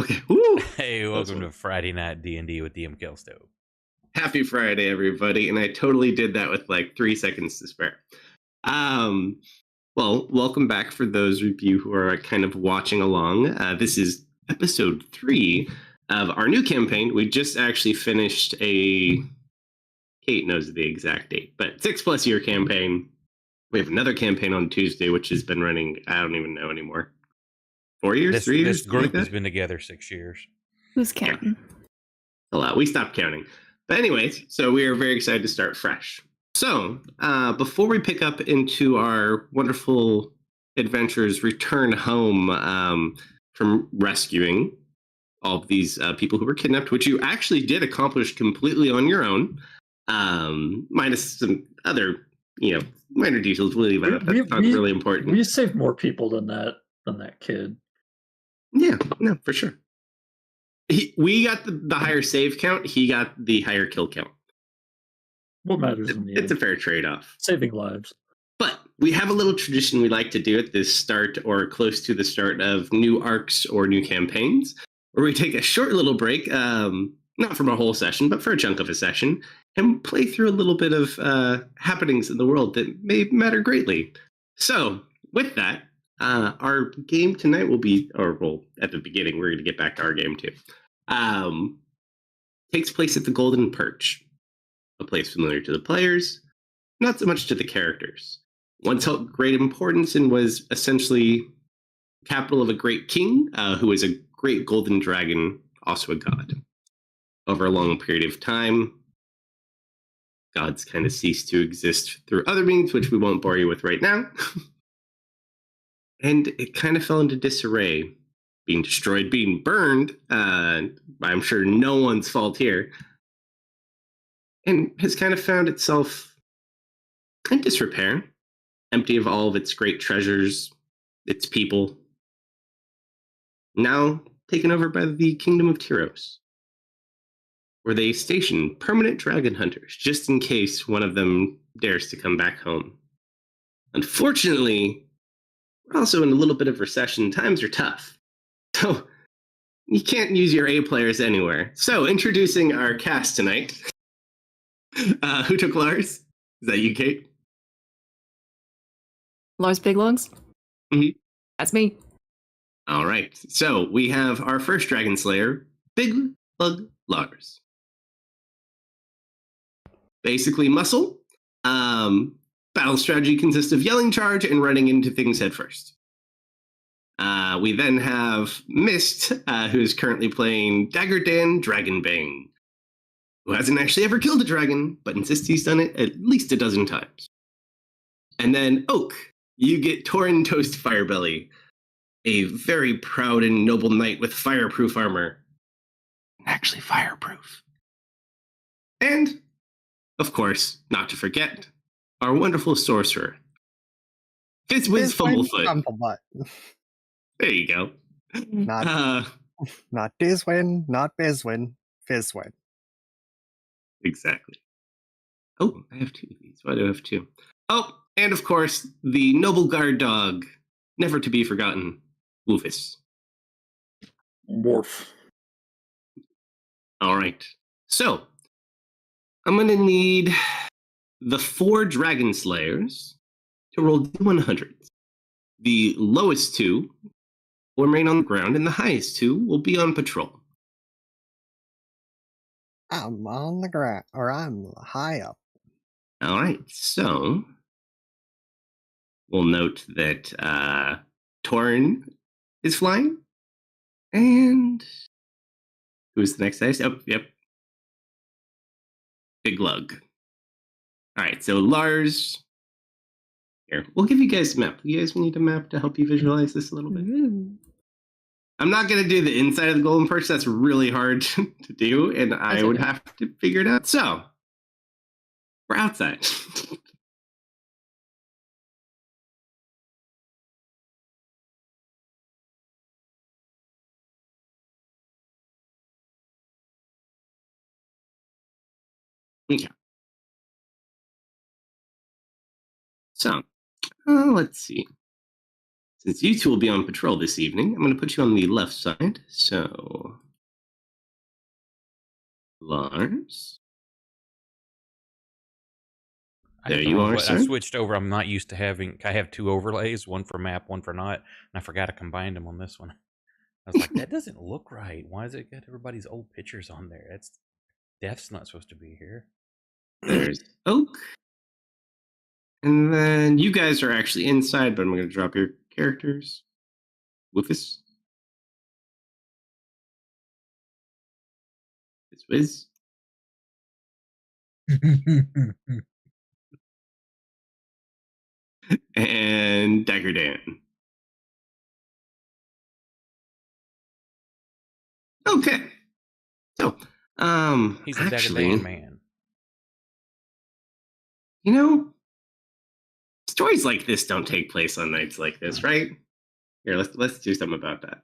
Okay. Woo! Hey, welcome to Friday Night D&D with DM Kalsto. Happy Friday, everybody. And I totally did that with like 3 seconds to spare. Well, welcome back for those of you who are kind of watching along. This is episode 3 of our new campaign. We just actually finished Kate knows the exact date, but 6+ year campaign. We have another campaign on Tuesday, which has been running, I don't even know anymore. 4 years, 3 years? This group has been together 6 years. Who's counting? Yeah. A lot. We stopped counting. But anyways, so we are very excited to start fresh. So before we pick up into our wonderful adventures, return home from rescuing all of these people who were kidnapped, which you actually did accomplish completely on your own, minus some other, minor details. We'll leave that up. That's not really important. We saved more people than that kid. Yeah, no, for sure. We got the higher save count. He got the higher kill count. What matters in the end? It's a fair trade-off. Saving lives. But we have a little tradition we like to do at the start or close to the start of new arcs or new campaigns, where we take a short little break, not from a whole session, but for a chunk of a session, and play through a little bit of happenings in the world that may matter greatly. So with that, our game tonight will be, at the beginning, we're going to get back to our game too. Takes place at the Golden Perch, a place familiar to the players, not so much to the characters. Once held great importance and was essentially capital of a great king, who is a great golden dragon, also a god. Over a long period of time, gods kind of ceased to exist through other means, which we won't bore you with right now. And it kind of fell into disarray, being destroyed, being burned. I'm sure no one's fault here. And has kind of found itself in disrepair, empty of all of its great treasures, its people. Now taken over by the Kingdom of Tyros, where they station permanent dragon hunters, just in case one of them dares to come back home. Unfortunately, we're also in a little bit of recession. Times are tough. So you can't use your A players anywhere. So introducing our cast tonight. Who took Lars? Is that you, Kate? Lars Big Lungs? Mm-hmm. That's me. All right. So we have our first Dragon Slayer, Big Lug Lars. Basically muscle. Battle strategy consists of yelling charge and running into things head first. We then have Mist, who is currently playing Dagger Dan Dragonbane, who hasn't actually ever killed a dragon, but insists he's done it at least a dozen times. And then Oak, you get Torin Toast Firebelly, a very proud and noble knight with fireproof armor. Actually fireproof. And, of course, not to forget, our wonderful sorcerer, Fizzwiz Fumblefoot. There you go. Not Dizwin, not Bizwin, Fizzwin. Exactly. Oh, I have 2 of these. Why do I have 2? Oh, and of course, the noble guard dog, never to be forgotten, Woofus. Morph. All right. So, I'm going to need the 4 Dragon Slayers to roll D100s. The lowest 2 will remain on the ground, and the highest 2 will be on patrol. I'm on the ground, or I'm high up. All right, so we'll note that Torin is flying, and who's the next highest? Oh, yep, Big Lug. All right, so Lars. Here, we'll give you guys a map. You guys need a map to help you visualize this a little bit. Ooh. I'm not going to do the inside of the Golden Perch. That's really hard to do, and I would have to figure it out. So, we're outside. Okay. So, let's see. Since you two will be on patrol this evening, I'm going to put you on the left side. So, Lars. There you are, I sir. switched over. I'm not used to having. I have two overlays, one for map, one for not, and I forgot to combine them on this one. I was like, that doesn't look right. Why is it got everybody's old pictures on there? Death's not supposed to be here. There's Oak. And then you guys are actually inside, but I'm going to drop your characters. Woofus. It's Wiz. And Dagger Dan. Okay. So, He's a Dagger actually, Dan man. you know, stories like this don't take place on nights like this, right? Here, let's do something about that.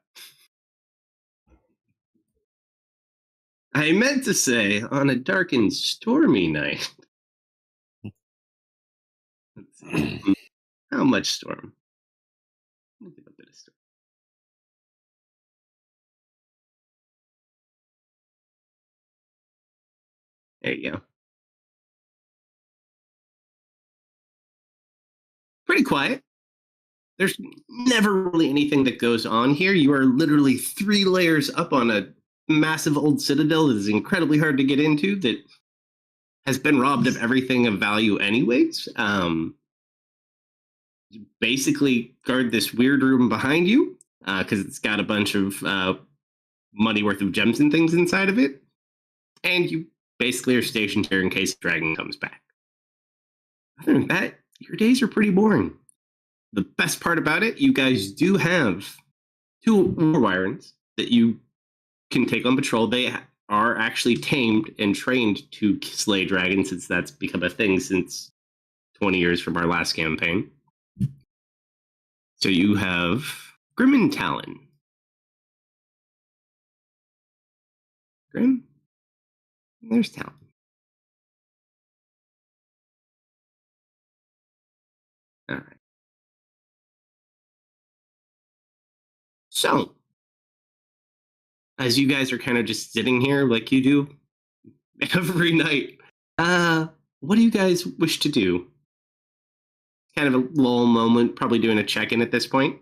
I meant to say on a dark and stormy night. Let's see. How much storm? We'll give a bit of storm. There you go. Pretty quiet. There's never really anything that goes on here. You are literally 3 layers up on a massive old citadel that is incredibly hard to get into, that has been robbed of everything of value anyways. You basically guard this weird room behind you because it's got a bunch of money worth of gems and things inside of it. And you basically are stationed here in case the dragon comes back. Other than that, your days are pretty boring. The best part about it, you guys do have 2 war wyrens that you can take on patrol. They are actually tamed and trained to slay dragons, since that's become a thing since 20 years from our last campaign. So you have Grim and Talon. Grim? There's Talon. All right. So, as you guys are kind of just sitting here like you do every night, what do you guys wish to do? Kind of a lull moment, probably doing a check-in at this point.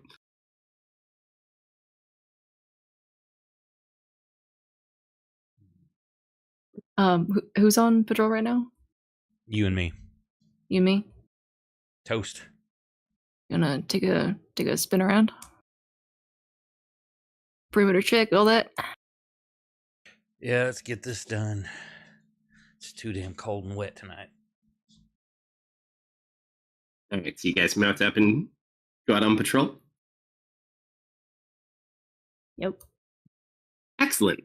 Who's on patrol right now? You and me. You and me? Toast. Gonna take a spin around? Perimeter check, all that? Yeah, let's get this done. It's too damn cold and wet tonight. All right, so you guys mount up and go out on patrol. Yep. Excellent.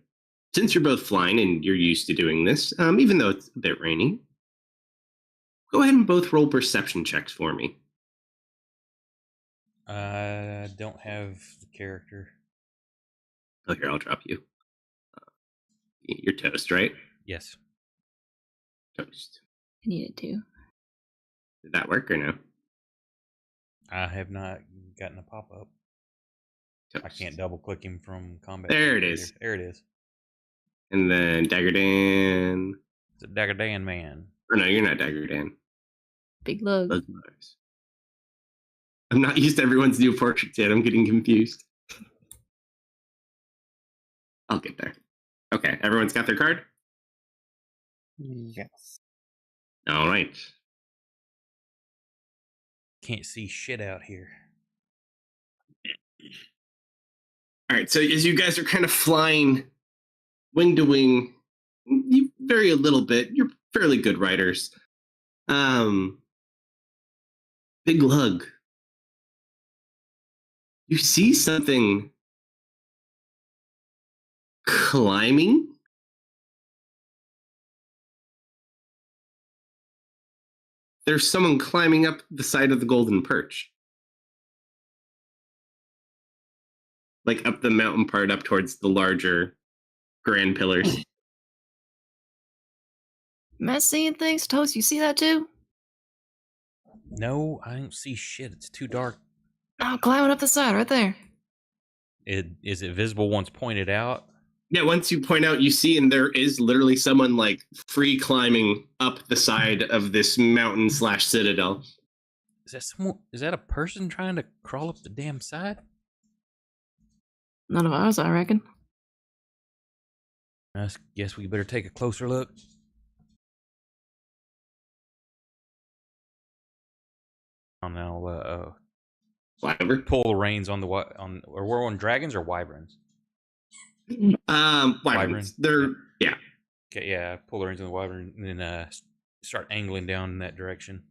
Since you're both flying and you're used to doing this, even though it's a bit rainy, go ahead and both roll perception checks for me. I don't have the character. Oh, here, I'll drop you. You're toast, right? Yes. Toast. I needed to. Did that work or no? I have not gotten a pop-up. Toast. I can't double-click him from combat. There it is. There it is. And then Dagger Dan. It's a Dagger Dan man. Or no, you're not Dagger Dan. Big lug. Lug Mars. I'm not used to everyone's new portraits yet. I'm getting confused. I'll get there. Okay, everyone's got their card? Yes. All right. Can't see shit out here. All right, so as you guys are kind of flying wing to wing, you vary a little bit. You're fairly good riders. Big Lug. You see something climbing? There's someone climbing up the side of the Golden Perch. Like up the mountain part, up towards the larger grand pillars. Am I seeing things? Toast, you see that too? No, I don't see shit. It's too dark. Oh, climbing up the side right there. Is it visible once pointed out? Yeah, once you point out, you see, and there is literally someone like free climbing up the side of this mountain / citadel. Is that a person trying to crawl up the damn side? None of ours, I reckon. I guess we better take a closer look. And I'll Whatever. pull the reins on or we're on dragons or wyverns. Wyverns. They're yeah. Okay, yeah. Pull the reins on the wyvern and then start angling down in that direction.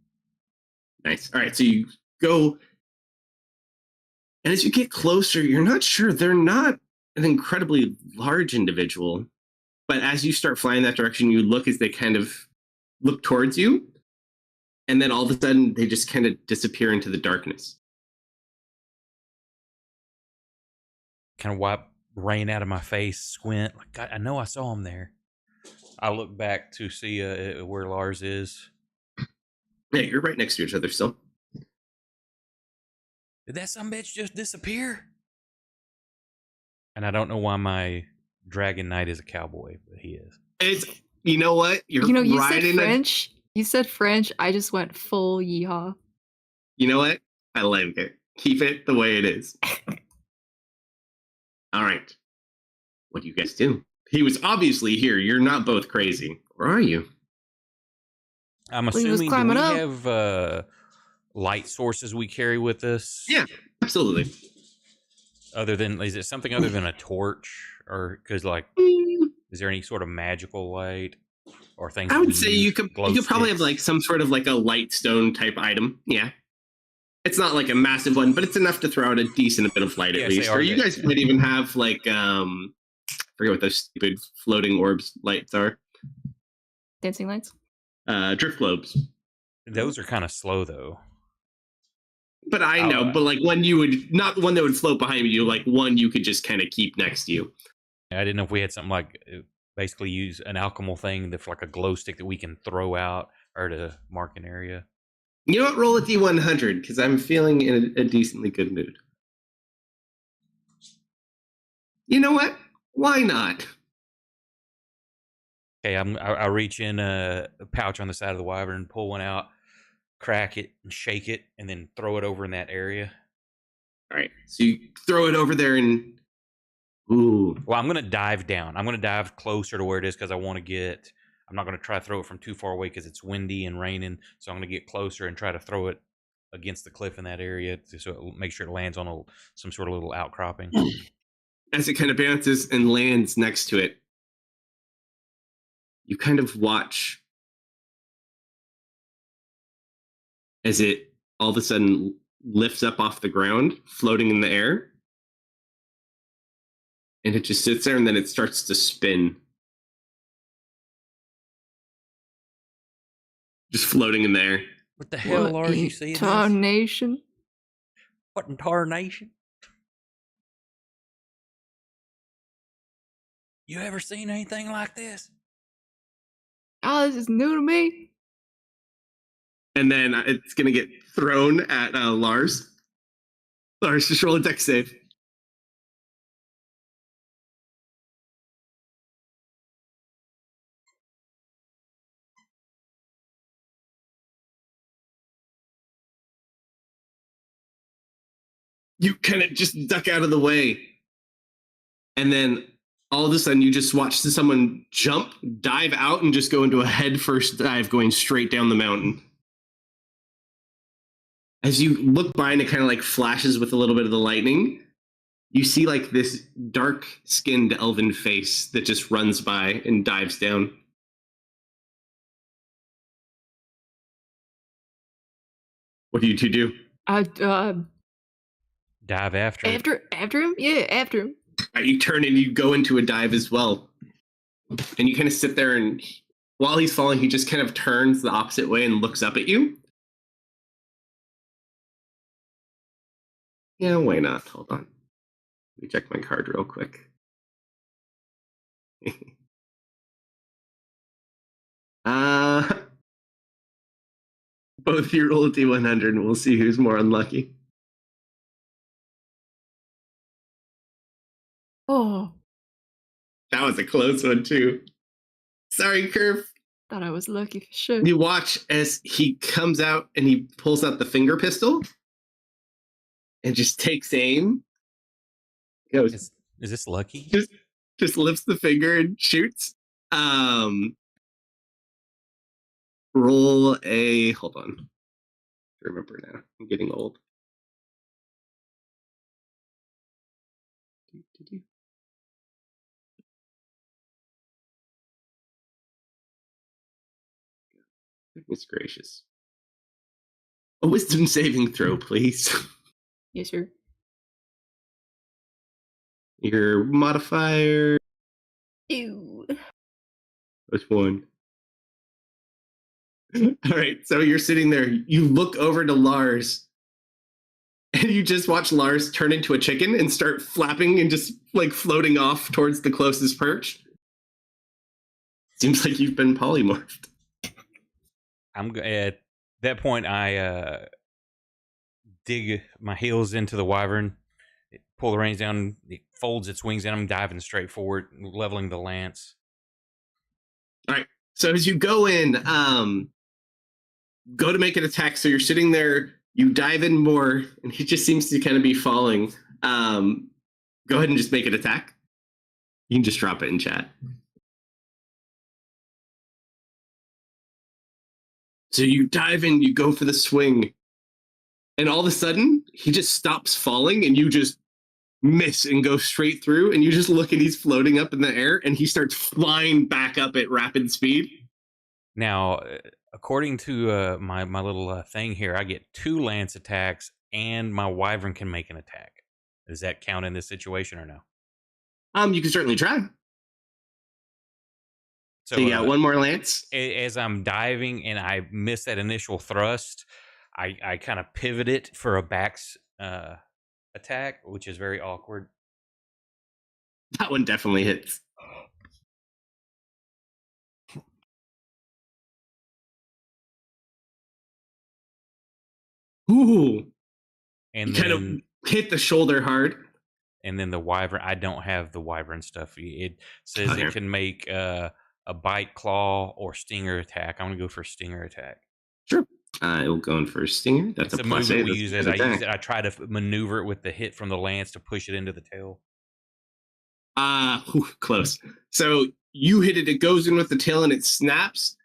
Nice. All right, so you go, and as you get closer, you're not sure. They're not an incredibly large individual, but as you start flying that direction, you look as they kind of look towards you, and then all of a sudden they just kind of disappear into the darkness. Kind of wipe rain out of my face, squint. Like I know I saw him there. I look back to see where Lars is. Yeah, you're right next to each other still. Did that sumbitch just disappear? And I don't know why my dragon knight is a cowboy, but he is. It's you know what You right said in French. You said French. I just went full yeehaw. You know what? I like it. Keep it the way it is. All right. What do you guys do? He was obviously here. You're not both crazy, or are you? I'm Well, he was assuming climbing do we up. have light sources we carry with us? Yeah, absolutely. Is it something other than a torch, or because like, is there any sort of magical light or things? I would say use? you could probably have like some sort of like a light stone type item. Yeah, it's not like a massive one, but it's enough to throw out a decent bit of light at least. Or you guys might even have like I forget what those stupid floating orbs lights are. Dancing lights. Drift globes. Those are kind of slow though. But I know, but like one you would not one that would float behind you, like one you could just kind of keep next to you. I didn't know if we had something like basically use an alchemical thing that's like a glow stick that we can throw out or to mark an area. You know what? Roll a D100 because I'm feeling in a decently good mood. You know what? Why not? Okay, I reach in a pouch on the side of the wyvern, pull one out, crack it, and shake it, and then throw it over in that area. All right, so you throw it over there and ooh. Well, I'm gonna dive down. I'm gonna dive closer to where it is because I want to get. I'm not gonna try to throw it from too far away because it's windy and raining. So I'm gonna get closer and try to throw it against the cliff in that area so make sure it lands on some sort of little outcropping. As it kind of bounces and lands next to it, you kind of watch as it all of a sudden lifts up off the ground, floating in the air. And it just sits there and then it starts to spin. Just floating in the air. What the hell, Lars? You see Tarnation? What in tarnation? You ever seen anything like this? Oh, this is new to me. And then it's going to get thrown at Lars. Lars, just roll a dex save. You kind of just duck out of the way. And then all of a sudden you just watch someone jump, dive out, and just go into a headfirst dive going straight down the mountain. As you look by and it kind of like flashes with a little bit of the lightning, you see like this dark-skinned elven face that just runs by and dives down. What do you two do? Dive after him? Yeah, after him. You turn and you go into a dive as well. And you kind of sit there and while he's falling, he just kind of turns the opposite way and looks up at you. Yeah, why not? Hold on. Let me check my card real quick. Both of you roll a D100 and we'll see who's more unlucky. Oh, That was a close one, too. Sorry, Curve. thought I was lucky for sure. You watch as he comes out and he pulls out the finger pistol and just takes aim. He goes, Is this lucky? just lifts the finger and shoots. Roll a... Hold on. I remember now. I'm getting old. Goodness gracious. A wisdom saving throw, please. Yes, sir. Your modifier Ew. was 1. All right, so you're sitting there. You look over to Lars, and you just watch Lars turn into a chicken and start flapping and just like floating off towards the closest perch. Seems like you've been polymorphed. At that point, I dig my heels into the wyvern, pull the reins down, it folds its wings, and I'm diving straight forward, leveling the lance. All right, so as you go in, go to make an attack. So you're sitting there, you dive in more, and he just seems to kind of be falling. Go ahead and just make an attack. You can just drop it in chat. So you dive in, you go for the swing, and all of a sudden, he just stops falling, and you just miss and go straight through, and you just look and he's floating up in the air, and he starts flying back up at rapid speed. Now, according to my little thing here, I get 2 lance attacks, and my wyvern can make an attack. Does that count in this situation or no? You can certainly try. So you got one more lance. As I'm diving and I miss that initial thrust, I kind of pivot it for a back's attack, which is very awkward. That one definitely hits. Ooh. And you then, kind of hit the shoulder hard. And then the wyvern, I don't have the wyvern stuff. It says it can make a bite, claw, or stinger attack. I'm going to go for stinger attack. Sure. It will go in for a stinger. That's it's a plus movement we use as I use it. I try to maneuver it with the hit from the lance to push it into the tail. Close. So you hit it, it goes in with the tail and it snaps,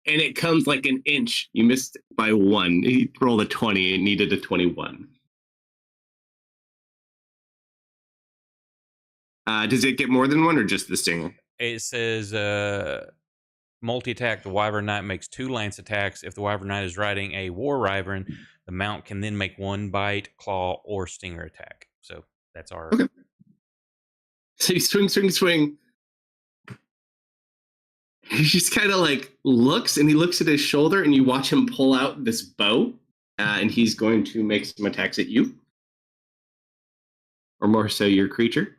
and it comes like an inch. You missed by 1. He rolled a 20. It needed a 21. Does it get more than 1 or just the stinger? It says multi-attack. The wyvern knight makes 2 lance attacks. If the wyvern knight is riding a war wyvern, the mount can then make 1 bite, claw, or stinger attack. So that's our... Okay. So you swing. He just kind of like looks, and he looks at his shoulder, and you watch him pull out this bow, and he's going to make some attacks at you. Or more so, your creature.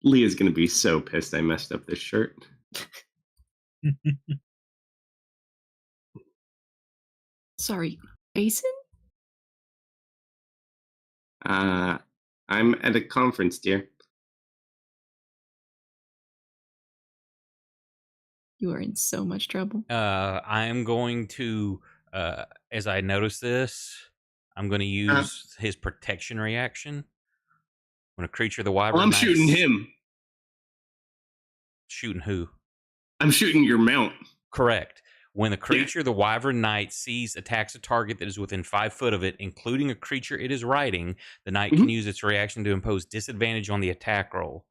Leah's going to be so pissed I messed up this shirt. Sorry, Jason? I'm at a conference, dear. You are in so much trouble. I'm going to, as I notice this, I'm going to use his protection reaction. When a creature, the wyvern... I'm shooting him. Shooting who? I'm shooting your mount. Correct. When the creature, the wyvern knight, attacks a target that is within 5 foot of it, including a creature it is riding, the knight can use its reaction to impose disadvantage on the attack roll.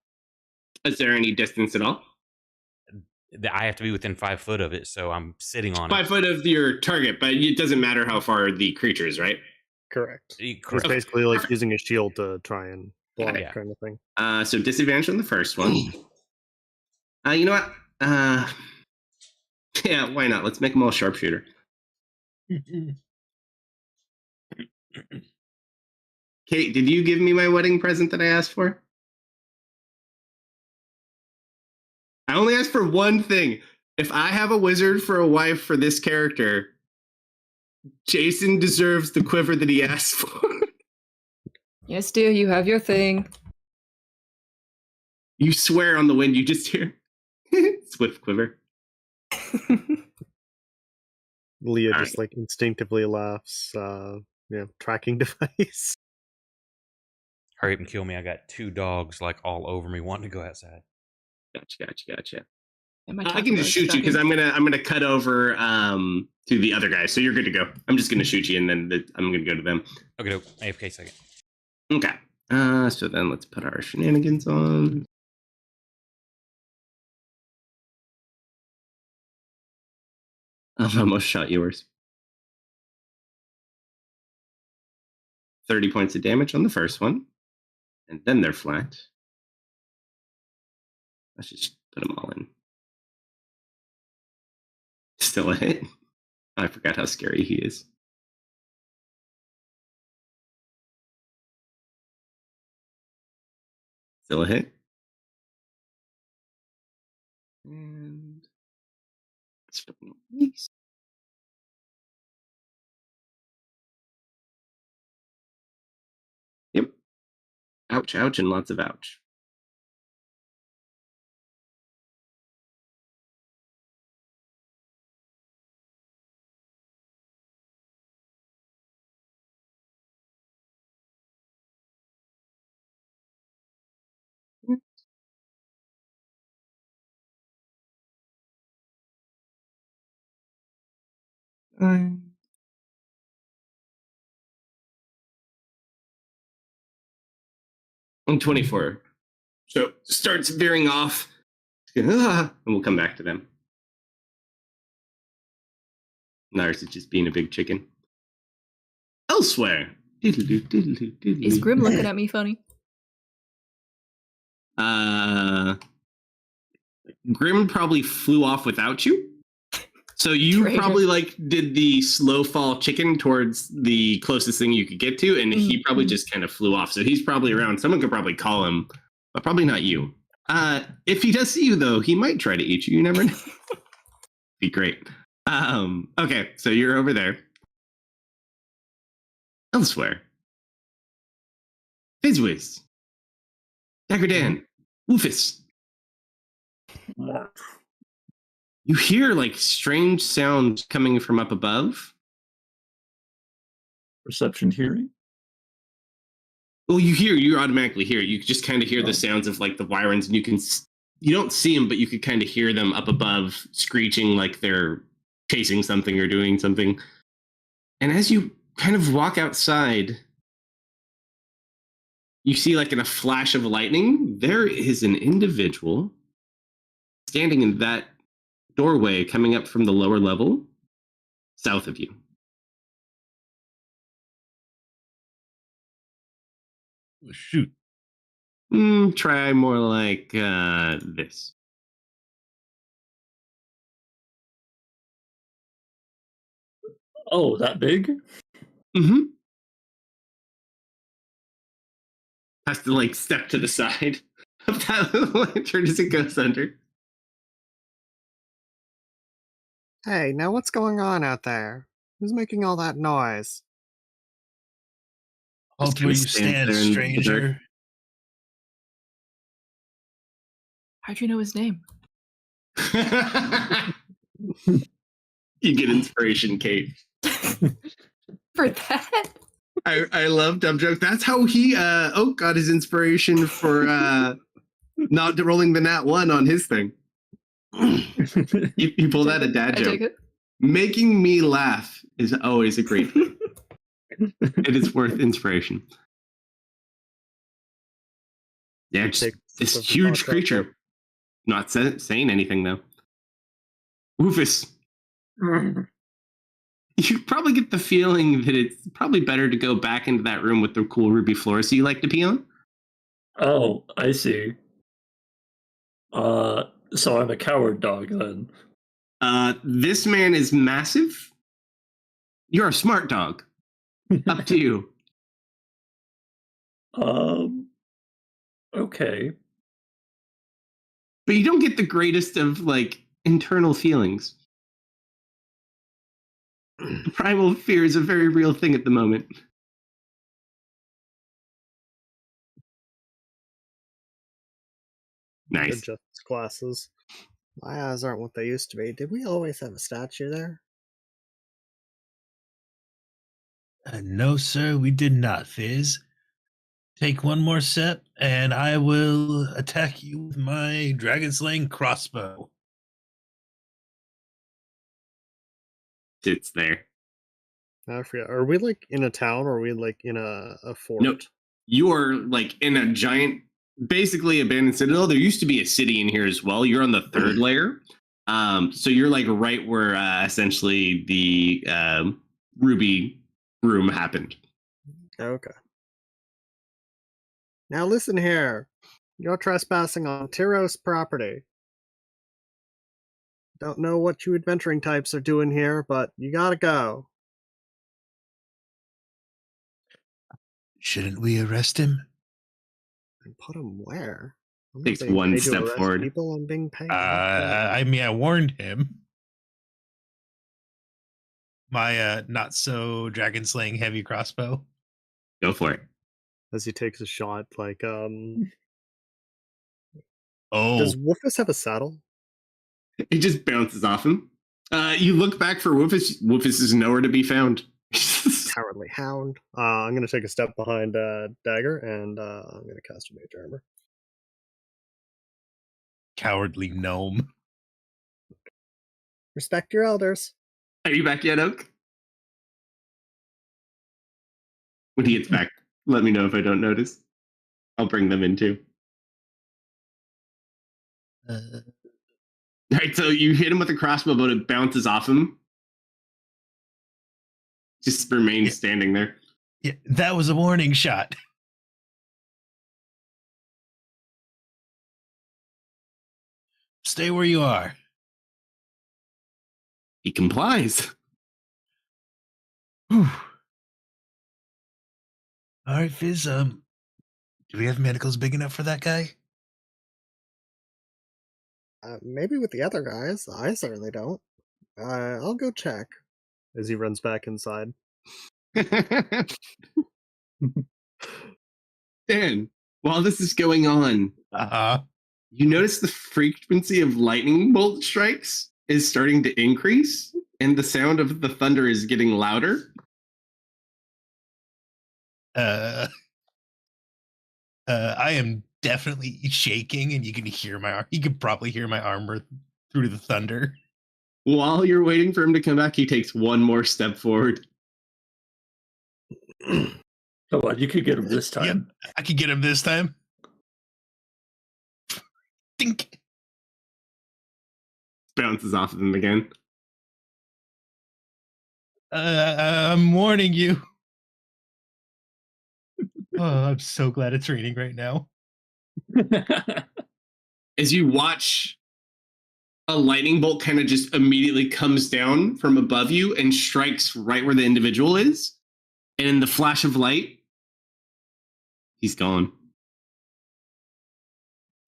Is there any distance at all? I have to be within 5 foot of it, so I'm sitting on 5 foot of your target, but it doesn't matter how far the creature is, right? Correct. Correct. It's basically like using a shield to try and block kind of thing. So disadvantage on the first one. You know what? Yeah, why not? Let's make them all sharpshooter. Kate, did you give me my wedding present that I asked for? I only asked for one thing. If I have a wizard for a wife for this character, Jason deserves the quiver that he asked for. Yes, dear, you have your thing. You swear on the wind, you just hear swift quiver. Leah All just like instinctively laughs. Tracking device. Hurry up and kill me. I got 2 dogs like all over me wanting to go outside. Gotcha. Am I can just shoot you because I'm gonna cut over to the other guy, so you're good to go. I'm just gonna shoot you, and then I'm gonna go to them. Okay, AFK second. Okay. So then let's put our shenanigans on. I've almost shot yours. 30 points of damage on the first one, and then they're flat. Let's just put them all in. Still a hit. I forgot how scary he is. Still a hit. And yep. Ouch, and lots of ouch. On 24. So starts veering off. And we'll come back to them. Nars is just being a big chicken. Elsewhere. Is Grim looking at me funny? Grim probably flew off without you. So you Traitor. probably like did the slow fall chicken towards the closest thing you could get to, and he probably just kind of flew off. So he's probably around. Someone could probably call him, but probably not you. If he does see you though, he might try to eat you. You never know. Be great. Okay, so you're over there. Elsewhere. Fizwiz. Daggerdan. Woofus. You hear like strange sounds coming from up above. Perception hearing? Well, you automatically hear it. You just kind of hear the sounds of like the Wyrens, and you don't see them, but you could kind of hear them up above screeching like they're chasing something or doing something. And as you kind of walk outside, you see like in a flash of lightning, there is an individual standing in that doorway coming up from the lower level south of you. Shoot. Try more like this. Oh, that big? Mm-hmm. Has to like step to the side of that lantern as it goes under. Hey, now what's going on out there? Who's making all that noise? Halt where you stand, stranger. How'd you know his name? You get inspiration, Kate. For that? I love dumb joke. That's how he Oak got his inspiration for not rolling the nat 1 on his thing. You pulled out a dad I joke. take it. Making me laugh is always a great thing. It is worth inspiration. Yeah, just this huge creature. Not saying anything though. Rufus. You probably get the feeling that it's probably better to go back into that room with the cool ruby floors you like to pee on. Oh, I see. So I'm a coward dog then. This man is massive. You're a smart dog. Up to you. Okay. But you don't get the greatest of like internal feelings. Primal fear is a very real thing at the moment. Nice. Adjust glasses. My eyes aren't what they used to be. Did we always have a statue there? No, sir, we did not, Fizz. Take one more step, and I will attack you with my dragon slaying crossbow. It's there. I forget. Are we like in a town or are we like in a fort? Nope. You are like in a giant, basically abandoned citadel. There used to be a city in here as well. You're on the third layer. So you're like right where essentially the Ruby room happened. Okay. Now listen here. You're trespassing on Tyros property. Don't know what you adventuring types are doing here, but you gotta go. Shouldn't we arrest him? And put him where? I'm not Takes being one paid to step arrest forward. People, I'm being paid. I mean, I warned him. My not so dragon slaying heavy crossbow. Go for it. As he takes a shot, like Oh, does Woofus have a saddle? It just bounces off him. You look back for Woofus. Woofus is nowhere to be found. Cowardly hound. I'm gonna take a step behind Dagger, and I'm gonna cast a mage armor. cowardly gnome. Respect your elders. Are you back yet, Oak? When he gets back, let me know if I don't notice. I'll bring them in too. All right, so you hit him with a crossbow, but it bounces off him. Just remains standing there. Yeah, that was a warning shot. Stay where you are. He complies. Whew. All right, Fizz. Do we have manacles big enough for that guy? Maybe with the other guys. I certainly don't. I'll go check. As he runs back inside. Dan, while this is going on, Uh-huh. you notice the frequency of lightning bolt strikes is starting to increase, and the sound of the thunder is getting louder. I am definitely shaking, and you can hear my arm. You can probably hear my armor through the thunder. While you're waiting for him to come back, he takes one more step forward. Come on, you could get him this time. Yep, I could get him this time. Think. Bounces off of him again. I'm warning you. Oh, I'm so glad it's raining right now. As you watch, a lightning bolt kind of just immediately comes down from above you and strikes right where the individual is. And in the flash of light, he's gone.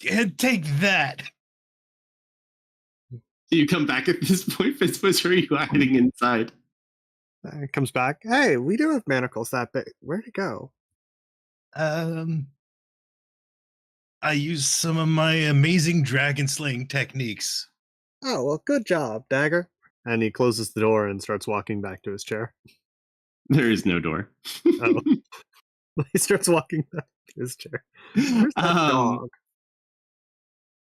And take that. So you come back at this point, Fitzbus, or are you hiding inside? He comes back. Hey, we do have manacles that big. Where'd it go? I used some of my amazing dragon slaying techniques. Oh, well, good job, Dagger. And he closes the door and starts walking back to his chair. There is no door. Oh. He starts walking back to his chair. Where's that dog?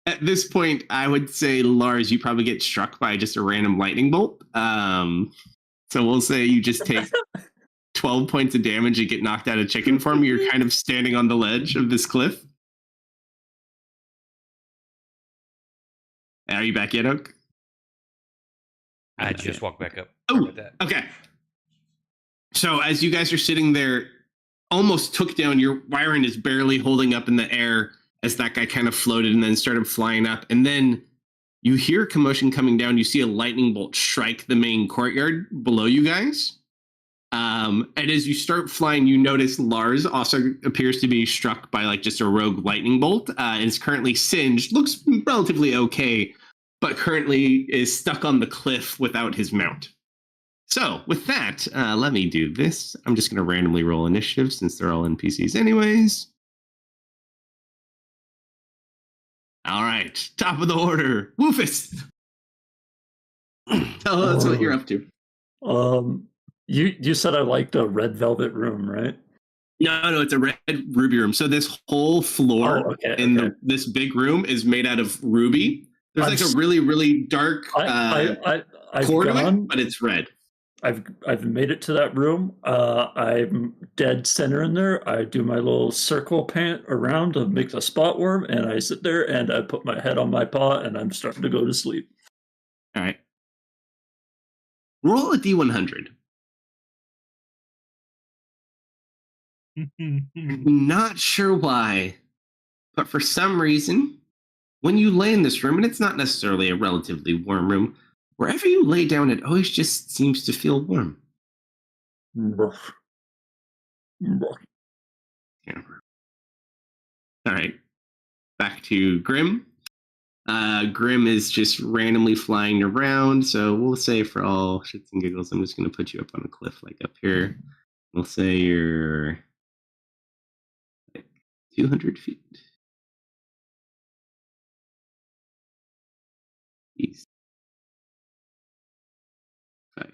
At this point, I would say, Lars, you probably get struck by just a random lightning bolt. So we'll say you just take 12 points of damage and get knocked out of chicken form. You're kind of standing on the ledge of this cliff. Are you back yet, Oak? I just walked back up. Oh, Sorry about that. okay. So as you guys are sitting there, almost took down, your Wyron is barely holding up in the air as that guy kind of floated and then started flying up. And then you hear a commotion coming down. You see a lightning bolt strike the main courtyard below you guys. And as you start flying, you notice Lars also appears to be struck by like just a rogue lightning bolt and is currently singed. Looks relatively okay, but currently is stuck on the cliff without his mount. So with that, let me do this. I'm just going to randomly roll initiative since they're all NPCs anyways. All right, top of the order, Woofus. Tell us what you're up to. You said I liked a red velvet room, right? No, it's a red ruby room. So this whole floor this big room is made out of ruby. There's like a really, really dark core to it, but it's red. I've made it to that room. I'm dead center in there. I do my little circle pant around to make a spot worm, and I sit there and I put my head on my paw, and I'm starting to go to sleep. All right. Roll a D100. I'm not sure why, but for some reason, when you lay in this room, and it's not necessarily a relatively warm room, wherever you lay down, it always just seems to feel warm. Yeah. All right. Back to Grim. Grim is just randomly flying around, so we'll say for all shits and giggles, I'm just going to put you up on a cliff like up here. We'll say you're 200 feet east. 5.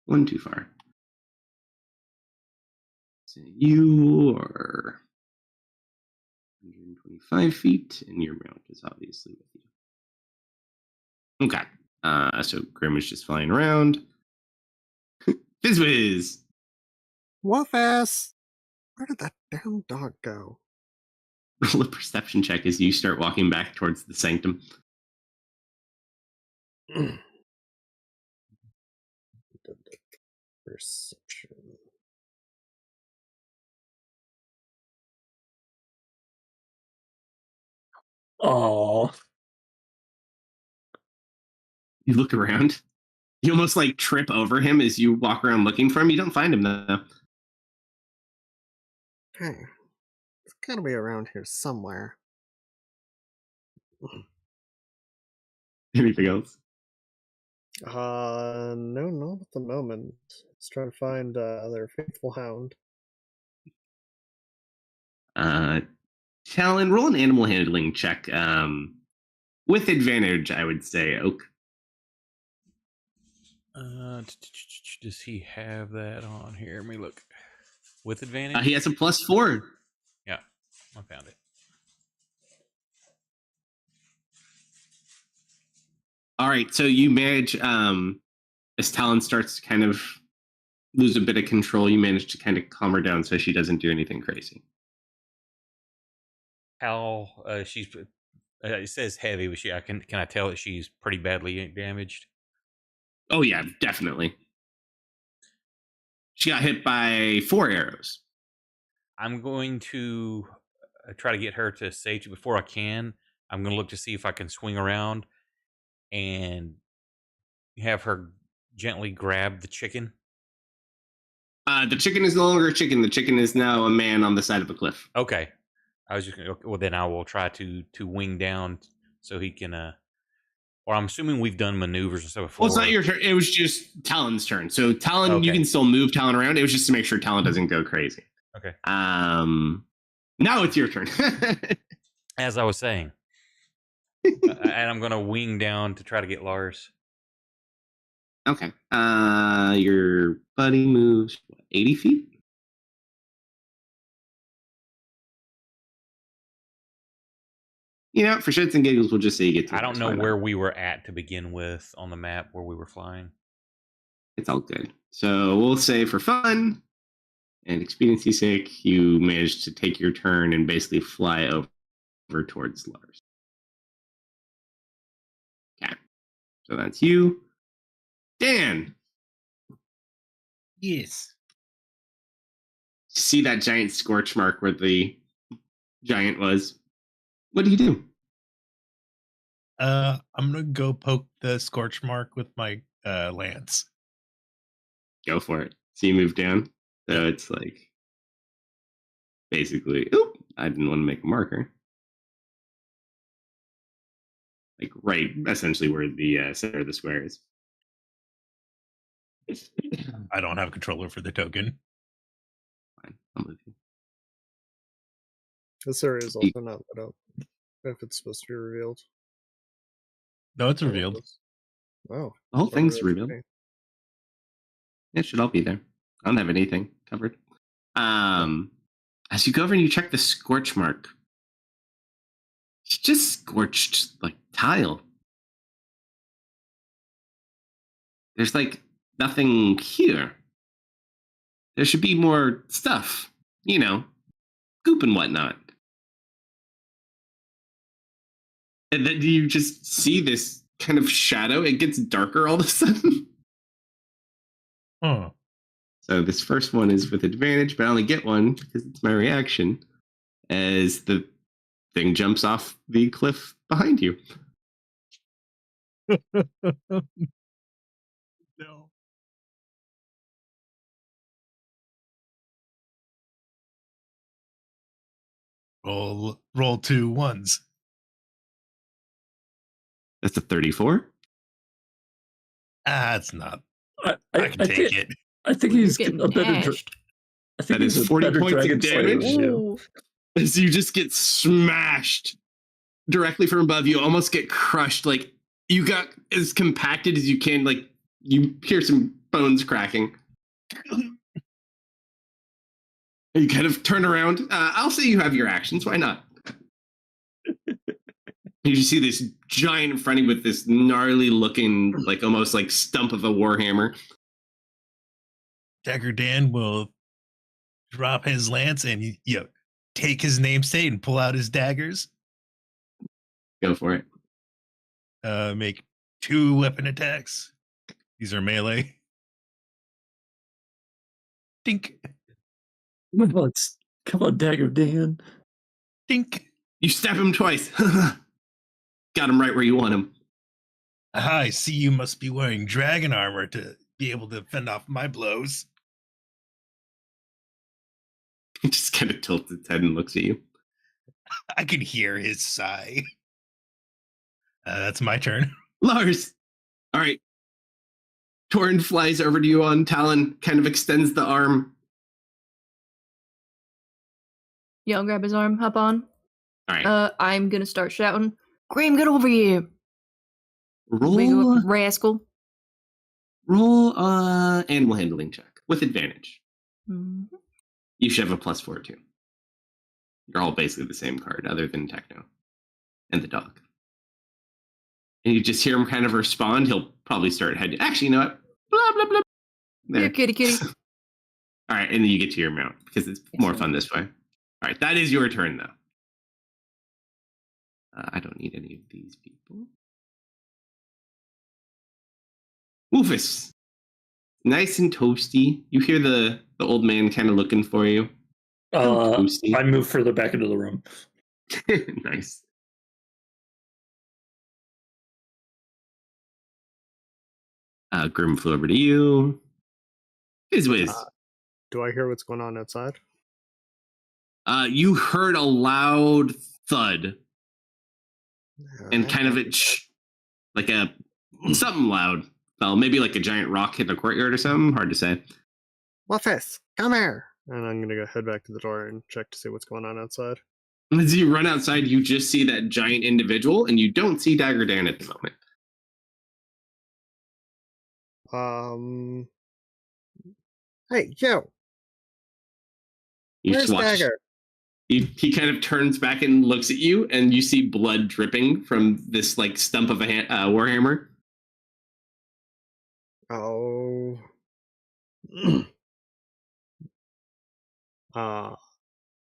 1 too far. So you are 125 feet, and your mount is obviously with you. Okay. So Grim is just flying around. Fizwiz! Wolf-ass! Where did that damn dog go? Roll a perception check as you start walking back towards the sanctum. Perception. Oh. You look around. You almost like trip over him as you walk around looking for him. You don't find him though. Okay. It's gotta be around here somewhere. Anything else? No, not at the moment. Let's try to find their faithful hound. Talon, roll an animal handling check. With advantage, I would say, Oak. Does he have that on here? Let me look. With advantage? He has a +4. Yeah, I found it. All right, so you manage, as Talon starts to kind of lose a bit of control, you manage to kind of calm her down so she doesn't do anything crazy. How she's it says heavy, but can I tell that she's pretty badly damaged? Oh yeah, definitely. She got hit by 4 arrows. I'm going to try to get her to safety before I can. I'm going to look to see if I can swing around and have her gently grab the chicken. The chicken is no longer a chicken. The chicken is now a man on the side of a cliff. Okay. I was just well, then I will try to wing down so he can. Or I'm assuming we've done maneuvers and stuff before. Well, it's not your turn. It was just Talon's turn. So Talon, Okay. You can still move Talon around. It was just to make sure Talon doesn't go crazy. Okay. Now it's your turn. As I was saying, and I'm going to wing down to try to get Lars. Okay. Your buddy moves 80 feet. You know, for shits and giggles, we'll just say you get to. I don't know where we were at to begin with on the map where we were flying. It's all good. So we'll say for fun and expediency's sake, you managed to take your turn and basically fly over towards Lars. Okay. So that's you. Dan. Yes. See that giant scorch mark where the giant was? What do you do? I'm gonna go poke the scorch mark with my lance. Go for it. So you move down. So it's like basically, oop, I didn't want to make a marker. Like right, essentially where the center of the square is. I don't have control over the token. Fine, I'm with you. This area is also not lit up. if it's supposed to be revealed. No, it's revealed. Oh, The whole not thing's revealed to revealed. me. It should all be there. I don't have anything covered. As you go over and you check the scorch mark, it's just scorched like tile. There's like nothing here. There should be more stuff, goop and whatnot. And then you just see this kind of shadow. It gets darker all of a sudden. Huh. So this first one is with advantage, but I only get one because it's my reaction as the thing jumps off the cliff behind you. No. Roll 2 ones. That's a 34. It's not. I I can take it. I think You're he's getting a better. hashed. I think That he's is a 40 better points of Dragon Slayer damage. than you. Ooh. As you just get smashed directly from above, you almost get crushed. Like you got as compacted as you can. Like you hear some bones cracking. You kind of turn around. I'll say you have your actions. Why not? You just see this giant in front of you with this gnarly looking, like almost like stump of a warhammer. Dagger Dan will drop his lance and take his namesake and pull out his daggers. Go for it. Make 2 weapon attacks. These are melee. Dink. Come on, Dagger Dan. Dink. You stab him twice. Got him right where you want him. I see you must be wearing dragon armor to be able to fend off my blows. He just kind of tilts its head and looks at you. I can hear his sigh. That's my turn. Lars! All right. Torrin flies over to you on Talon, kind of extends the arm. Yeah, I'll grab his arm, hop on. All right. I'm gonna start shouting, Graham, get over here! Roll Rascal. animal handling check with advantage. Mm-hmm. You should have a +4 too. You're all basically the same card, other than Techno and the dog. And you just hear him kind of respond. He'll probably start heading. Actually, you know what? Blah blah blah. There. Here, kitty. All right, and then you get to your mount because it's more fun this way. All right, that is your turn though. I don't need any of these people. Wolfus, nice and toasty. You hear the old man kind of looking for you. I move further back into the room. Nice. Grim flew over to you. Whiz. Do I hear what's going on outside? You heard a loud thud and kind of like a something loud. Well, maybe like a giant rock hit a courtyard or something. Hard to say. Wolfus, come here. And I'm gonna go head back to the door and check to see what's going on outside. As you run outside, you just see that giant individual, and you don't see Dagger Dan at the moment. Hey, yo. You Where's just watch. Dagger? He kind of turns back and looks at you, and you see blood dripping from this like stump of a warhammer. Oh.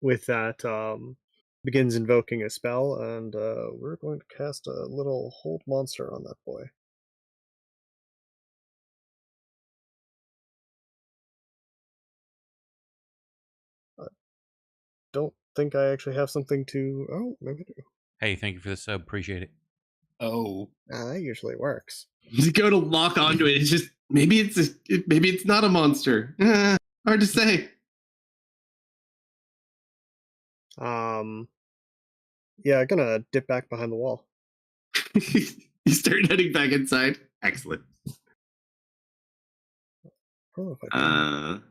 With that, begins invoking a spell, and we're going to cast a little hold monster on that boy. Don't think I actually have something to. Oh, maybe I do. Hey, thank you for the sub. Appreciate it. Oh. That usually works. You go to lock onto it. It's just maybe it's not a monster. Hard to say. Yeah, gonna dip back behind the wall. You start heading back inside. Excellent. Oh, if I can.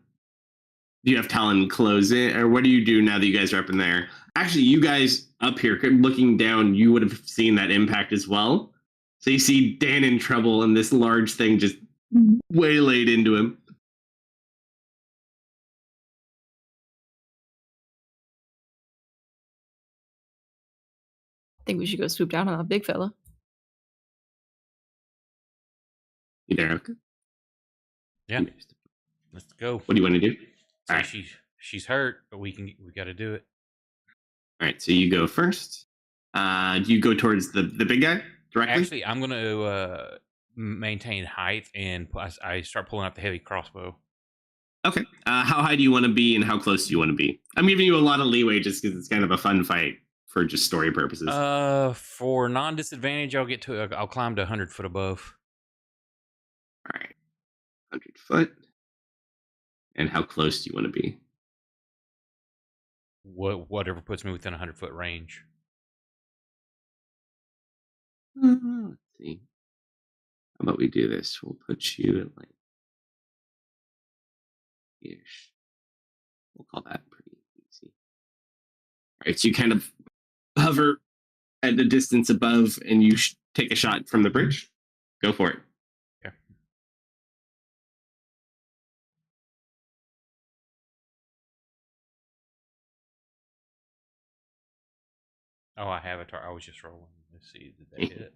Do you have Talon close it, or what do you do now that you guys are up in there? actually, you guys up here looking down, you would have seen that impact as well. So you see Dan in trouble, and this large thing just waylaid into him. I think we should go swoop down on that big fella. You there, okay? Yeah. Let's go. What do you want to do? Say All right. she's hurt, but we got to do it. All right, so you go first. Do you go towards the big guy directly? Actually, I'm going to maintain height, and I start pulling out the heavy crossbow. Okay. How high do you want to be, and how close do you want to be? I'm giving you a lot of leeway just because it's kind of a fun fight for just story purposes. For non-disadvantage, I'll climb to 100 foot above. All right, 100 foot. And how close do you want to be? Whatever puts me within 100 foot range. Let's see. How about we do this? We'll put you at like ish. We'll call that pretty easy. All right, so you kind of hover at the distance above, and you take a shot from the bridge. Go for it. Okay. Oh, I have a target. I was just rolling. Let's see. Did that hit?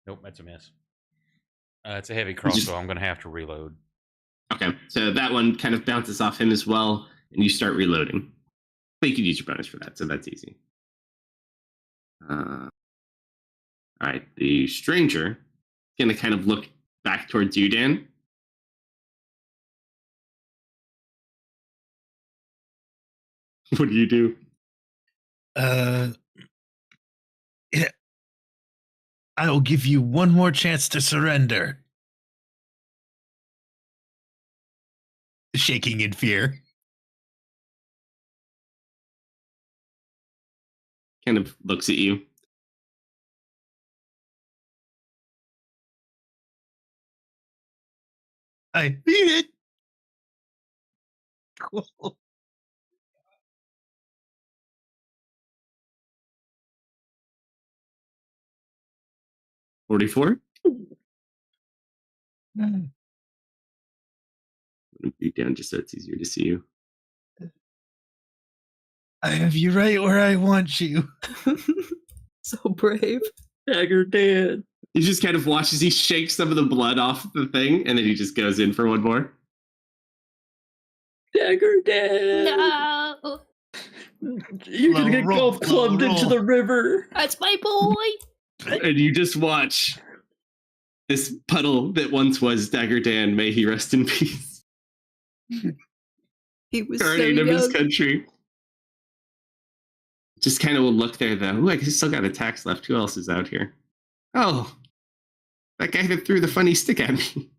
Nope, that's a miss. It's a heavy crossbow. I'm going to have to reload. Okay, so that one kind of bounces off him as well, and you start reloading. But you could use your bonus for that, so that's easy. All right, the stranger is going to kind of look back towards you, Dan. What do you do? Yeah. I'll give you one more chance to surrender. Shaking in fear. Kind of looks at you. I beat it. Cool. $44. I'm going to beat down just so it's easier to see you. I have you right where I want you. So brave. Dagger Dan. He just kind of watches, he shakes some of the blood off the thing, and then he just goes in for one more. Dagger Dan. No, You're going to get Roll, golf clubbed roll. into the river. that's my boy. And you just watch this puddle that once was Dagger Dan, may he rest in peace, He was so guardian of his young. country. Just kind of will look there, though. Ooh, I guess he's still got attacks left. Who else is out here? Oh, that guy that threw the funny stick at me.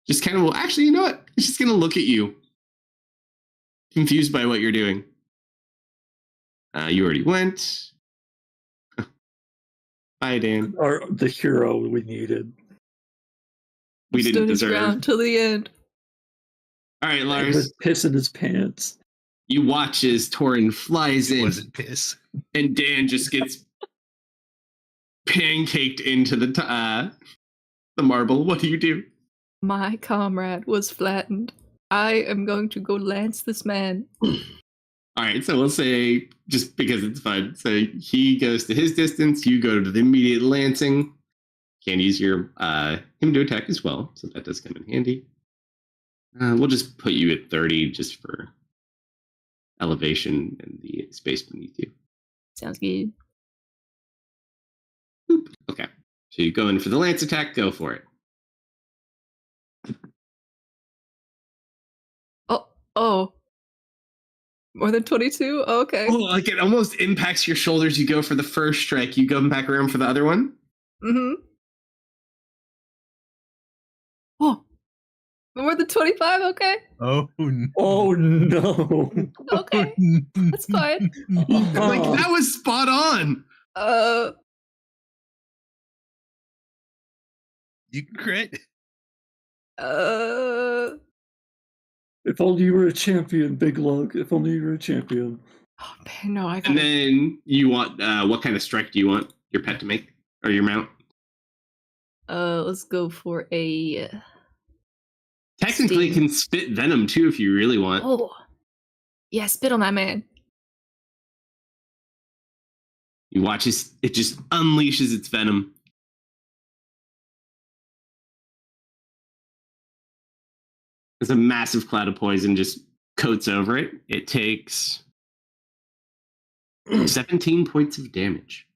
Just kind of will, actually, you know what? He's just going to look at you, confused by what you're doing. You already went. Bye, Dan. The hero we needed. We didn't Stood his deserve. ground till the end. All right, He Lars. was pissing his pants. You watch as Torin flies It in, wasn't piss. and Dan just gets pancaked into the marble. What do you do? My comrade was flattened. I am going to go lance this man. All right, so we'll say, just because it's fun, so he goes to his distance, you go to the immediate lancing. Can use your him to attack as well, so that does come in handy. We'll just put you at 30 just for elevation and the space beneath you. Sounds good. Boop. Okay, so you go in for the lance attack, go for it. Oh. More than 22? Oh, okay. Oh, like it almost impacts your shoulders. You go for the first strike, you go back around for the other one. Mm-hmm. Oh. More than 25? Okay. Oh no. Oh no. Okay. That's fine. Like, that was spot on. You can crit. If only you were a champion, Big Lug. If only you were a champion. Oh man, no, I And gotta. then you want what kind of strike do you want your pet to make or your mount? Let's go for a. Technically, it Sting. can spit venom too if you really want. Oh, yeah, spit on that man. You watch it just unleashes its venom. There's a massive cloud of poison just coats over it. It takes 17 points of damage.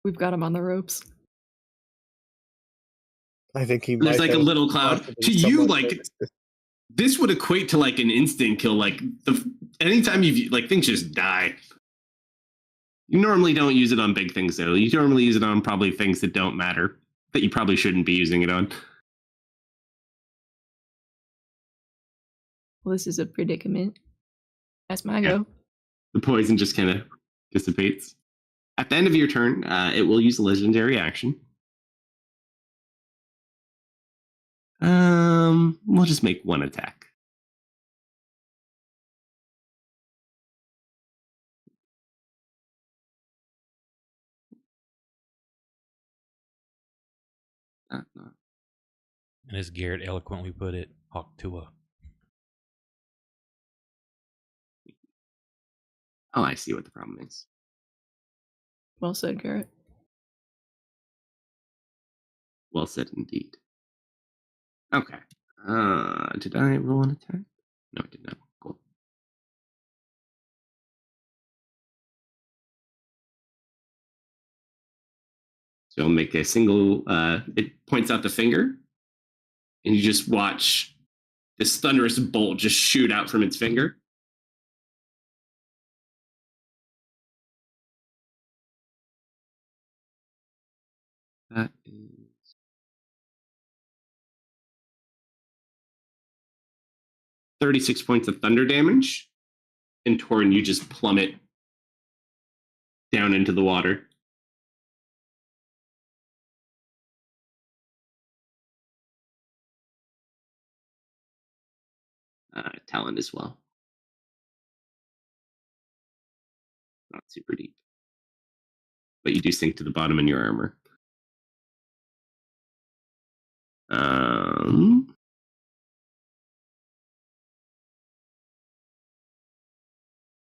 We've got him on the ropes. I think he There's might like a have little cloud. possibly To you, somewhat like noticed it. this would equate to like an instant kill. Like anytime you like things just die. You normally don't use it on big things though. You normally use it on probably things that don't matter, that you probably shouldn't be using it on. Well, this is a predicament. That's my Yeah. go. The poison just kind of dissipates. At the end of your turn, it will use a legendary action. We'll just make one attack. No. And as Garrett eloquently put it, Hawk Tua. Oh, I see what the problem is. Well said, Garrett. Well said indeed. Okay. Did I roll an attack? No, I did not. Cool. So I'll make a single, it points out the finger, and you just watch this thunderous bolt just shoot out from its finger. That is 36 points of thunder damage. And Torn, you just plummet down into the water. Talon as well. Not super deep. But you do sink to the bottom in your armor.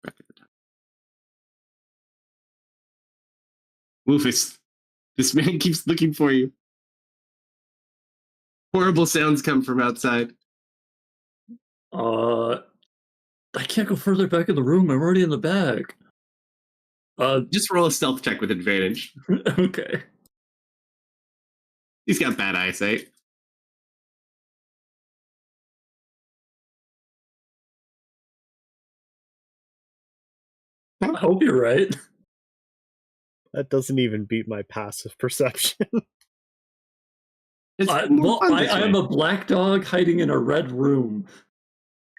Back at the top. Woofus, this man keeps looking for you. Horrible sounds come from outside. I can't go further back in the room. I'm already in the bag. Just roll a stealth check with advantage. Okay. He's got bad eyesight. I hope you're right. That doesn't even beat my passive perception. It's more fun this I am way. a black dog hiding in a red room.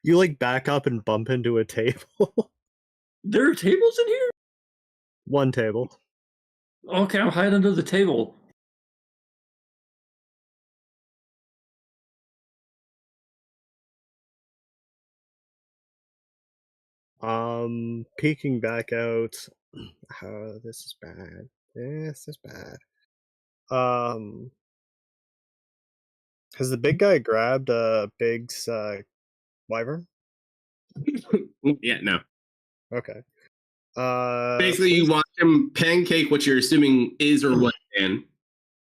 You like back up and bump into a table. There are tables in here? One table. Okay, I'm hiding under the table. Peeking back out. Oh, this is bad. This is bad. Has the big guy grabbed Big's wyvern? Yeah, no. Okay. Basically, you watch him pancake what you're assuming is or was Dan,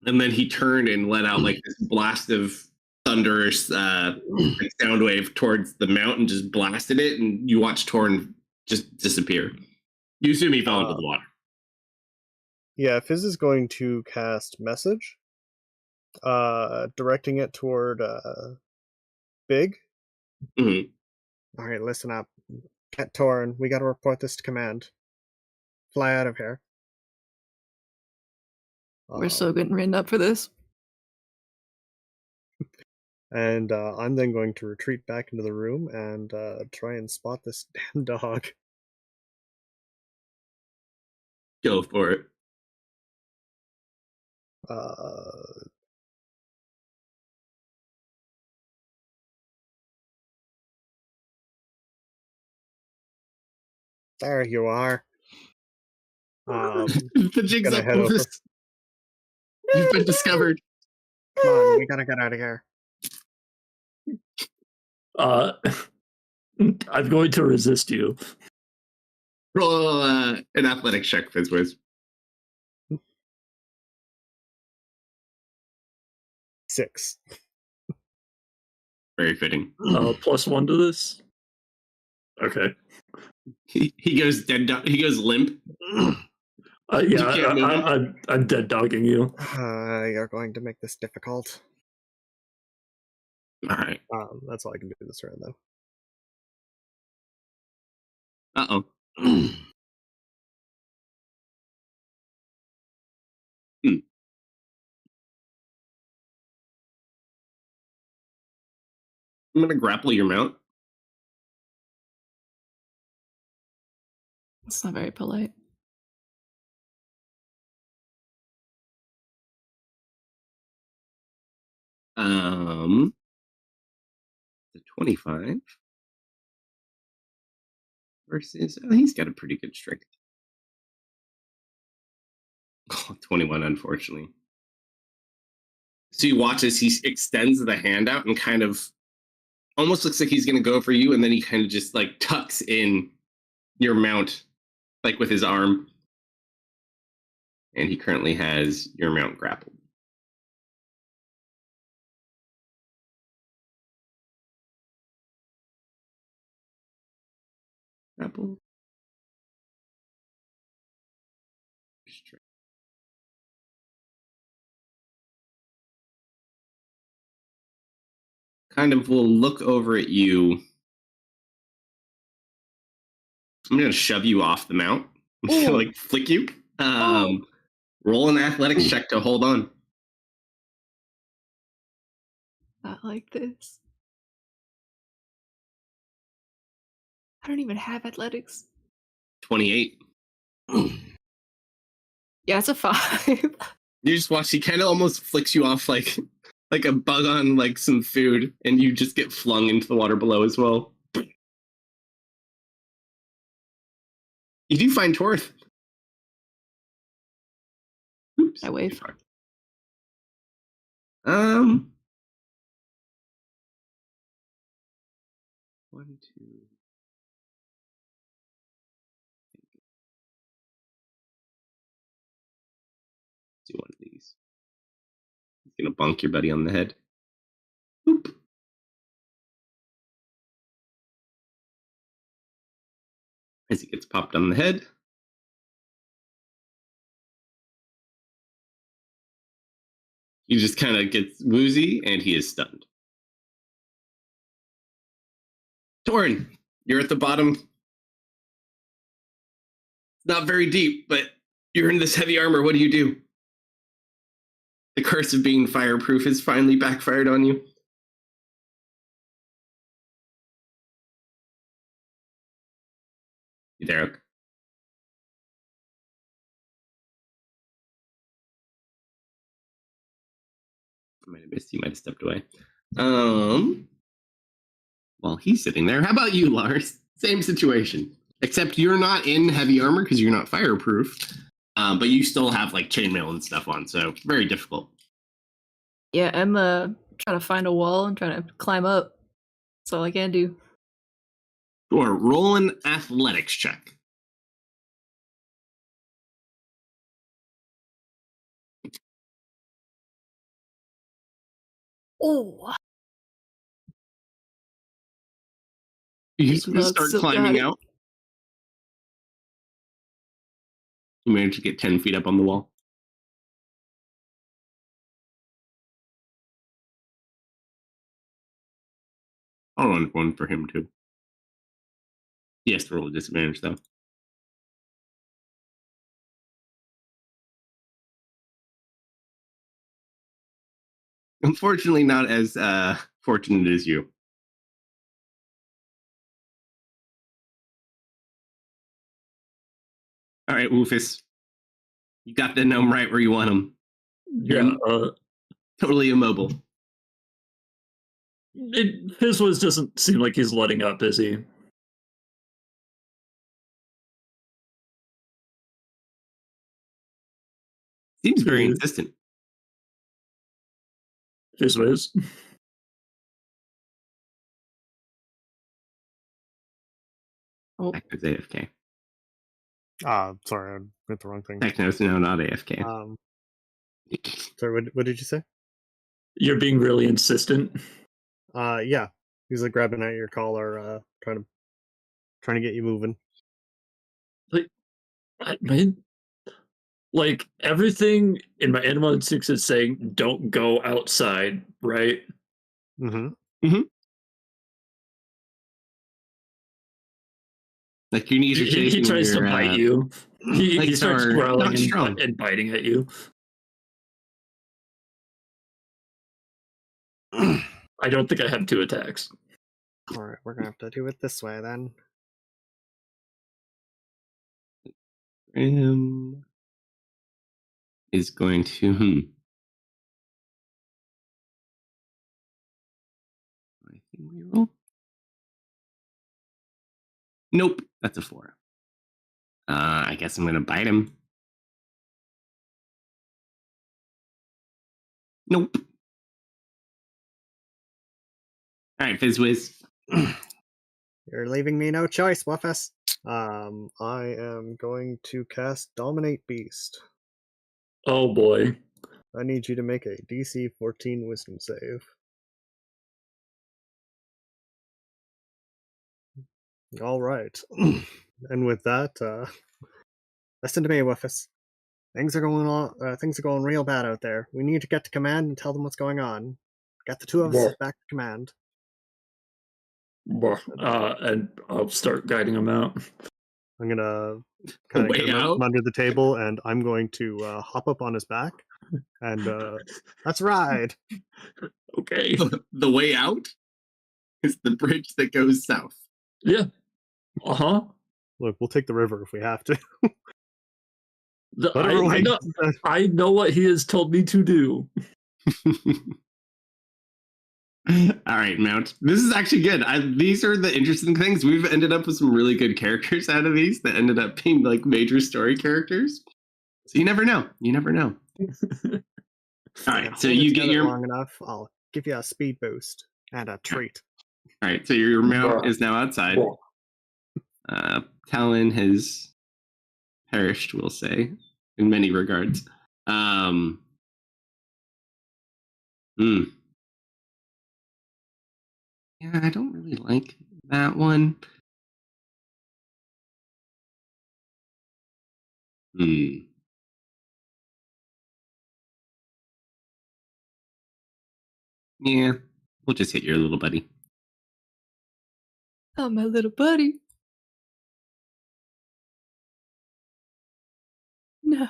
and then he turned and let out like this blast of thunderous like sound wave towards the mountain, just blasted it, and you watch Torn just disappear. You assume he fell into the water. Yeah, Fizz is going to cast message, directing it toward Big. Mhm. All right, listen up. Get Torn. We got to report this to command. Fly out of here. We're so getting written up for this. And I'm then going to retreat back into the room and try and spot this damn dog. Go for it. There you are. The jig's Gonna up, head over. Rufus. You've been discovered. Come on, we gotta get out of here. I'm going to resist you. Roll an athletics check, Fizzwiz. 6. Very fitting. +1 to this. Okay. He goes dead. He goes limp. Yeah, can't move him? I'm dead dogging you. You're going to make this difficult. All right. That's all I can do this round, though. Uh-oh. I'm going to grapple your mount. It's not very polite. The 25 versus, he's got a pretty good strength. 21, unfortunately. So you watch as he extends the hand out and kind of almost looks like he's going to go for you, and then he kind of just like tucks in your mount, like with his arm. And he currently has your mount grappled. Grappled. Kind of will look over at you. I'm going to shove you off the mount. I'm going to like flick you. Roll an athletics check to hold on. Not like this. I don't even have athletics. 28. Yeah, it's a 5. You just watch, he kind of almost flicks you off like a bug on like some food, and you just get flung into the water below as well. You do find Torth. Oops. I wave. One, two. Do one of these. He's gonna bonk your buddy on the head. Boop. As he gets popped on the head. He just kind of gets woozy, and he is stunned. Torin, you're at the bottom. It's not very deep, but you're in this heavy armor. What do you do? The curse of being fireproof has finally backfired on you. You there, Oak? I might have missed. You might have stepped away. While he's sitting there, how about you, Lars? Same situation, except you're not in heavy armor because you're not fireproof, but you still have like chainmail and stuff on, so very difficult. Yeah, I'm trying to find a wall and trying to climb up. That's all I can do. Or roll an athletics check. Oh, You Look, start still got climbing it. out. You manage to get 10 feet up on the wall. I'll run one for him too. He has to roll a disadvantage though. Unfortunately, not as fortunate as you. All right, Woofus. You got the gnome right where you want him. Yeah. Totally immobile. His doesn't seem like he's letting up, is he? Seems very Mhm. insistent. Just whiz. Oh, Techno's AFK. Sorry, I hit the wrong thing. Techno's now not AFK. Sorry, what did you say? You're being really insistent. Yeah, he's like grabbing at your collar, trying to get you moving. I mean, like everything in my animal instincts is saying, "Don't go outside," right? Mm-hmm. Like your knees are He shaking. tries to your, bite you. He legs starts are growling not strong. and biting at you. I don't think I have 2 attacks. All right, we're gonna have to do it this way then. Is going to I think we roll. Nope, that's a 4. I guess I'm gonna bite him. Nope. All right, Fizzwiz. You're leaving me no choice, Wuffus. I am going to cast Dominate Beast. Oh boy. I need you to make a DC 14 Wisdom save. All right. And with that, listen to me, Wuffus. Things are going real bad out there. We need to get to command and tell them what's going on. Get the 2 of us Well. back to command. And I'll start guiding him out. I'm gonna kind of Way get him out? under the table, and I'm going to hop up on his back, and let's ride. Okay. The way out is the bridge that goes south. Yeah. Uh-huh. Look, we'll take the river if we have to. I know what he has told me to do. All right, Mount. This is actually good. These are the interesting things. We've ended up with some really good characters out of these that ended up being like major story characters. So you never know. You never know. All right, so you get your long enough. I'll give you a speed boost and a treat. All right, so your mount is now outside. Talon has perished, we'll say, in many regards. Yeah, I don't really like that one. Yeah, we'll just hit your little buddy. oh, my little buddy. No.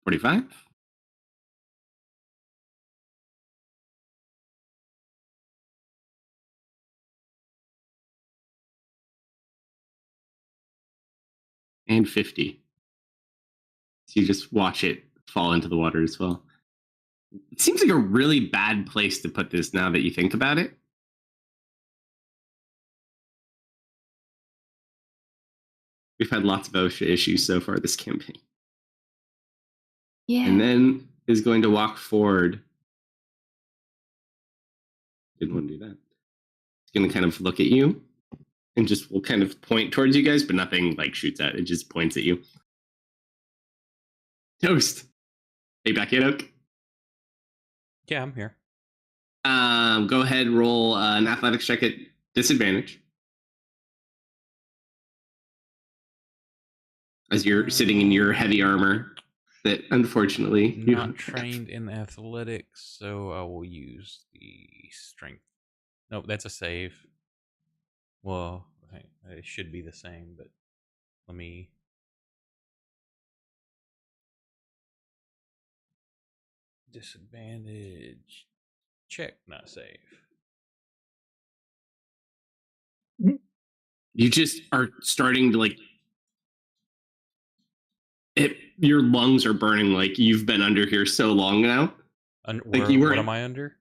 45. And 50. So you just watch it fall into the water as well. It seems like a really bad place to put this now that you think about it. We've had lots of OSHA issues so far this campaign. Yeah. And then is going to walk forward. Didn't want to do that. It's going to kind of look at you and just will kind of point towards you guys, but nothing like shoots at it. It just points at you. Toast. Hey, back in, Oak. Yeah, I'm here. Go ahead, roll an athletics check at disadvantage. As you're sitting in your heavy armor that unfortunately Not trained in athletics, so I will use the strength. Nope, that's a save. Well, it should be the same, but let me... Disadvantage. Check, not save. You just are starting to like your lungs are burning like you've been under here so long now. What am I under?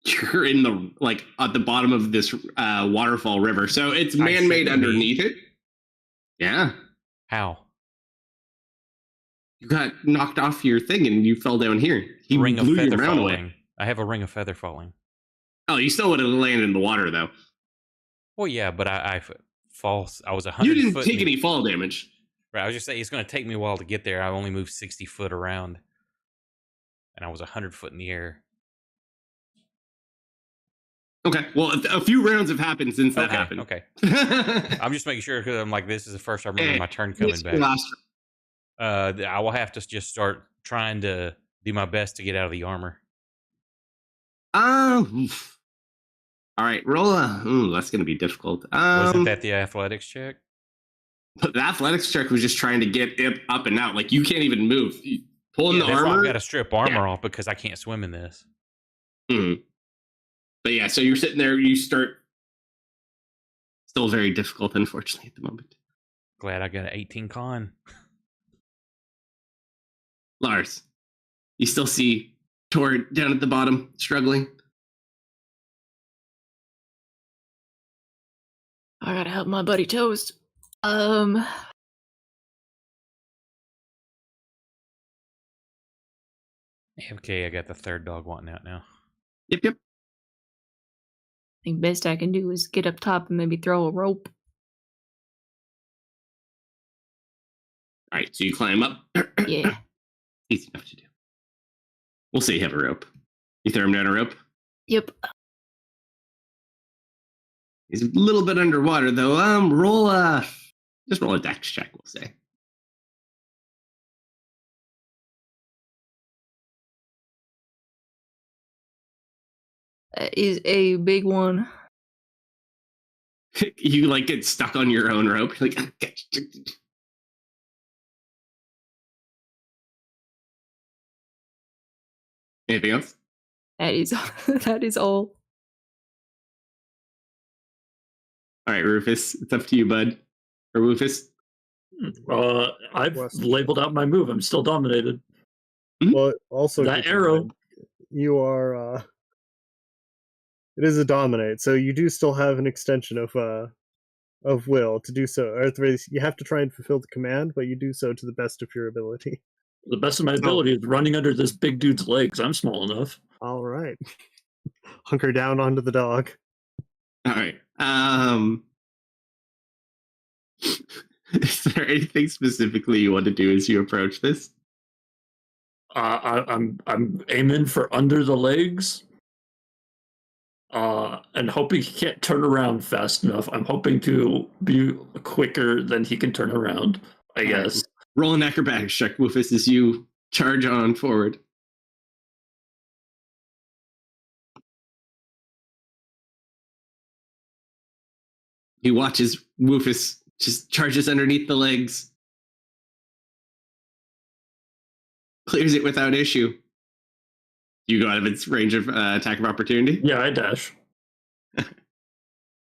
You're in the like at the bottom of this waterfall river, so it's man-made underneath it. Yeah. How? You got knocked off your thing and you fell down here. He Ring of blew your feather round falling. away. I have a ring of feather falling. Oh, you still would have landed in the water though. Well, yeah, but I was 100 You didn't foot. take any fall damage. Right, I was just saying it's going to take me a while to get there. I only moved 60 foot around, and I was 100 foot in the air. Okay, well, a few rounds have happened since that happened. Okay. I'm just making sure because I'm like, this is the first I remember Hey, my turn coming it's back. last- I will have to just start trying to do my best to get out of the armor. oof. All right, roll a. Ooh, that's going to be difficult. Wasn't that the athletics check? The athletics check was just trying to get it up and out. Like you can't even move. Pulling the That's why armor. I've got to strip armor off because I can't swim in this. Mhm. But yeah, so you're sitting there. You start. Still very difficult, unfortunately, at the moment. Glad I got an 18 con. Lars, you still see Tor down at the bottom, struggling. I gotta help my buddy Toast. Okay, I got the third dog wanting out now. Yep. I think best I can do is get up top and maybe throw a rope. All right, so you climb up. Yeah. Easy enough to do. We'll say you have a rope. You throw him down a rope. Yep. He's a little bit underwater though. Just roll a dex check, we'll say. That is a big one. You like get stuck on your own rope. You're like, anything else? That is that is all. All right, Rufus, it's up to you, bud. Or Rufus. I've West. labeled out my move. I'm still dominated. Well, also That keep in arrow. mind, you are. It is a dominate, so you do still have an extension of will to do so. Or at the very least, you have to try and fulfill the command, but you do so to the best of your ability. The best of my ability is running under this big dude's legs. I'm small enough. All right, hunker down onto the dog. All right. Is there anything specifically you want to do as you approach this? I'm aiming for under the legs. And hoping he can't turn around fast enough. I'm hoping to be quicker than he can turn around, I guess. Roll an acrobatics check, Rufus, as you charge on forward. He watches Rufus just charges underneath the legs. Clears it without issue. You go out of its range of attack of opportunity? Yeah, I dash.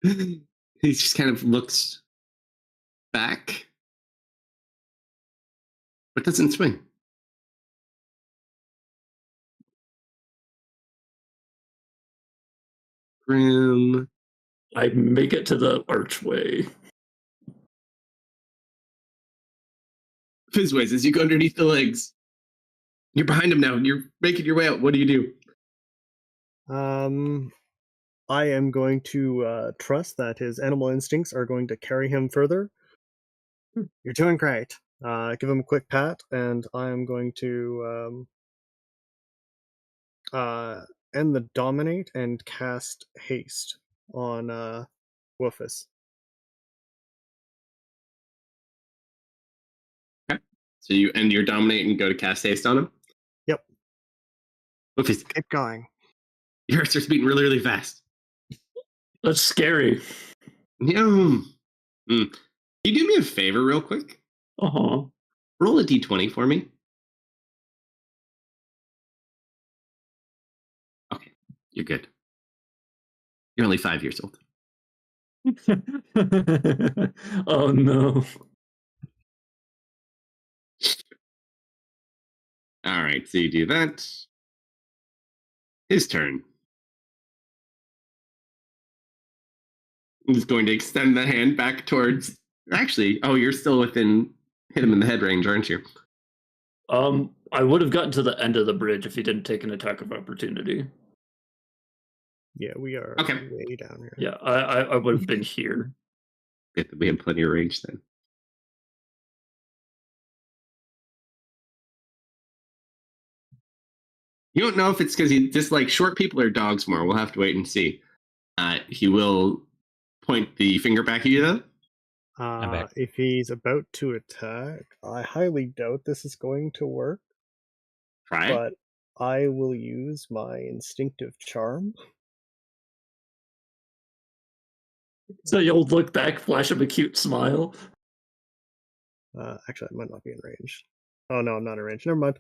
He just kind of looks back, but doesn't swing. Grim. I make it to the archway. Fizzways, as you go underneath the legs. You're behind him now. You're making your way out. What do you do? I am going to trust that his animal instincts are going to carry him further. You're doing great. Give him a quick pat, and I am going to end the dominate and cast haste on Woofus. Okay. So you end your dominate and go to cast haste on him? Yep. Rufus, Keep going. your heart starts beating really, really fast. That's scary. Yeah. Can you do me a favor real quick? Uh-huh. Roll a d20 for me. Okay, you're good. You're only 5 years old. Oh no. All right, so you do that. His turn. He's going to extend the hand back towards. Actually, oh, you're still within hit him in the head range, aren't you? I would have gotten to the end of the bridge if he didn't take an attack of opportunity. Yeah, we are Okay. way down here. Yeah, I would have been here. We have plenty of range then. You don't know if it's because he dislikes short people or dogs more. We'll have to wait and see. He will point the finger back at you, though. back. If he's about to attack, I highly doubt this is going to work, Try it. but I will use my instinctive charm. So you'll look back, flash him a cute smile. Actually, I might not be in range. Oh no, I'm not in range. Never mind.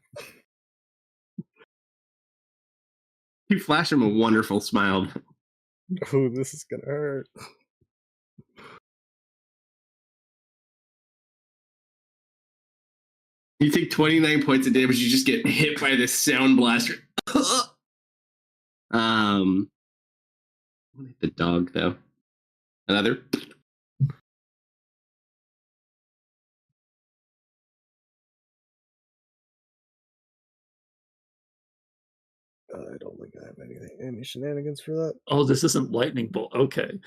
You flash him a wonderful smile. Oh, this is gonna hurt. You take 29 points of damage. You just get hit by this sound blaster. I'm gonna hit the dog though. Another. I don't think I have any shenanigans for that. Oh, this isn't lightning bolt. Okay.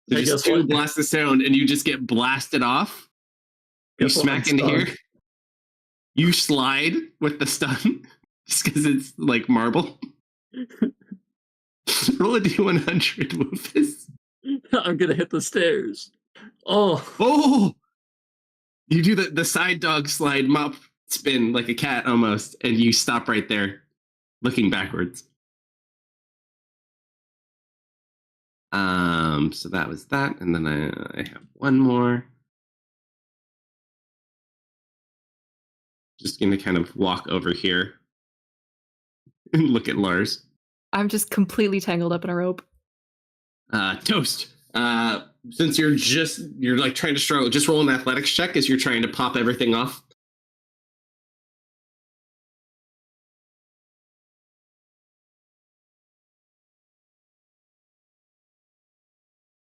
So Hey, guess just two what? blasts of sound, and you just get blasted off. You Guess what? smack I'm into here. stunned. You slide with the stun, just because it's like marble. Roll a d100, Woofus. I'm gonna hit the stairs. Oh, Oh! You do the side dog slide mop spin like a cat almost, and you stop right there, looking backwards. So that was that, and then I have one more. Just gonna kind of walk over here and look at Lars. I'm just completely tangled up in a rope. Toast. Since you're like trying to struggle, just roll an athletics check as you're trying to pop everything off.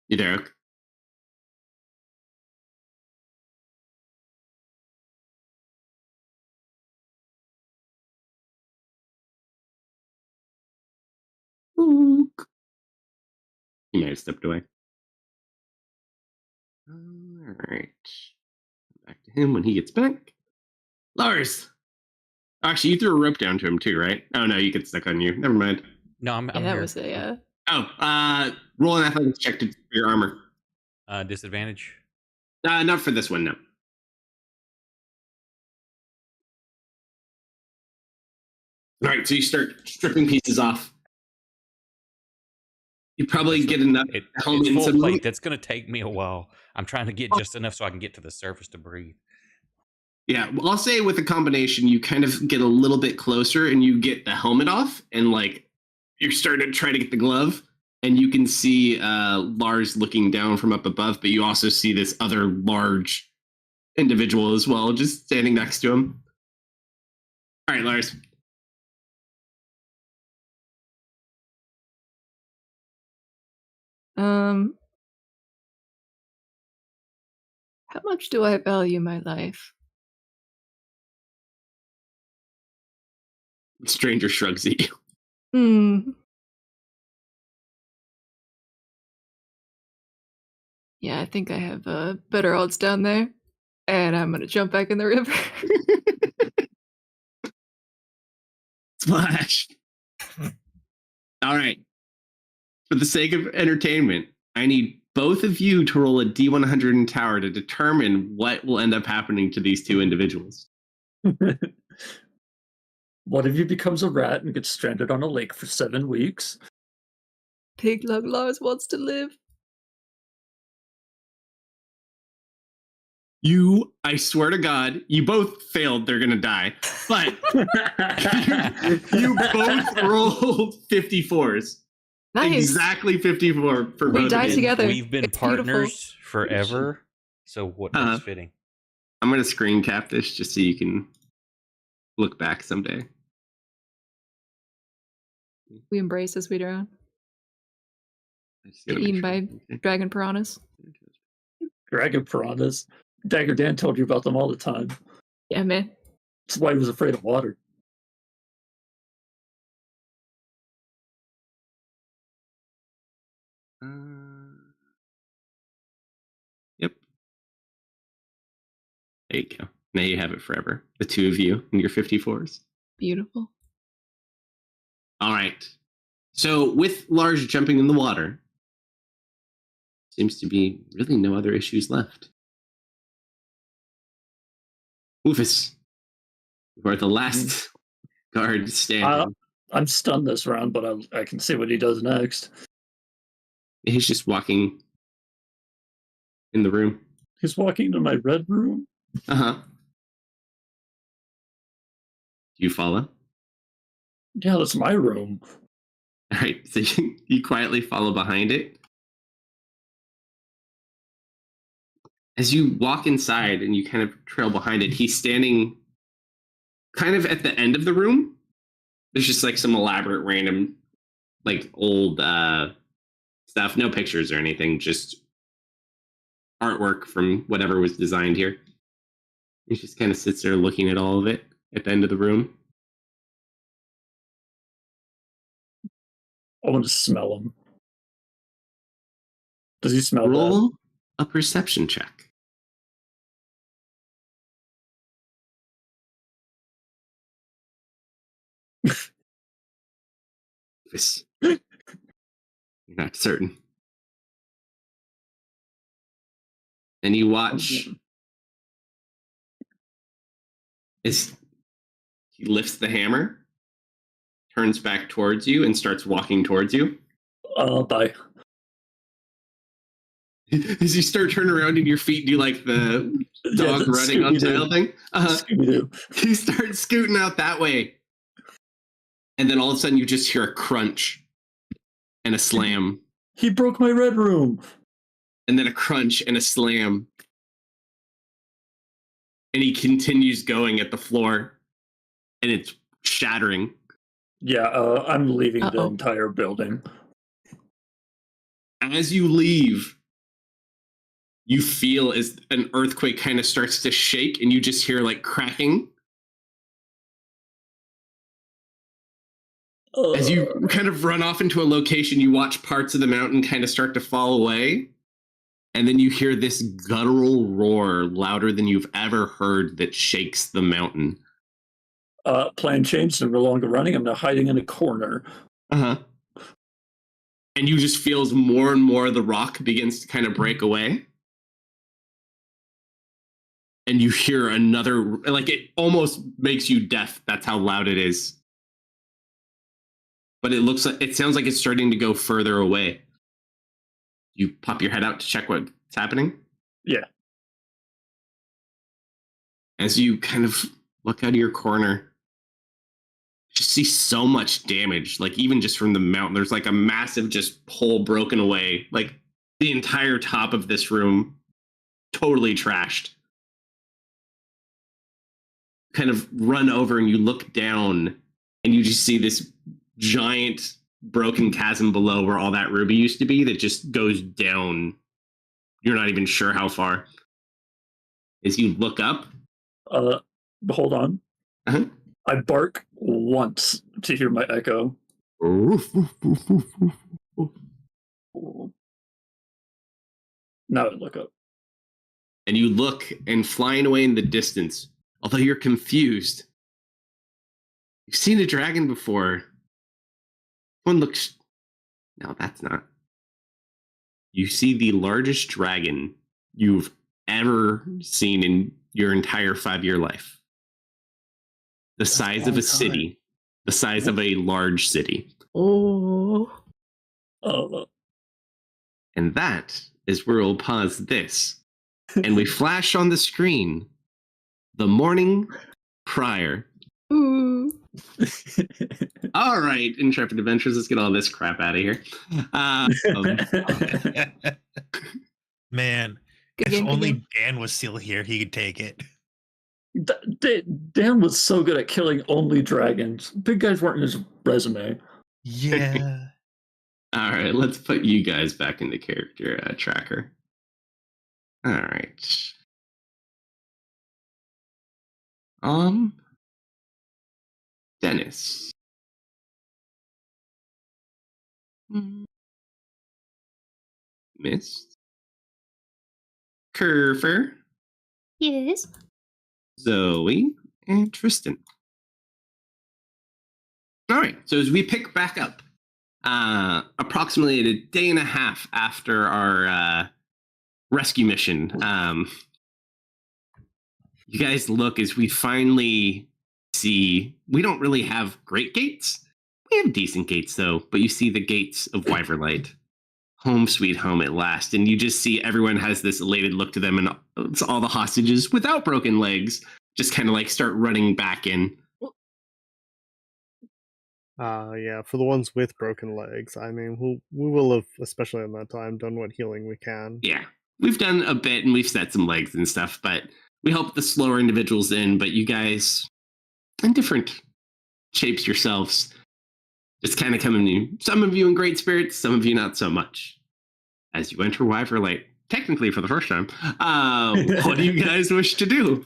You there? Oak? Oak. He may have stepped away. All right. Back to him when he gets back. Lars. Actually, you threw a rope down to him too, right? Oh no, you get stuck on you. Never mind. No, I'm Yeah, that here. was a Roll an athletics check for your armor. Disadvantage. Not for this one, no. All right, so you start stripping pieces off. You probably get enough helmet It's and full some plate. That's going to take me a while. I'm trying to get just enough so I can get to the surface to breathe. Yeah, well, I'll say with a combination, you kind of get a little bit closer and you get the helmet off, and like you're starting to try to get the glove, and you can see Lars looking down from up above, but you also see this other large individual as well, just standing next to him. All right, Lars. How much do I value my life? Stranger shrugs at you. Yeah, I think I have better odds down there. And I'm gonna jump back in the river. Splash. All right. For the sake of entertainment, I need both of you to roll a D100 in tower to determine what will end up happening to these two individuals. One of you becomes a rat and gets stranded on a lake for 7 weeks. Pig Lug Lars wants to live. You, I swear to God, you both failed. They're going to die. But you both rolled 54s. Nice. Exactly 54 for both We die of you. together. We've been It's beautiful. partners forever. So what is fitting? I'm going to screen cap this just so you can look back someday. We embrace as we drown. Get eaten by dragon piranhas. Dragon piranhas. Dagger Dan told you about them all the time. Yeah, man. That's why he was afraid of water. Yep. There you go. Now you have it forever. The two of you and your 54s. Beautiful. All right. So with Large jumping in the water, seems to be really no other issues left. Rufus, you are the last guard standing. I'm stunned this round, but I can see what he does next. He's just walking in the room. He's walking to my red room. Uh-huh. Do you follow? Yeah, that's my room. All right, so you quietly follow behind it. As you walk inside and you kind of trail behind it, he's standing kind of at the end of the room. There's just like some elaborate random, like old stuff, no pictures or anything, just artwork from whatever was designed here. He just kind of sits there looking at all of it at the end of the room. I want to smell him. Does he smell Roll a perception check. You're not certain. And you watch as he lifts the hammer, turns back towards you, and starts walking towards you. I'll die. As you start turning around and your feet do like the dog running on tail thing. Scooby-Doo. You start scooting out that way. And then all of a sudden you just hear a crunch and a slam. He broke my red room. And then a crunch and a slam. And he continues going at the floor. And it's shattering. Yeah, I'm leaving the entire building. As you leave, you feel as an earthquake kind of starts to shake and you just hear like cracking. As you kind of run off into a location, you watch parts of the mountain kind of start to fall away. And then you hear this guttural roar louder than you've ever heard that shakes the mountain. Plan changed. I'm no longer running. I'm now hiding in a corner. Uh-huh. And you just feel as more and more of the rock begins to kind of break away. And you hear another, like it almost makes you deaf. That's how loud it is. But it sounds like it's starting to go further away. You pop your head out to check what's happening? Yeah. As you kind of look out of your corner, you see so much damage, like even just from the mountain. There's like a massive just pole broken away. Like the entire top of this room totally trashed. Kind of run over and you look down and you just see this giant broken chasm below where all that ruby used to be that just goes down. You're not even sure how far. As you look up. Hold on. Uh-huh. I bark once to hear my echo. Now I look up. And you look, and flying away in the distance, although you're confused, you've seen a dragon before. One looks... No, that's not. You see the largest dragon you've ever seen in your entire 5-year life. The size of a city. The size of a large city. Oh. And that is where we'll pause this. And we flash on the screen the morning prior. Ooh. All right, Intrepid Adventures, let's get all this crap out of here. Man, Good if game, good only game. Dan was still here, he could take it. Dan was so good at killing only dragons. Big guys weren't in his resume. Yeah. All right, let's put you guys back into character tracker. All right. Dennis. Miss. Curver. Yes. Zoe. And Tristan. All right, so as we pick back up, approximately a day and a half after our rescue mission, you guys look as we finally see, we don't really have great gates. We have decent gates, though, but you see the gates of Wyverlight. Home sweet home at last. And you just see everyone has this elated look to them, and it's all the hostages without broken legs just kind of like start running back in. Yeah, for the ones with broken legs, I mean, we will have, especially in that time, done what healing we can. Yeah, we've done a bit and we've set some legs and stuff, but we help the slower individuals in, but you guys, in different shapes yourselves, just kind of coming in. Some of you in great spirits, some of you not so much. As you enter Wyverlight, technically for the first time, what do you guys wish to do?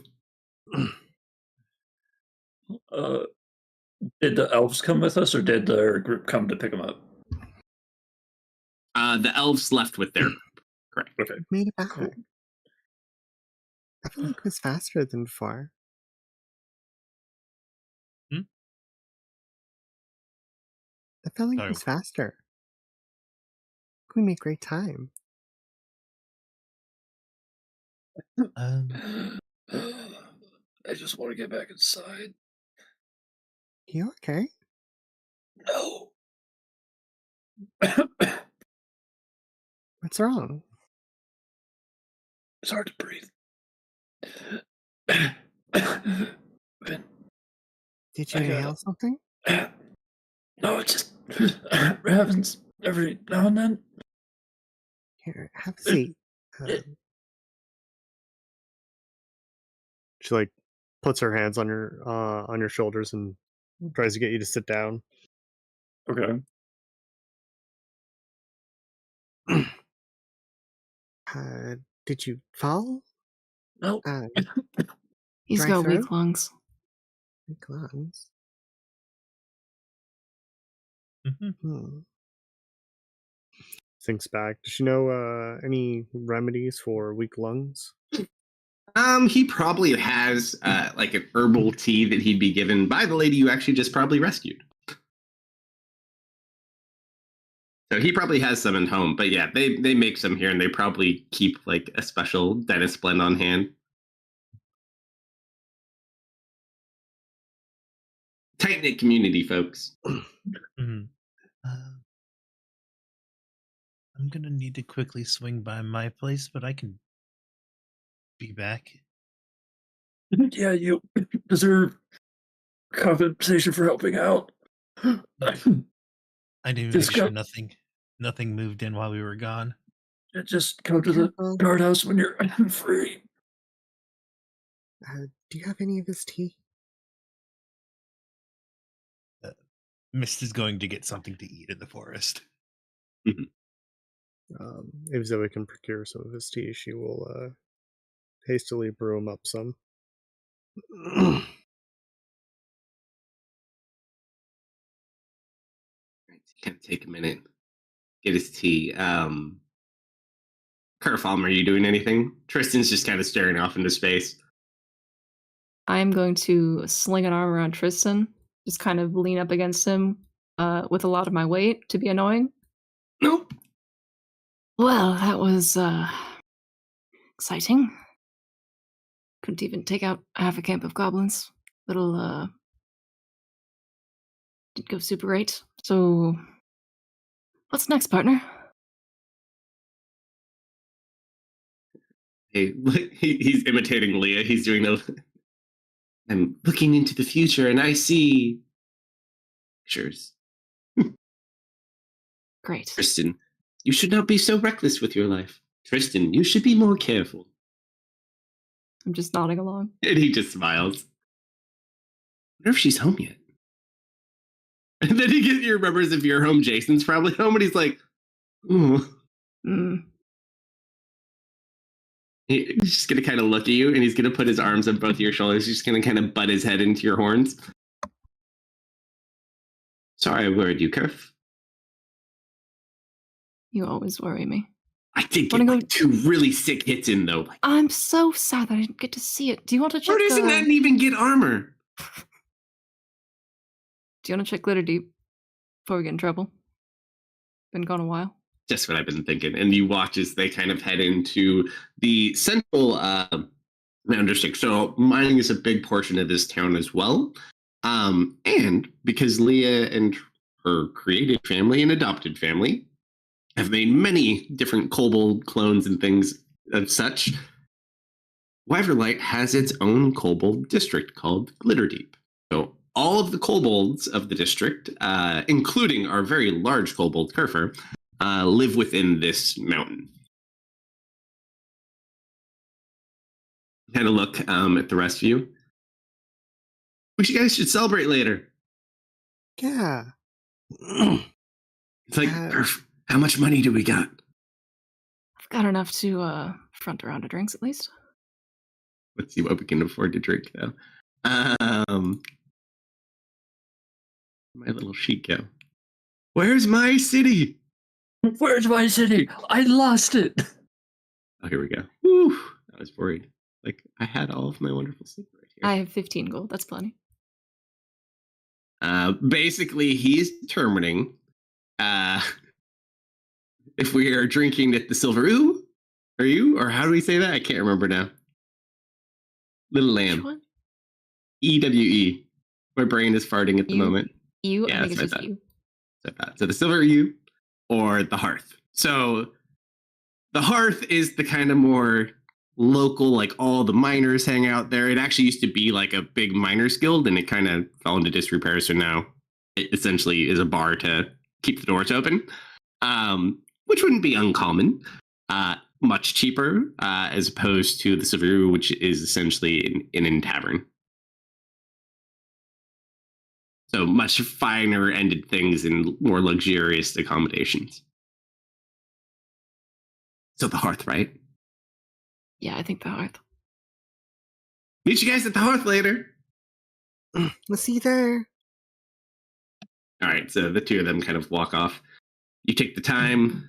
Did the elves come with us, or did their group come to pick them up? The elves left with their group. Correct. Okay. Made it back. Cool. I feel like it was faster than before. Hmm? I felt like Sorry. it was faster. We make great time. I just want to get back inside. You okay? No. What's wrong? It's hard to breathe. Ben, Did you I inhale gotta- something? no, it just happens every now and then. Here, have a seat. She like puts her hands on your shoulders and tries to get you to sit down. Okay. Did you fall? No. He's Dry got throat? weak lungs. Weak lungs. Mm-hmm. Thinks back. Does she know any remedies for weak lungs? He probably has like an herbal tea that he'd be given by the lady you actually just probably rescued. So he probably has some at home, but yeah, they make some here, and they probably keep like a special Dennis blend on hand. Tight knit community, folks. Mm-hmm. I'm gonna need to quickly swing by my place, but I can be back. Yeah, you deserve compensation for helping out. I didn't Just make sure go- nothing moved in while we were gone. Just go to the Careful. guardhouse when you're free. Do you have any of his tea? Mist is going to get something to eat in the forest. If Zoe can procure some of his tea, she will hastily brew him up some. Kind of take a minute, get his tea. Kerfalm, are you doing anything? Tristan's just kind of staring off into space. I'm going to sling an arm around Tristan, just kind of lean up against him with a lot of my weight to be annoying. Nope. Well, that was exciting. Couldn't even take out half a camp of goblins. Little didn't go super great. So what's next, partner? Hey, he's imitating Leah. He's doing the. I'm looking into the future, and I see pictures. Great. Tristan, you should not be so reckless with your life. Tristan, you should be more careful. I'm just nodding along. And he just smiles. I wonder if she's home yet. And then he remembers if you're home, Jason's probably home, and he's like, ooh. Mm. He's just going to kind of look at you, and he's going to put his arms on both of your shoulders. He's just going to kind of butt his head into your horns. Sorry I worried you, Kerf. You always worry me. I did Wanna get go- like 2 really sick hits in, though. Like, I'm so sad that I didn't get to see it. Do you want to check Where doesn't that even get armor? Do you want to check Glitter Deep before we get in trouble? Been gone a while. Just what I've been thinking. And you watch as they kind of head into the central Mountain District. So mining is a big portion of this town as well. And because Leah and her created family and adopted family have made many different kobold clones and things of such, Wyverlight has its own kobold district called Glitterdeep. So all of the kobolds of the district, including our very large kobold Kerfer, live within this mountain. Kind of look at the rest of you. You guys should celebrate later. Yeah. It's like, Kerf, how much money do we got? I've got enough to front a round of drinks at least. Let's see what we can afford to drink, though. My little sheet go. Where's my city? Where's my city? I lost it. Oh, here we go. Whew, I was worried. Like, I had all of my wonderful sleep right here. I have 15 gold. That's plenty. Basically, he's determining if we are drinking at the Silver Ooh, or how do we say that? I can't remember now. Little Which Lamb. one? EWE. My brain is farting at the You? moment. You? Yeah, I think it's that's just what I you. So the Silver Ooh or the Hearth. So the Hearth is the kind of more local, like all the miners hang out there. It actually used to be like a big miners guild, and it kind of fell into disrepair. So now it essentially is a bar to keep the doors open, which wouldn't be uncommon. Much cheaper as opposed to the Silver Ooh, which is essentially an inn tavern. So much finer ended things and more luxurious accommodations. So the Hearth, right? Yeah, I think the Hearth. Meet you guys at the Hearth later. We'll see you there. All right, so the two of them kind of walk off. You take the time,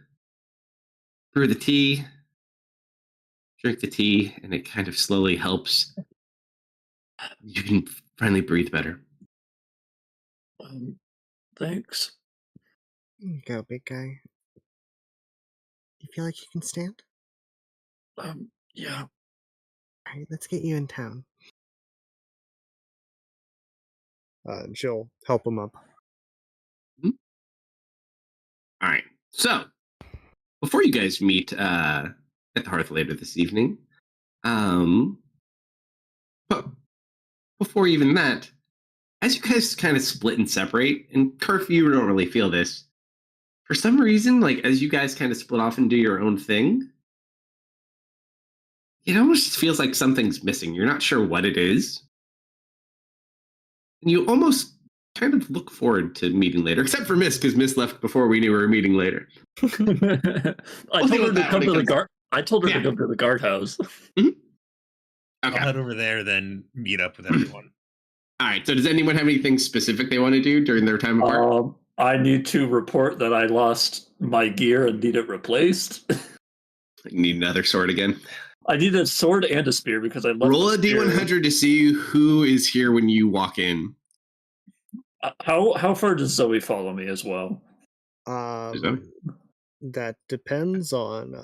brew the tea, drink the tea, and it kind of slowly helps. You can finally breathe better. Thanks. Here you go, big guy. You feel like you can stand? Yeah. Alright, let's get you in town. And she'll help him up. All right, so before you guys meet at the Hearth later this evening, but before even that, as you guys kind of split and separate, and curfew, you don't really feel this. For some reason, like as you guys kind of split off and do your own thing, it almost feels like something's missing. You're not sure what it is. And you almost kind of look forward to meeting later, except for Miss, because Miss left before we knew we were meeting later. I told deal her with to that come when to it the comes- guard. I told her Yeah. to come to the guardhouse. Okay. I'll head over there, then meet up with everyone. All right. So does anyone have anything specific they want to do during their time apart? I need to report that I lost my gear and need it replaced. You need another sword again. I need a sword and a spear because I left Roll the a spear. D100 to see who is here when you walk in. How far does Zoe follow me as well? That depends on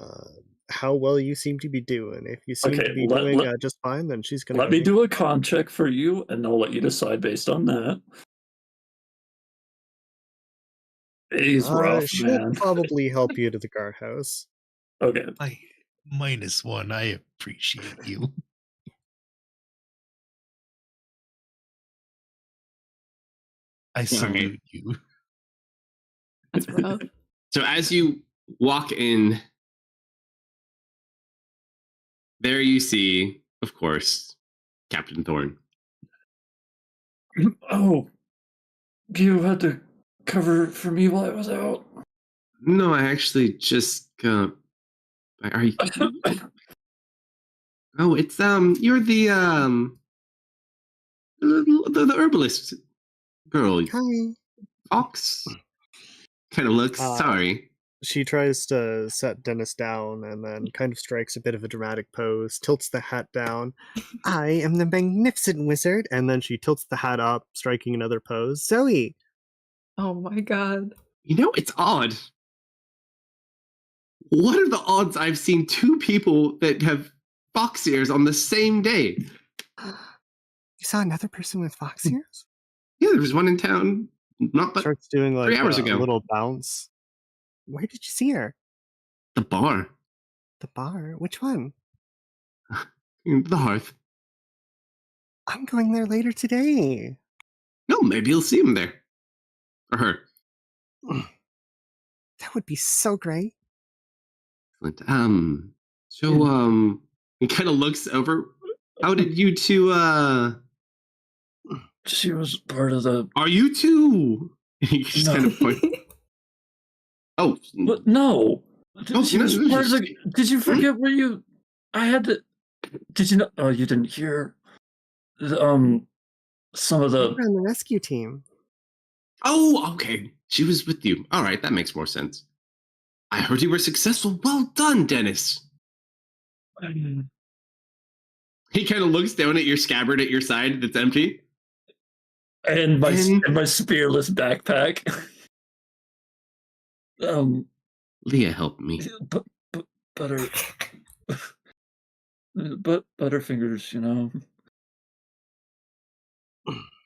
how well you seem to be doing. If you seem Okay, to be let- doing let- just fine, then she's gonna Let go me with do a con check for you, and I'll let you decide based on that. He's rough, she'll man. probably help you to the guardhouse. Okay. -1. I appreciate you. I salute you. That's rough. So as you walk in, there you see, of course, Captain Thorne. Oh, you had to cover for me while I was out? No, I actually just got. Are you? Oh, it's you're the herbalist girl, Hi. Fox. Kind of looks Uh, sorry. She tries to set Dennis down and then kind of strikes a bit of a dramatic pose, tilts the hat down. I am the magnificent wizard. And then she tilts the hat up, striking another pose. Zoe! Oh my god. You know, it's odd. What are the odds I've seen two people that have fox ears on the same day? You saw another person with fox ears? Yeah, there was one in town not but Starts doing like 3 hours a ago. little bounce. Where did you see her? The bar. The bar? Which one? The hearth. I'm going there later today. No, maybe you'll see him there. Or her. That would be so great. Excellent. So, he kind of looks over. How did you two, She was part of the. are you two? He just No. kind of point. Oh, But no. Oh, She no, was no, part of just- the. Did you forget where you? I had to. Did you know? Oh, you didn't hear. Some of We the. were on the rescue team. oh, okay. She was with you. All right, that makes more sense. I heard you were successful. Well done, Dennis. He kind of looks down at your scabbard at your side that's empty. And my And- and my spearless backpack. Leah helped me. but butter. But Butterfingers, you know.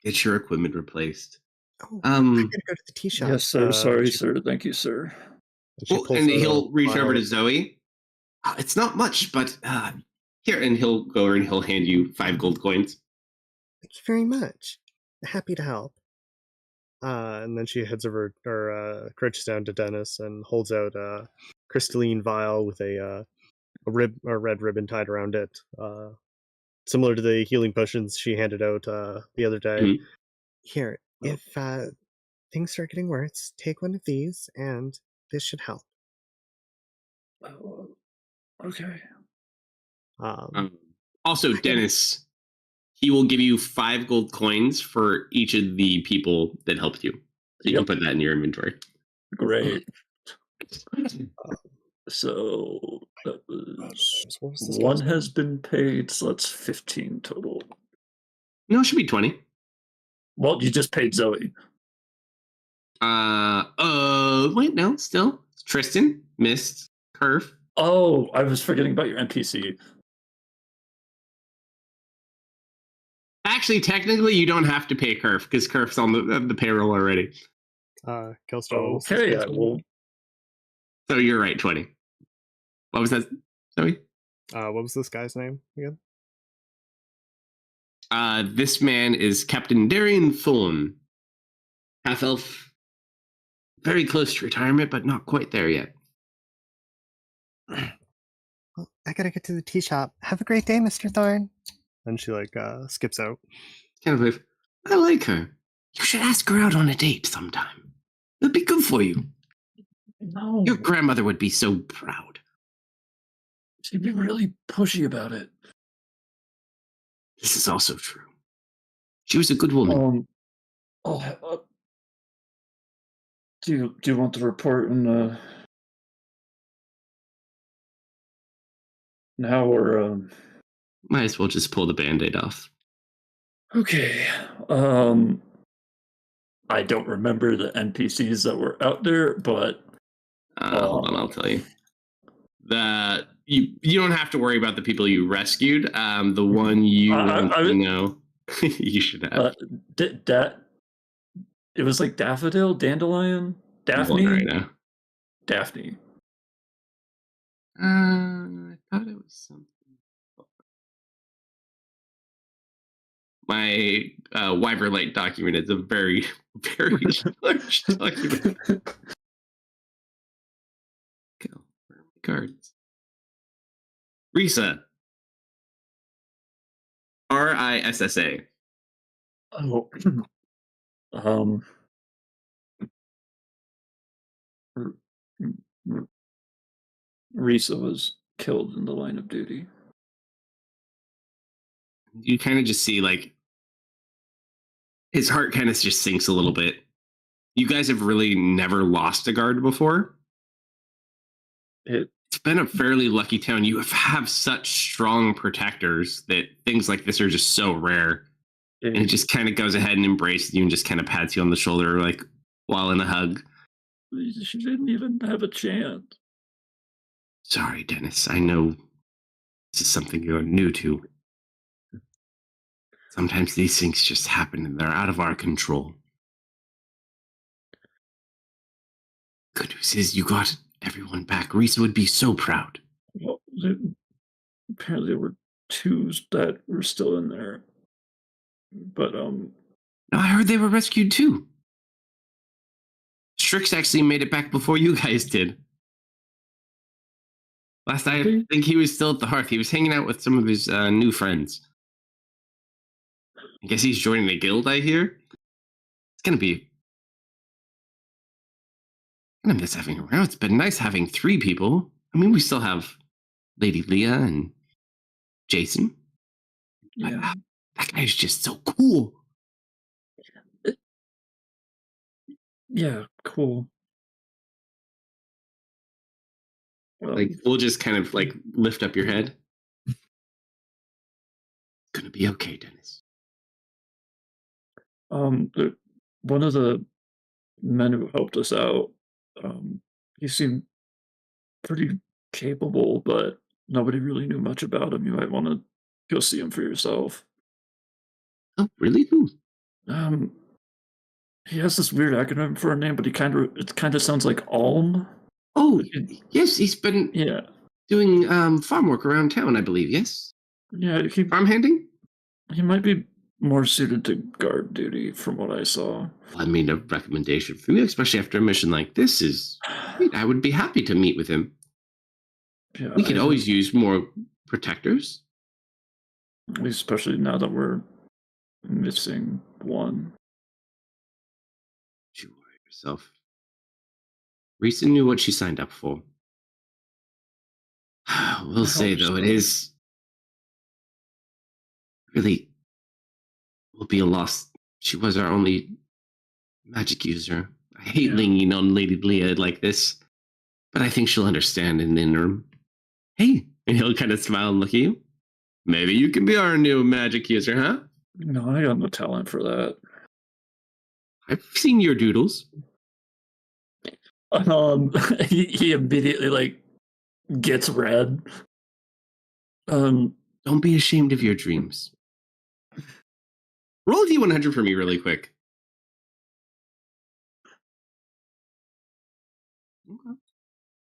Get your equipment replaced. Oh, I gotta go to the tea shop. Yes, sir. Sorry, she- sir. Thank you, sir. And she Well, pulls and out he'll a reach vial over to of- Zoe. It's not much, but here, and he'll go over and he'll hand you 5 gold coins. Thank you very much. Happy to help. And then she heads over or crouches down to Dennis and holds out a crystalline vial with a red ribbon tied around it, similar to the healing potions she handed out the other day. Mhm. Here, Oh. if things start getting worse, take one of these, and this should help. Oh, okay. Also, Dennis, he will give you 5 gold coins for each of the people that helped you. So you Yep. can put that in your inventory. Great. So that was What was this one guy's name? has been paid, so that's 15 total. No, it should be 20. Well, you just paid Zoe. Wait, no, still. Tristan, Mist, Curve. Oh, I was forgetting about your NPC. Actually, technically, you don't have to pay Curve because Curve's on the payroll already. Kelsto. what was this Okay, guy's I name? will. So you're right, 20. What was that, Zoe? What was this guy's name again? This man is Captain Darian Thorne. Half elf. Very close to retirement, but not quite there yet. Well, I gotta get to the tea shop. Have a great day, Mr. Thorne. And she skips out. Kind of like, I like her. You should ask her out on a date sometime. It'd be good for you. No, Your grandmother would be so proud. she'd be really pushy about it. This is also true. She was a good woman. Do you want the report in now or Might as well just pull the band-aid off. okay. I don't remember the NPCs that were out there, but Hold on, I'll tell you. You don't have to worry about the people you rescued. The one you want to know, you should have. it was like Daffodil, Dandelion, I'm Daphne, right now. Daphne. I thought it was something. My Wyverlight document is a very, very large document. Go. Where are my cards? Risa. Rissa. Oh, R- Risa was killed in the line of duty. You kind of just see like his heart kind of just sinks a little bit. You guys have really never lost a guard before. It's been a fairly lucky town. You have such strong protectors that things like this are just so rare. And it just kind of goes ahead and embraces you and just kind of pats you on the shoulder, like while in a hug. She didn't even have a chance. Sorry, Dennis. I know this is something you're new to. Sometimes these things just happen and they're out of our control. Good news is you got everyone back. Risa would be so proud. Well, apparently there were two that were still in there. But No, I heard they were rescued too. Strix actually made it back before you guys did. Last I think he was still at the hearth. He was hanging out with some of his new friends. I guess he's joining the guild, I hear. It's gonna miss having him around. It's been nice having 3 people. I mean, we still have Lady Leah and Jason. yeah. That guy's just so cool. Yeah, cool. Like, we'll just kind of like lift up your head. It's gonna be okay, Dennis. One of the men who helped us out, he seemed pretty capable, but nobody really knew much about him. You might want to go see him for yourself. Oh, really? Who? He has this weird acronym for a name, but it kind of sounds like Alm. Oh, yes, he's been Yeah, doing farm work around town, I believe, yes? yeah. Farm handing? He might be more suited to guard duty, from what I saw. I mean, a recommendation for you, especially after a mission like this, is great. I would be happy to meet with him. Yeah, We could always use more protectors. especially now that we're missing one. Don't you worry yourself. Risa knew what she signed up for. We'll say, though, it is really will be a loss. She was our only magic user. I hate leaning on Lady Leah like this, but I think she'll understand in the interim. Hey, and he'll kind of smile and look at you. Maybe you can be our new magic user, huh? No, I got no talent for that. I've seen your doodles. He immediately like gets red. Don't be ashamed of your dreams. Roll a D100 for me really quick. Okay.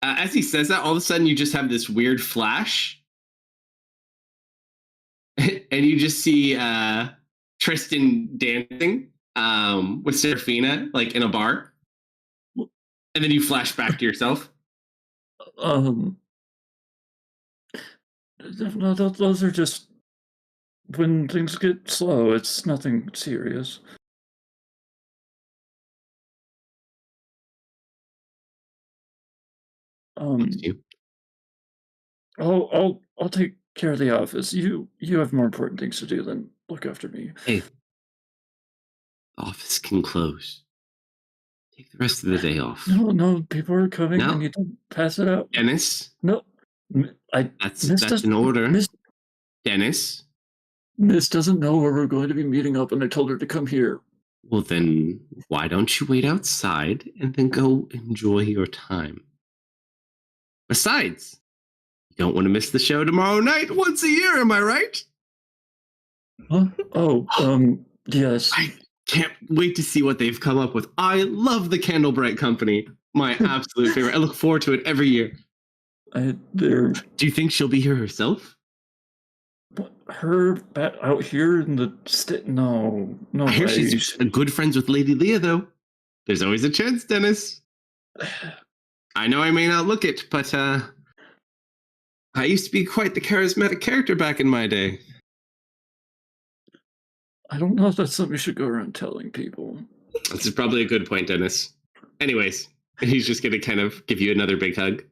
As he says that, all of a sudden you just have this weird flash. And you just see Tristan dancing with Serafina, like in a bar. And then you flash back to yourself. No, those are just when things get slow. It's nothing serious. I'll take care of the office. You have more important things to do than look after me. Hey, the office can close. Take the rest of the day off. No, people are coming. No. I need to pass it out. Dennis? No, That's an order. Miss doesn't know where we're going to be meeting up, and I told her to come here. Well, then why don't you wait outside and then go enjoy your time? Besides, you don't want to miss the show tomorrow night once a year, am I right? Huh? Oh, yes. I can't wait to see what they've come up with. I love the Candlebright Company. My absolute favorite. I look forward to it every year. Do you think she'll be here herself? Her out here in the no I hear she's good friends with Lady Leah, though. There's always a chance, Dennis. I know I may not look it, but I used to be quite the charismatic character back in my day. I don't know if that's something you should go around telling people. This is probably a good point, Dennis. Anyways, And he's just going to kind of give you another big hug.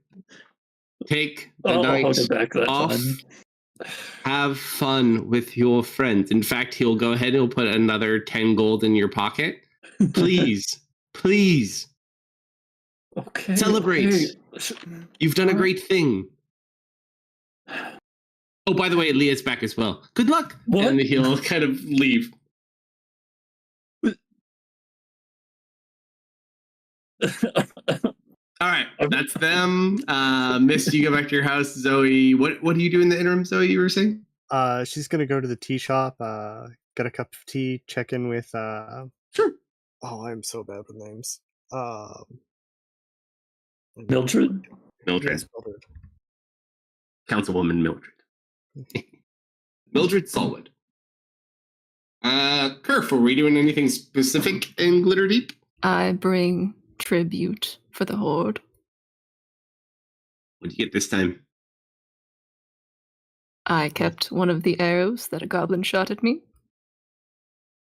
Take the I'll night hold it back that off. time. Have fun with your friends. In fact, he'll go ahead and he'll put another 10 gold in your pocket. Please, please Okay. celebrate. Okay. You've done a great thing. Oh, by the way, Leah's back as well. Good luck. What? And he'll kind of leave. All right, that's them. Mist, you go back to your house. Zoe, what do you do in the interim, Zoe, you were saying? She's gonna go to the tea shop, get a cup of tea, check in with Sure. Oh, I'm so bad with names. Mildred? Mildred. Yes, Mildred. Councilwoman Mildred. Mildred Solid. Kerf, are we doing anything specific in Glitter Deep? I bring tribute for the Horde. What do you get this time? I kept one of the arrows that a goblin shot at me.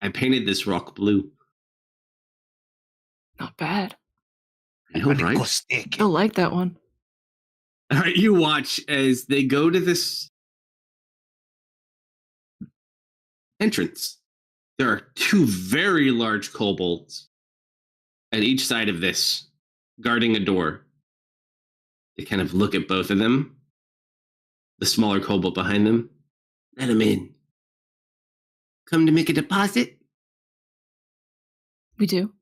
I painted this rock blue. Not bad. I know, right? Stick. You'll like that one. All right, you watch as they go to this entrance. There are two very large kobolds at each side of this, guarding a door. They kind of look at both of them. The smaller kobold behind them. Let him in. Come to make a deposit? We do.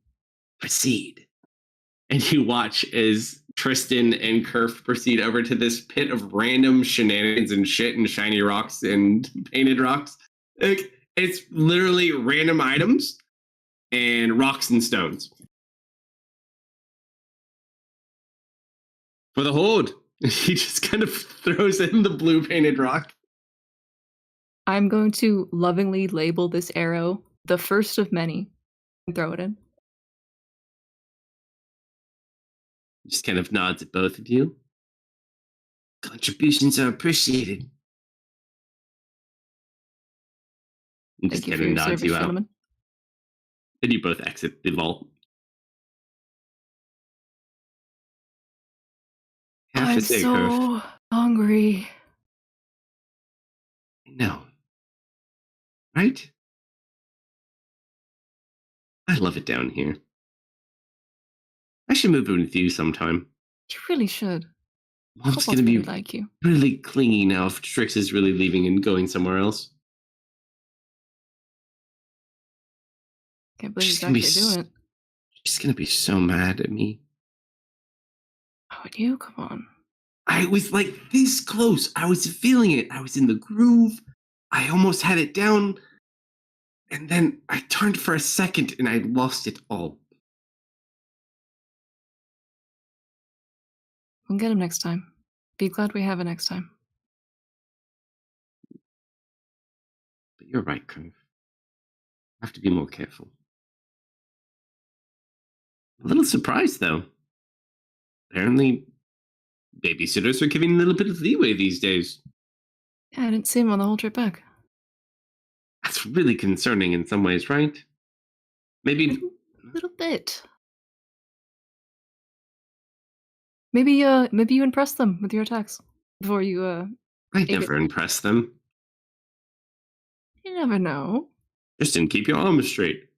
Proceed. And you watch as Tristan and Kerf proceed over to this pit of random shenanigans and shit and shiny rocks and painted rocks. Like, it's literally random items and rocks and stones. For the Horde. He just kind of throws in the blue painted rock. I'm going to lovingly label this arrow the first of many and throw it in. Just kind of nods at both of you. Contributions are appreciated. And just Thank you kind for of your nods service, you out. gentlemen. And you both exit the vault. Half I'm a day, so Kerf. hungry. No. Right? I love it down here. I should move in with you sometime. You really should. Mom's Kobolds gonna be really like you. really clingy now if Strix is really leaving and going somewhere else. Can't believe She's he's gonna be actually doing it. She's gonna be so mad at me. How would you? Come on. I was like this close. I was feeling it. I was in the groove. I almost had it down. And then I turned for a second and I lost it all. We'll get him next time. Be glad we have it next time. But you're right, Curve. I have to be more careful. A little surprised, though. Apparently, babysitters are giving a little bit of leeway these days. Yeah, I didn't see him on the whole trip back. That's really concerning in some ways, right? Maybe. A little bit. Maybe you impress them with your attacks before you I never impress them. You never know. Tristan, keep your arms straight.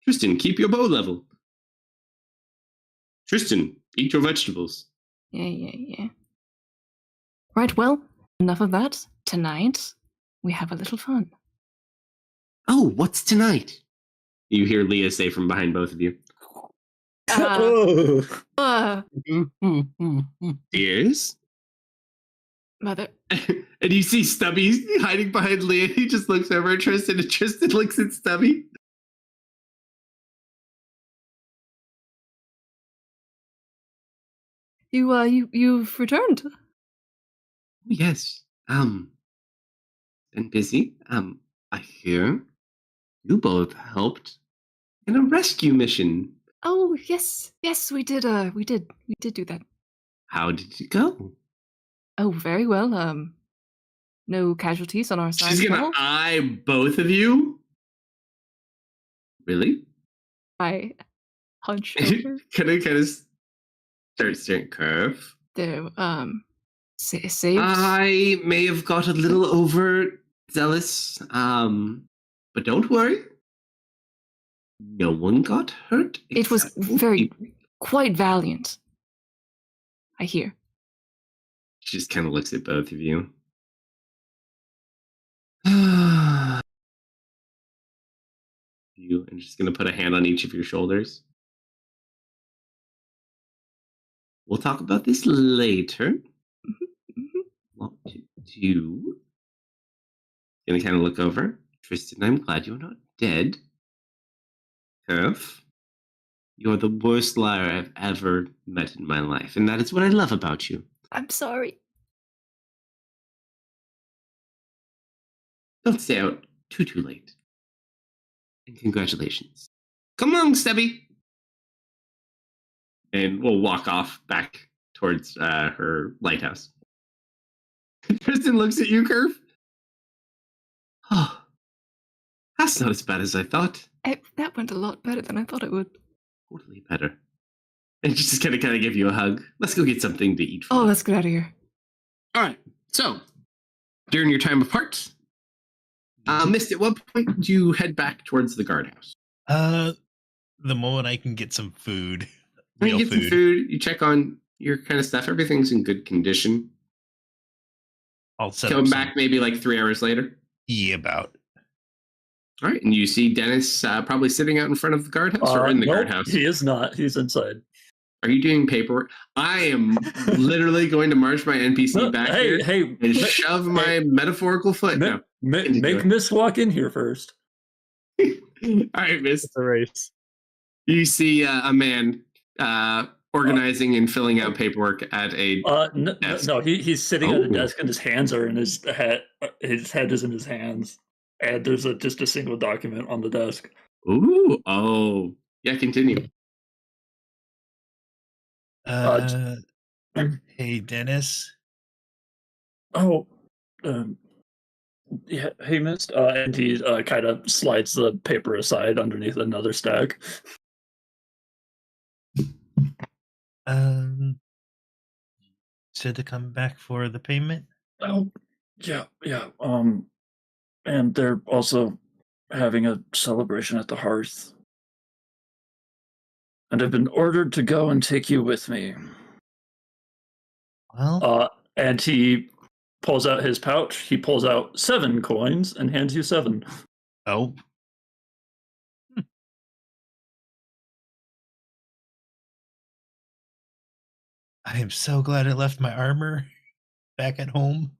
Tristan, keep your bow level. Tristan, eat your vegetables. Yeah. Right, well, enough of that. Tonight, we have a little fun. Oh, what's tonight? You hear Leah say from behind both of you. Oh. Yes? Mother. And you see Stubby hiding behind Leah. He just looks over at Tristan, and Tristan looks at Stubby. You've returned. Yes. Been busy. I hear you both helped in a rescue mission. Oh, yes, we did do that. How did it go? Oh, very well. No casualties on our side. She's at gonna all. eye both of you. Really? I hunch over. kind of Curve. The saves. I may have got a little overzealous, but don't worry. No one got hurt. It was except very people. quite valiant. I hear. She just kind of looks at both of you. And she's going to put a hand on each of your shoulders. We'll talk about this later. What to do? Gonna kind of look over. Tristan, I'm glad you're not dead. Curve, you're the worst liar I've ever met in my life, and that is what I love about you. I'm sorry. Don't stay out too late. And congratulations. Come along, Stebby. And we'll walk off back towards her lighthouse. Tristan looks at you, Curve. Oh, that's not as bad as I thought. That went a lot better than I thought it would. Totally better. And she's just gonna kind of give you a hug. Let's go get something to eat. Oh, let's get out of here. All right. So, during your time apart, Mist, at what point do you head back towards the guardhouse? The moment I can get some food. When Real you get some food, you check on your kind of stuff. Everything's in good condition. I'll set Come up back maybe like 3 hours later. Yeah, about. All right, and you see Dennis probably sitting out in front of the guardhouse or in the Nope, guardhouse. he is not. He's inside. Are you doing paperwork? I am literally going to march my NPC No, back hey, here hey, and shove my metaphorical foot. No. make Miss walk in here first. All right, Miss. It's a race. You see a man organizing and filling out paperwork at a desk. No, he's sitting at a Oh. desk and his hands are in his head. His head is in his hands, and there's just a single document on the desk. Ooh, oh, yeah. Continue. Hey, Dennis. Oh, yeah. Hey, Miss. And he kind of slides the paper aside underneath another stack. Said to come back for the payment. Oh, yeah. And they're also having a celebration at the hearth. And I've been ordered to go and take you with me. Well, And he pulls out his pouch. He pulls out 7 coins and hands you 7. oh. I am so glad I left my armor back at home.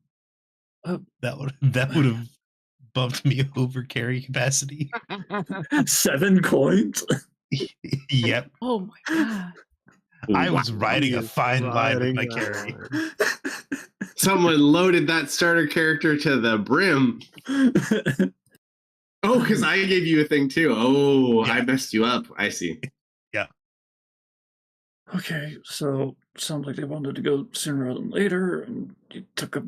That would have bumped me over carry capacity. 7 coins? Yep. Oh my god. I was riding a He's fine line with riding my that carry. line. Someone loaded that starter character to the brim. Oh, because I gave you a thing too. Oh, Yeah. I messed you up. I see. Okay, so sounds like they wanted to go sooner rather than later, and it took a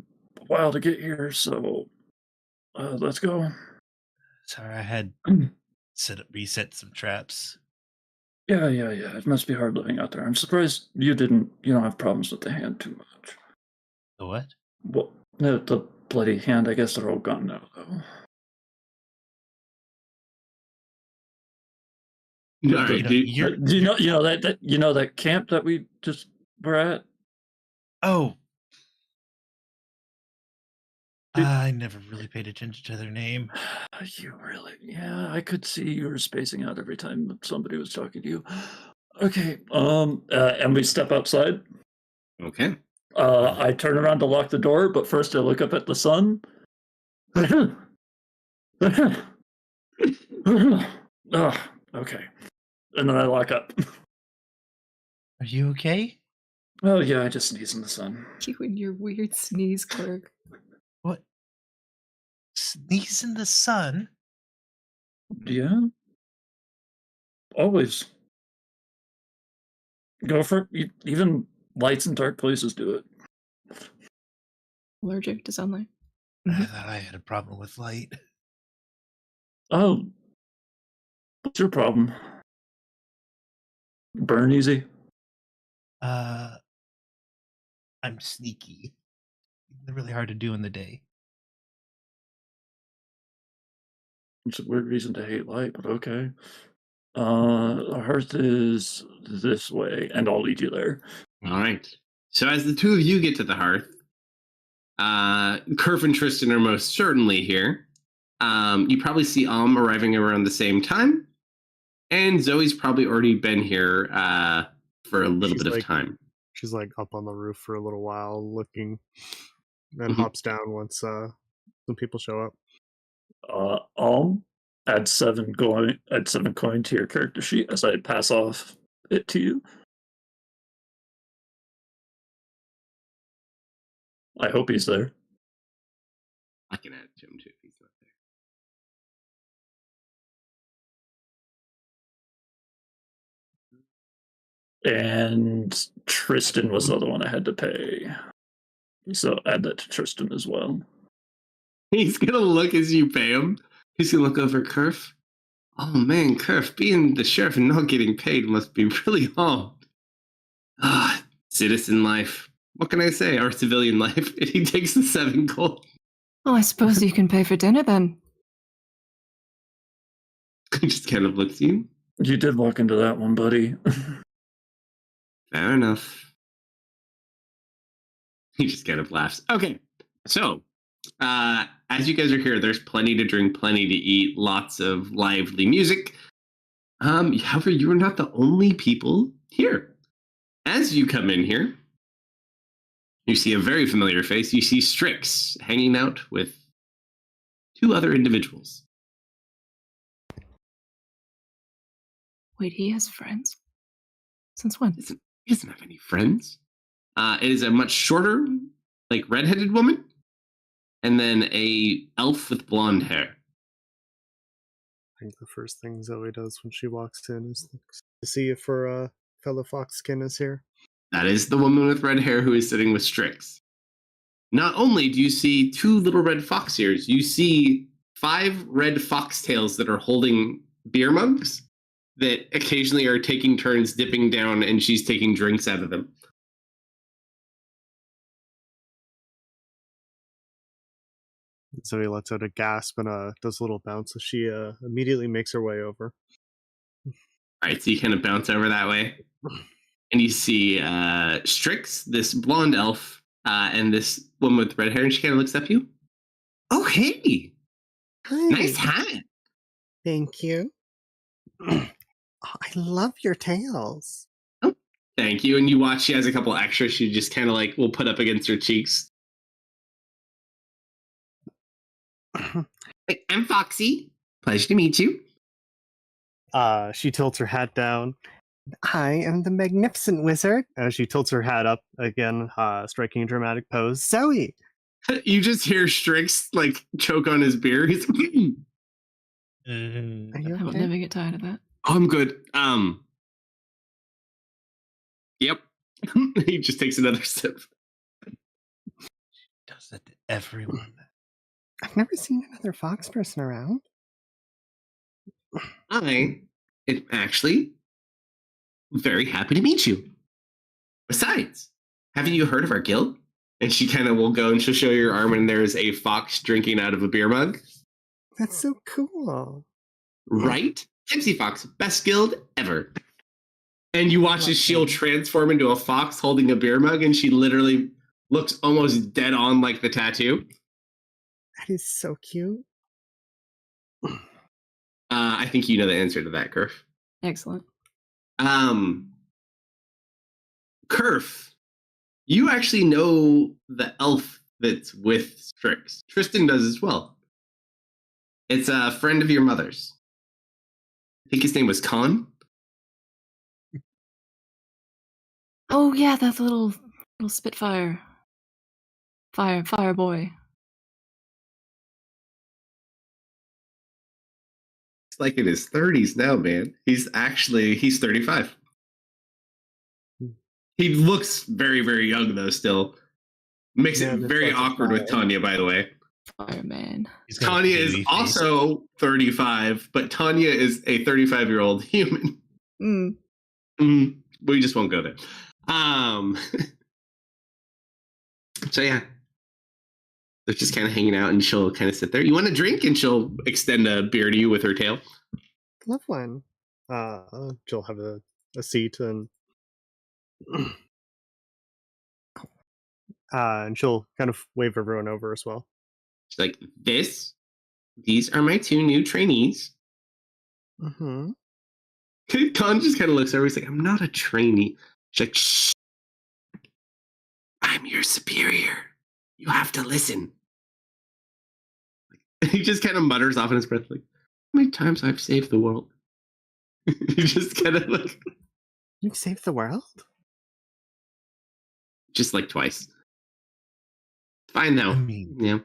while to get here, so let's go. Sorry, I had reset some traps. Yeah. It must be hard living out there. I'm surprised you don't have problems with the hand too much. The what? Well, the bloody hand, I guess they're all gone now, though. All right, You know, dude. Do you know that camp that we just were at? Oh. Dude. I never really paid attention to their name. You really? Yeah, I could see you were spacing out every time somebody was talking to you. Okay, and we step outside. Okay. I turn around to lock the door, but first I look up at the sun. Oh, okay. And then I lock up. Are you okay? Oh yeah, I just sneeze in the sun. You and your weird sneeze, Clerk. What? Sneeze in the sun? Yeah. Always. Go for it. Even lights in dark places do it. Allergic to sunlight. I thought I had a problem with light. Oh. What's your problem? Burn easy? I'm sneaky. They're really hard to do in the day. It's a weird reason to hate light, but okay. The hearth is this way, and I'll lead you there. All right. So as the two of you get to the hearth, Kerf and Tristan are most certainly here. You probably see arriving around the same time, and Zoe's probably already been here for a little bit of time. She's like up on the roof for a little while, looking, then Mhm. hops down once some people show up. Add 7 coin to your character sheet as I pass off it to you. I hope he's there. I can add it to him too if he's not there. And Tristan was the other one I had to pay. So add that to Tristan as well. He's gonna look as you pay him. He's gonna look over Kerf. Oh man, Kerf, being the sheriff and not getting paid must be really hard. Ah, citizen life. What can I say? Or civilian life. And he takes the 7 gold. Well, I suppose you can pay for dinner then. He just kind of looks at you. You did walk into that one, buddy. Fair enough. He just kind of laughs. Okay, so as you guys are here, there's plenty to drink, plenty to eat, lots of lively music. However, you are not the only people here. As you come in here, you see a very familiar face. You see Strix hanging out with 2 other individuals. Wait, he has friends? Since when? He doesn't have any friends. It is a much shorter, like redheaded woman, and then a elf with blonde hair. I think the first thing Zoe does when she walks in is to see if her fellow Foxkin is here. That is the woman with red hair who is sitting with Strix. Not only do you see 2 little red fox ears, you see 5 red foxtails that are holding beer mugs that occasionally are taking turns dipping down, and she's taking drinks out of them. Zoe lets out a gasp and does a little bounce, so she immediately makes her way over. All right, so you kind of bounce over that way. And you see Strix, this blonde elf, and this woman with red hair, and she kind of looks up at you. Oh, hey! Hi. Nice hat! Thank you. Oh, I love your tails. Oh, thank you. And you watch, she has a couple extras she just kind of like will put up against her cheeks. Hey, I'm Foxy. Pleasure to meet you. She tilts her hat down. I am the magnificent wizard. As she tilts her hat up again, striking a dramatic pose. Zoe. You just hear Strix like choke on his beer. He's like, Are you I will okay? never get tired of that. oh, I'm good. Yep. He just takes another sip. Does that to everyone. I've never seen another fox person around. I am actually very happy to meet you. Besides, haven't you heard of our guild? And she kind of will go and she'll show your arm, and there's a fox drinking out of a beer mug. That's so cool. Right? Tipsy Fox, best guild ever. And you watch as she'll transform into a fox holding a beer mug, and she literally looks almost dead on like the tattoo. That is so cute. I think you know the answer to that, Kerf. Excellent. Kerf, you actually know the elf that's with Strix. Tristan does as well. It's a friend of your mother's. I think his name was Khan. Oh yeah, that little Spitfire. Fire boy. It's like in his 30s now, man. He's 35. He looks very, very young though still. Makes Yeah, it that's very like a awkward with fire. Tanya, by the way. Fireman. He's got a Tanya is baby face. also 35, but Tanya is a 35-year-old human. Mm. We just won't go there. So yeah, they're just kind of hanging out, and she'll kind of sit there. You want a drink, and she'll extend a beer to you with her tail. Love one. She'll have a seat and she'll kind of wave everyone over as well. She's like, these are my 2 new trainees. Mm-hmm. Khan just kind of looks over. He's like, I'm not a trainee. She's like, shh. I'm your superior. You have to listen. He just kind of mutters off in his breath, like, how many times I've saved the world? He just kind of like, You've saved the world? just like twice. Fine now. I mean, Yeah.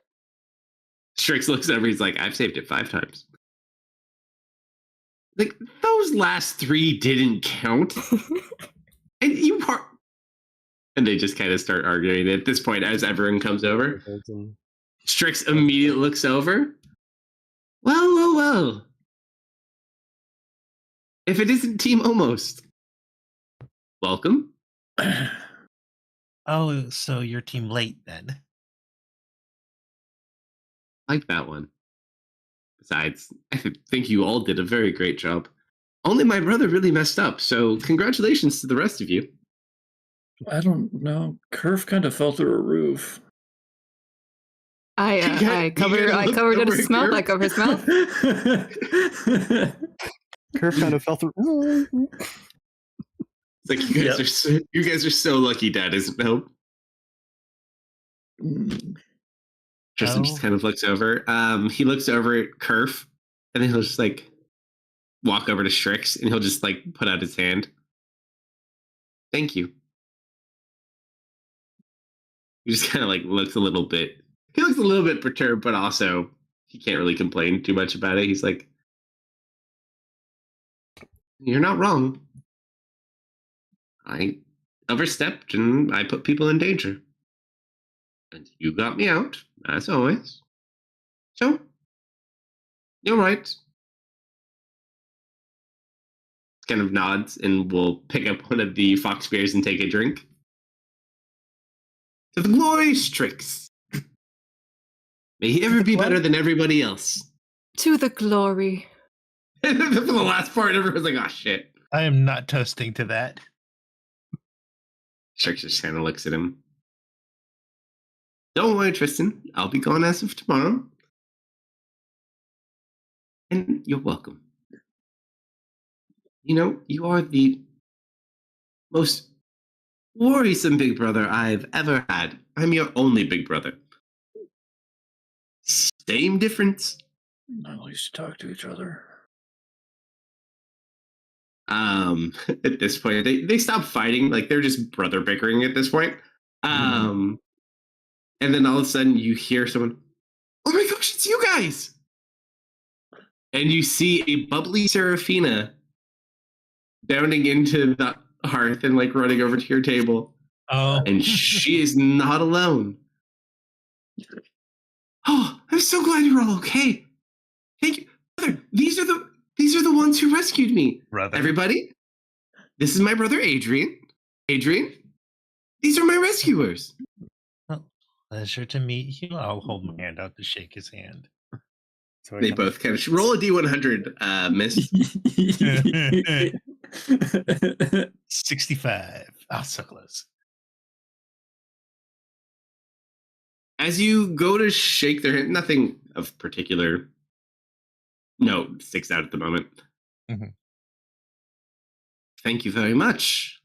Strix looks over. He's like, I've saved it 5 times. Like, those last 3 didn't count. And you are. And they just kind of start arguing. At this point, as everyone comes over, Strix immediately looks over. Well. If it isn't Team Almost, welcome. oh, so you're team late then. Like that one. Besides, I think you all did a very great job. Only my brother really messed up, so congratulations to the rest of you. I don't know. Curve kind of fell through a roof. I covered looked his over mouth. at I covered his mouth. Curve kind of fell through. It's like you guys are so lucky Dad isn't home. Tristan just kind of looks over. He looks over at Kerf, and then he'll just like walk over to Strix, and he'll just like put out his hand. Thank you. He just kind of like looks a little bit. He looks a little bit perturbed, but also he can't really complain too much about it. He's like, "You're not wrong. I overstepped and I put people in danger, and you got me out as always. So you're right." Kind of nods and will pick up one of the fox beers and take a drink. To the glory Strix. May he ever be better than everybody else. To the glory. And for the last part, everyone's like, oh shit. I am not toasting to that. Strix just kind of looks at him. Don't worry, Tristan. I'll be gone as of tomorrow. And you're welcome. You know, you are the most worrisome big brother I've ever had. I'm your only big brother. Same difference. Not least to talk to each other. At this point, they stop fighting. Like, they're just brother bickering at this point. And then all of a sudden you hear someone, oh my gosh, it's you guys! And you see a bubbly Seraphina bounding into the hearth and like running over to your table. Oh. And she is not alone. Oh, I'm so glad you're all okay. Thank you. Brother, these are the ones who rescued me. Brother. Everybody, this is my brother Adrian. Adrian, these are my rescuers. Well, pleasure to meet you. I'll hold my hand out to shake his hand. So They both kind of roll a D100, miss. 65. Oh, so close. As you go to shake their hand, nothing of particular note sticks out at the moment. Mhm. Thank you very much.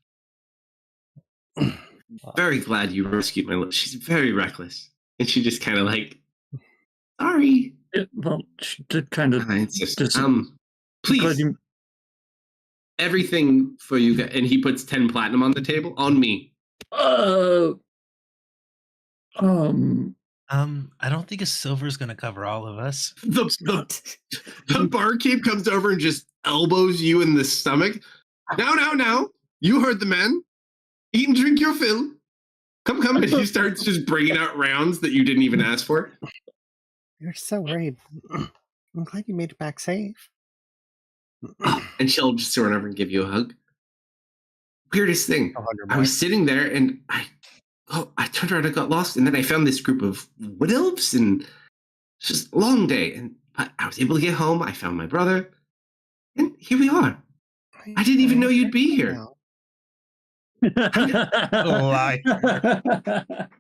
Very glad you rescued my little. She's very reckless. And she just kind of like, sorry. Well, she did kind of. It's just, Does- please, everything for you guys. And he puts 10 platinum on the table on me. I don't think a silver is going to cover all of us. The barkeep comes over and just elbows you in the stomach. Now. You heard the man. Eat and drink your fill. Come. And he starts just bringing out rounds that you didn't even ask for. You're so worried. I'm glad you made it back safe. And she'll just run over and give you a hug. weirdest thing. I was sitting there and I turned around and got lost, and then I found this group of wood elves, and it's just a long day. And I was able to get home. I found my brother, and here we are. I didn't even know you'd be here. Lie.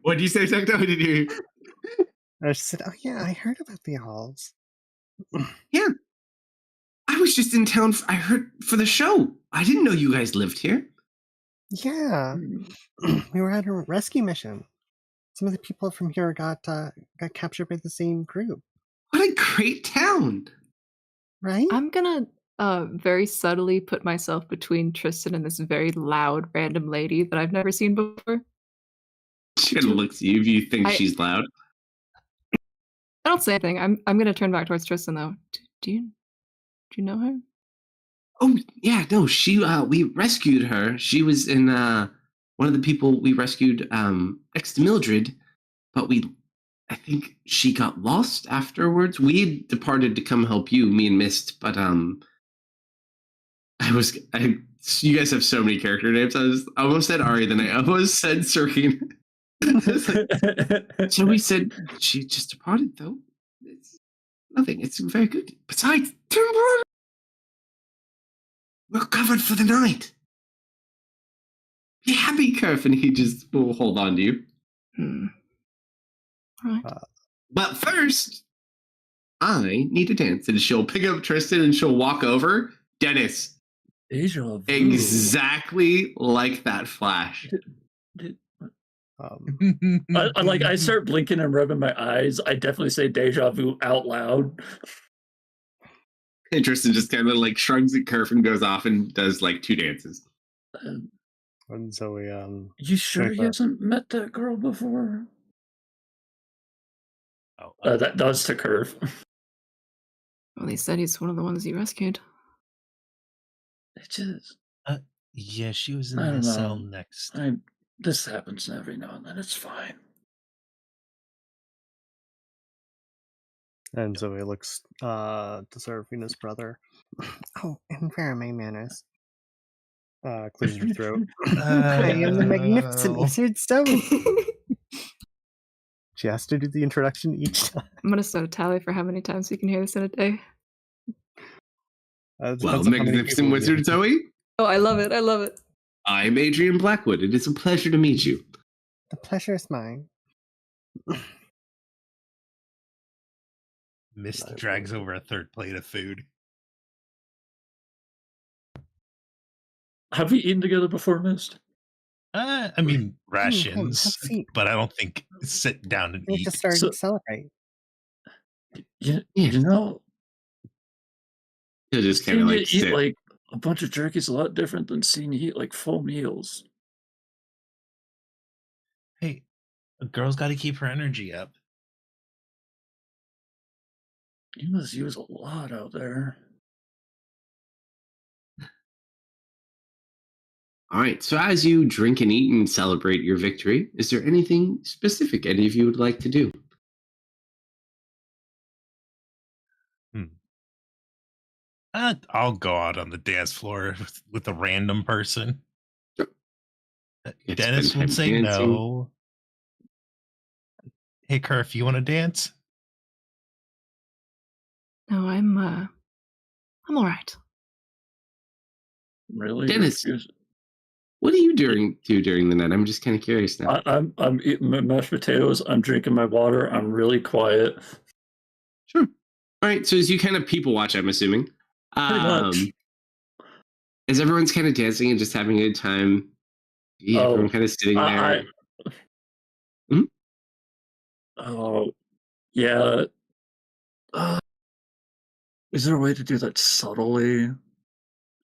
What did you say, Secto? I didn't hear you. I just said, "Oh yeah, I heard about the elves." Yeah. I was just in town. I heard for the show. I didn't know you guys lived here. Yeah, we were at a rescue mission. Some of the people from here got captured by the same group. What a great town. Right? I'm gonna very subtly put myself between Tristan and this very loud random lady that I've never seen before. She kind of looks at you if you think I- she's loud. I don't say anything. I'm gonna turn back towards Tristan though. Do you know her? Oh yeah, no, she we rescued her. She was in one of the people we rescued next to Mildred, but I think she got lost afterwards. We departed to come help you, me and Mist, but you guys have so many character names. I almost said Ari, then I almost said Serene. So we said she just departed though. It's nothing. It's very good. Besides, we're covered for the night. Be happy, Kerf, and he just will hold on to you. All right. But first, I need to dance, and she'll pick up Tristan and she'll walk over. Dennis, Deja vu. exactly like that flash. I start blinking and rubbing my eyes. I definitely say deja vu out loud. And Tristan just kind of like shrugs at Kerf and goes off and does like 2 dances. And so we You sure he hasn't met that girl before? That does to Curve. Well, he said he's one of the ones you rescued. It just Yeah, she was in I the don't cell know. next. This happens every now and then. It's fine. And so he looks to Seraphina's brother. Oh, and where are my manners? Clears her throat. I am the magnificent wizard Zoe. She has to do the introduction each time. I'm gonna start a tally for how many times we can hear this in a day. Depends Well, on how many magnificent people we wizard have. Zoe. Oh, I love it. I love it. I'm Adrian Blackwood. It is a pleasure to meet you. The pleasure is mine. Mist drags over a third plate of food. Have we eaten together before, Mist? I mean hey, have a rations, seat. but I don't think sit down and We're eat. just starting So- to celebrate. You know, He'll just kind of seeing like you eat sit. like a bunch of jerky is a lot different than seeing you eat like full meals. Hey, a girl's got to keep her energy up. You must use a lot out there. All right. So as you drink and eat and celebrate your victory, is there anything specific any of you would like to do? I'll go out on the dance floor with a random person. Sure. Get to Dennis spend will time say dancing. no. Hey, Kerf, you want to dance? No, I'm all right. Really, Dennis. What are you do during the night? I'm just kind of curious now. I'm eating my mashed potatoes. I'm drinking my water. I'm really quiet. Sure. All right. So as you kind of people watch, I'm assuming. Pretty much. As everyone's kind of dancing and just having a good time, everyone kind of sitting there. Oh, yeah. Is there a way to do that subtly?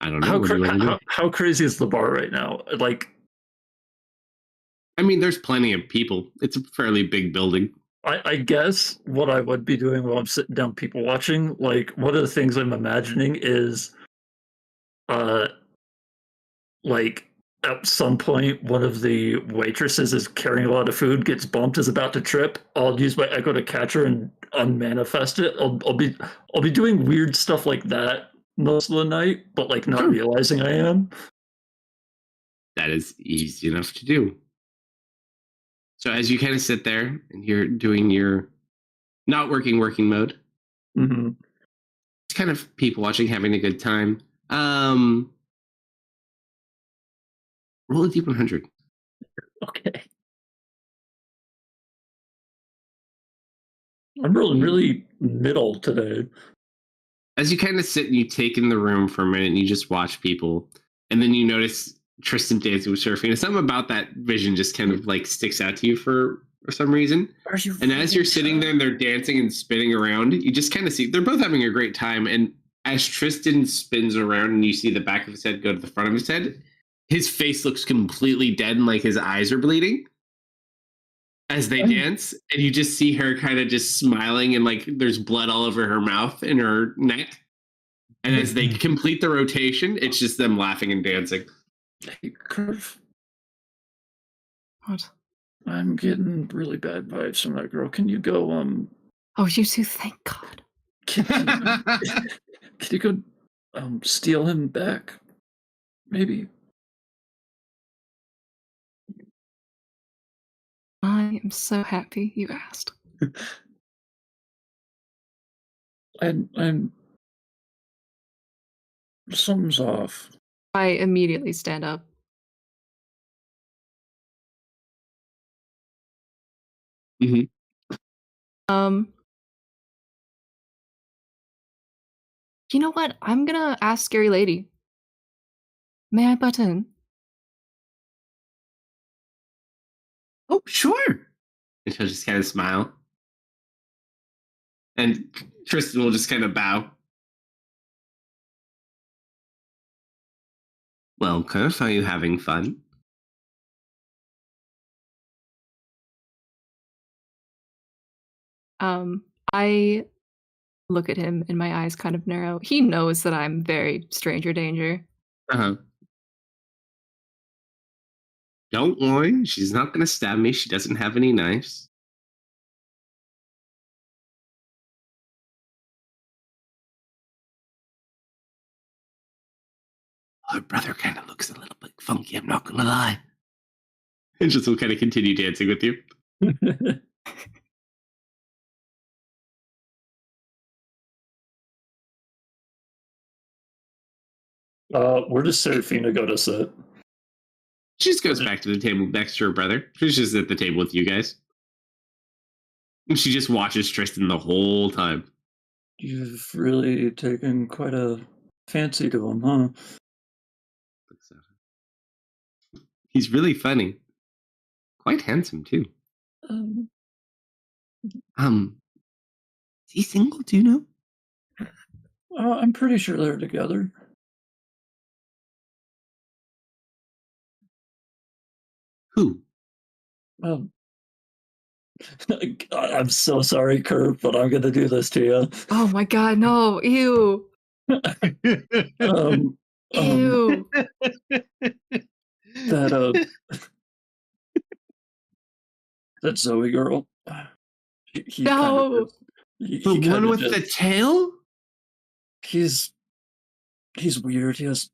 I don't know. What do you want to do? How crazy is the bar right now? Like, I mean, there's plenty of people. It's a fairly big building. I guess what I would be doing while I'm sitting down people watching, like, one of the things I'm imagining is, like, at some point, one of the waitresses is carrying a lot of food, gets bumped, is about to trip. I'll use my echo to catch her and unmanifest it. I'll be doing weird stuff like that most of the night, but like not Sure. realizing I am. That is easy enough to do. So as you kind of sit there and you're doing your not working mode, Mm-hmm. it's kind of people watching, having a good time. Roll a d100. Okay. I'm rolling really middle today. As you kind of sit and you take in the room for a minute and you just watch people, and then you notice Tristan dancing with surfing, and something about that vision just kind of like sticks out to you for some reason. Are you? And as you're sitting there and they're dancing and spinning around, you just kind of see they're both having a great time. And as Tristan spins around and you see the back of his head go to the front of his head, his face looks completely dead and like his eyes are bleeding as they dance. And you just see her kind of just smiling and like there's blood all over her mouth and her neck. And as they complete the rotation, it's just them laughing and dancing. Hey, Curve, What? I'm getting really bad vibes from that girl. Can you go? Oh, you two, thank God. Can you go? Steal him back? Maybe. I am so happy you asked. I'm. Something's off. I immediately stand up. Mm-hmm. You know what? I'm gonna ask Scary Lady. May I butt in? Oh, sure. And she'll just kind of smile. And Tristan will just kind of bow. Well, Curve, are you having fun? I look at him and my eyes kind of narrow. He knows that I'm very stranger danger. Uh-huh. Don't worry, she's not going to stab me. She doesn't have any knives. Her brother kind of looks a little bit funky, I'm not going to lie. And just will kind of continue dancing with you. Where does Serafina go to sit? She just goes back to the table next to her brother. She's just at the table with you guys. And she just watches Tristan the whole time. You've really taken quite a fancy to him, huh? He's really funny. Quite handsome, too. Is he single? Do you know? I'm pretty sure they're together. Who? I'm so sorry, Kurt, but I'm gonna do this to you. Oh my God, no! Ew! Ew! That that Zoe girl. He No! The one with the tail? He's weird. He has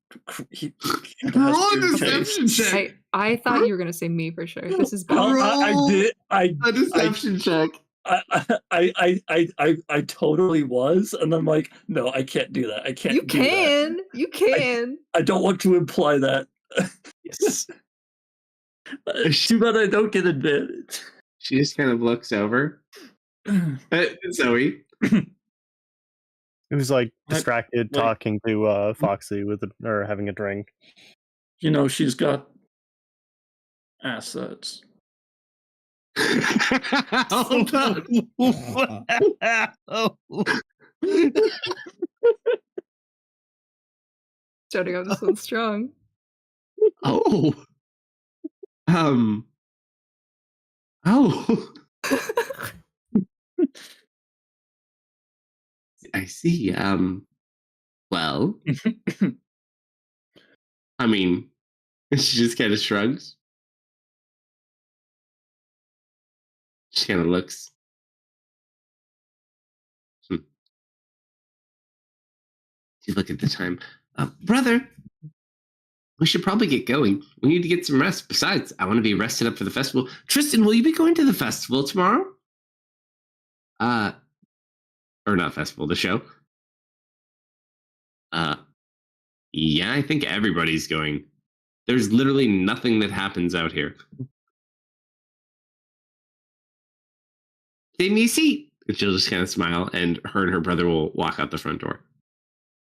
Roll a weird deception tastes. check. I thought you were gonna say me for sure. This is bad. A deception check. I totally was, and I'm like, no, I can't do that. I can't. You do can. That. You can. I don't want to imply that. Yes. Too bad I don't get advantage. She just kind of looks over. Zoe. Who's like distracted talking to Foxy or having a drink. You know, she's got assets. Hold on. Starting off this one strong. Oh. Oh. I see. Well. I mean, she just kind of shrugs. She kind of looks. You look at the time. Brother, We should probably get going. We need to get some rest. Besides, I want to be rested up for the festival. Tristan, will you be going to the festival tomorrow? Or not festival, the show. Yeah, I think everybody's going. There's literally nothing that happens out here. Save me a seat. And she'll just kind of smile, and her brother will walk out the front door.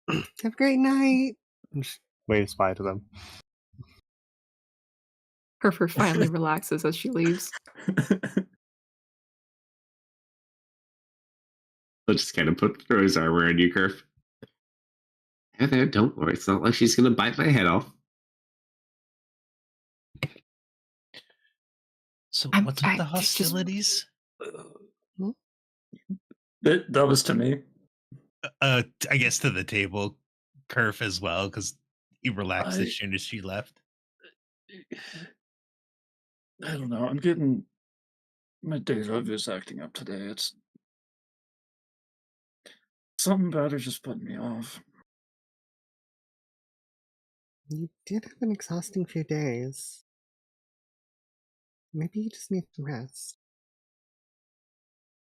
Have a great night. And she waves bye to them. Herfer finally relaxes as she leaves. He'll just kind of throw his arm around you, Kerf. There, don't worry. It's not like she's going to bite my head off. So what's with the hostilities? That was to me. I guess to the table, Kerf as well, because he relaxed as soon as she left. I don't know. I'm getting my deja vu's acting up today. It's something about her just putting me off. You did have an exhausting few days. Maybe you just need some rest.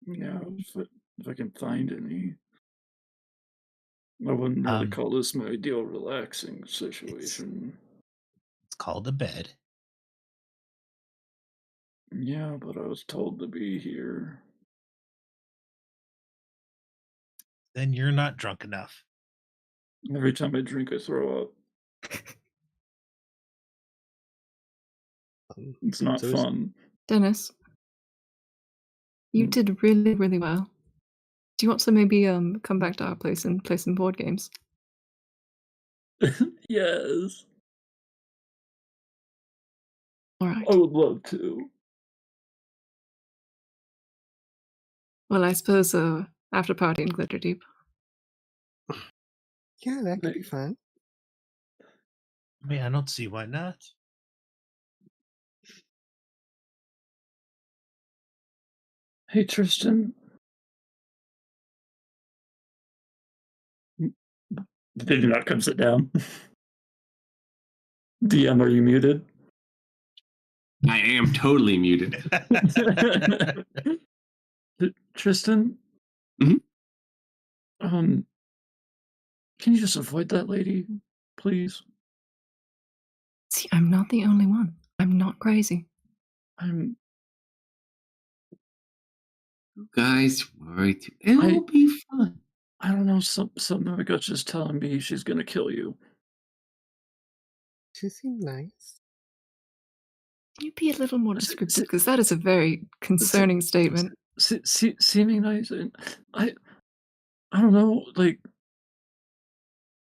Yeah, if I can find any. I wouldn't really call this my ideal relaxing situation. It's called a bed. Yeah, but I was told to be here. Then you're not drunk enough. Every time I drink, I throw up. It's not fun. Dennis, you did really, really well. Do you want to maybe come back to our place and play some board games? Yes. All right. I would love to. Well, I suppose after party in Glitter Deep. Yeah, that could be fun. I mean, I don't see why not. Hey, Tristan. Did you not come sit down? DM, are you muted? I am totally muted. Tristan? Mhm. Can you just avoid that lady, please? See, I'm not the only one. I'm not crazy. Guys, worry too. It'll be fun. I don't know. Something my gut's just telling me she's gonna kill you. She seemed nice. Can you be a little more descriptive? Because that is a very concerning statement. Seeming nice. I don't know. Like,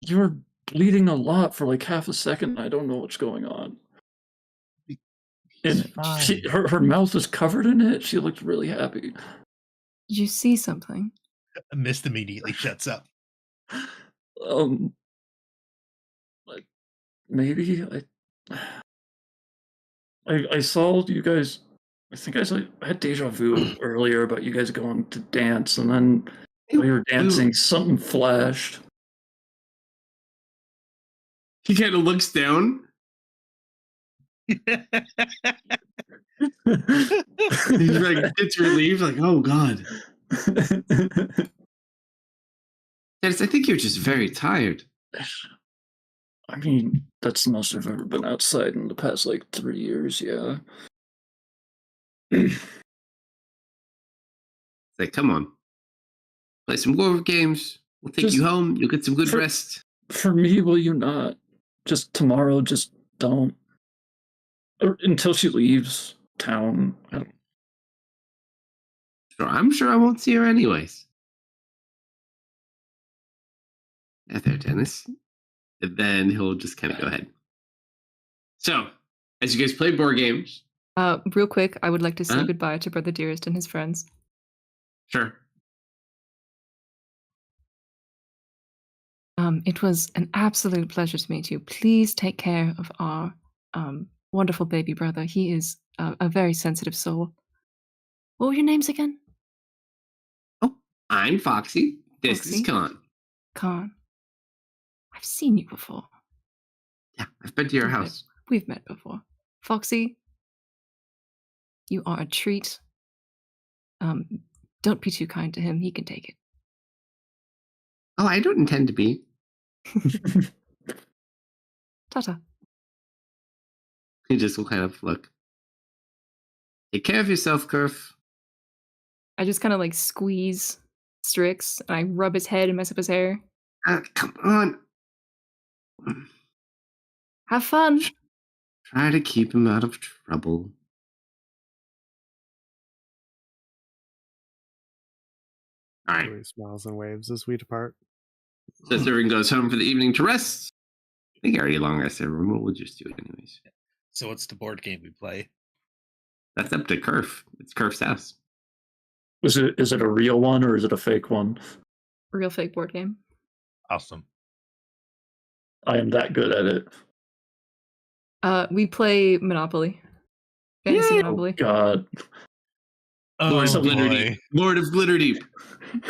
you were bleeding a lot for like half a second. I don't know what's going on. And her mouth was covered in it. She looked really happy. Did you see something? Mist immediately shuts up. Like, maybe I saw you guys. I think I had deja vu earlier about you guys going to dance, and then while you were dancing, something flashed. He kind of looks down. He's like, gets relieved, like, oh god. Dennis, I think you're just very tired. I mean, that's the most I've ever been outside in the past like 3 years. Yeah. It's like, come on, play some board games. We'll take you home. You'll get some good rest. For me, will you not? Just tomorrow, just don't. Or until she leaves town. I'm sure I won't see her anyways. There, Dennis. And then he'll just kind of go ahead. So, as you guys play board games. Real quick, I would like to say goodbye to Brother Dearest and his friends. Sure. It was an absolute pleasure to meet you. Please take care of our wonderful baby brother. He is a very sensitive soul. What were your names again? Oh, I'm Foxy. This Foxy? is Con. Con. I've seen you before. Yeah, I've been to your We've met- house. We've met before. Foxy, you are a treat. Don't be too kind to him. He can take it. Oh, I don't intend to be. Ta-ta. He just will kind of look. Take care of yourself, Kerf. I just kind of like squeeze Strix and I rub his head and mess up his hair. Come on. Have fun. Try to keep him out of trouble. All right. Louis smiles and waves as we depart. So Servant goes home for the evening to rest. I think I already long rested everyone, but we'll just do it anyways. So what's the board game we play? That's up to Kerf. It's Kerf's house. Is it a real one or is it a fake one? Real fake board game. Awesome. I am that good at it. We play Monopoly. Fantasy Yay! Monopoly. God. Lord Oh of Glitterdeep. boy! Lord of Glitterdeep.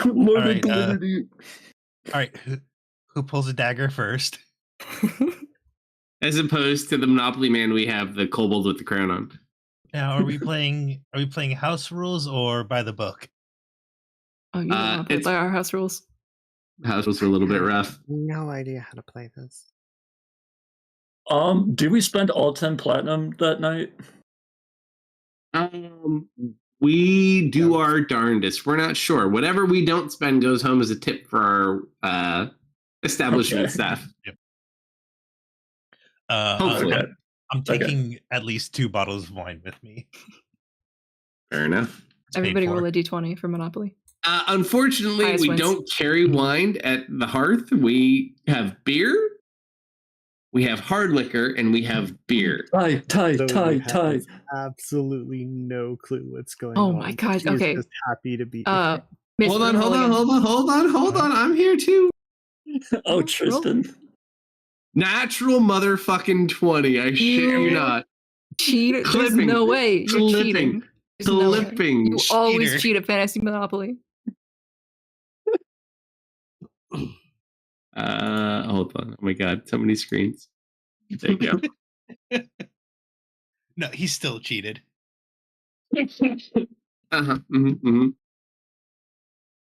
Lord All of right, Glitterdeep. All right, who pulls a dagger first? As opposed to the Monopoly man, we have the kobold with the crown on. Now, are we playing house rules or by the book? Oh, you don't want to play it's- by our house rules. House was a little bit rough. No idea how to play this. Do we spend all 10 platinum that night? We do our darndest. We're not sure. Whatever we don't spend goes home as a tip for our establishment Okay. staff. Hopefully, Okay. I'm taking at least 2 bottles of wine with me. Fair enough. It's paid Everybody for. roll a d20 for Monopoly. Unfortunately, Highest we wins. don't carry wine at the hearth. We have beer, we have hard liquor, and we have beer. Tie. Zoe has absolutely no clue what's going on. Oh my God, She is okay. just happy to be. Miss, Hold on, roll hold on, again. hold on, hold on, hold on. I'm here too. Oh, Roll. Tristan. Natural motherfucking 20. I shit you You not. Cheat? There's Clipping. no way. You're Clipping. cheating. There's no way. Clipping. You always Cheater. cheat at Fantasy Monopoly. Hold on. Oh my god, so many screens. There you go. No, he still cheated. Uh-huh.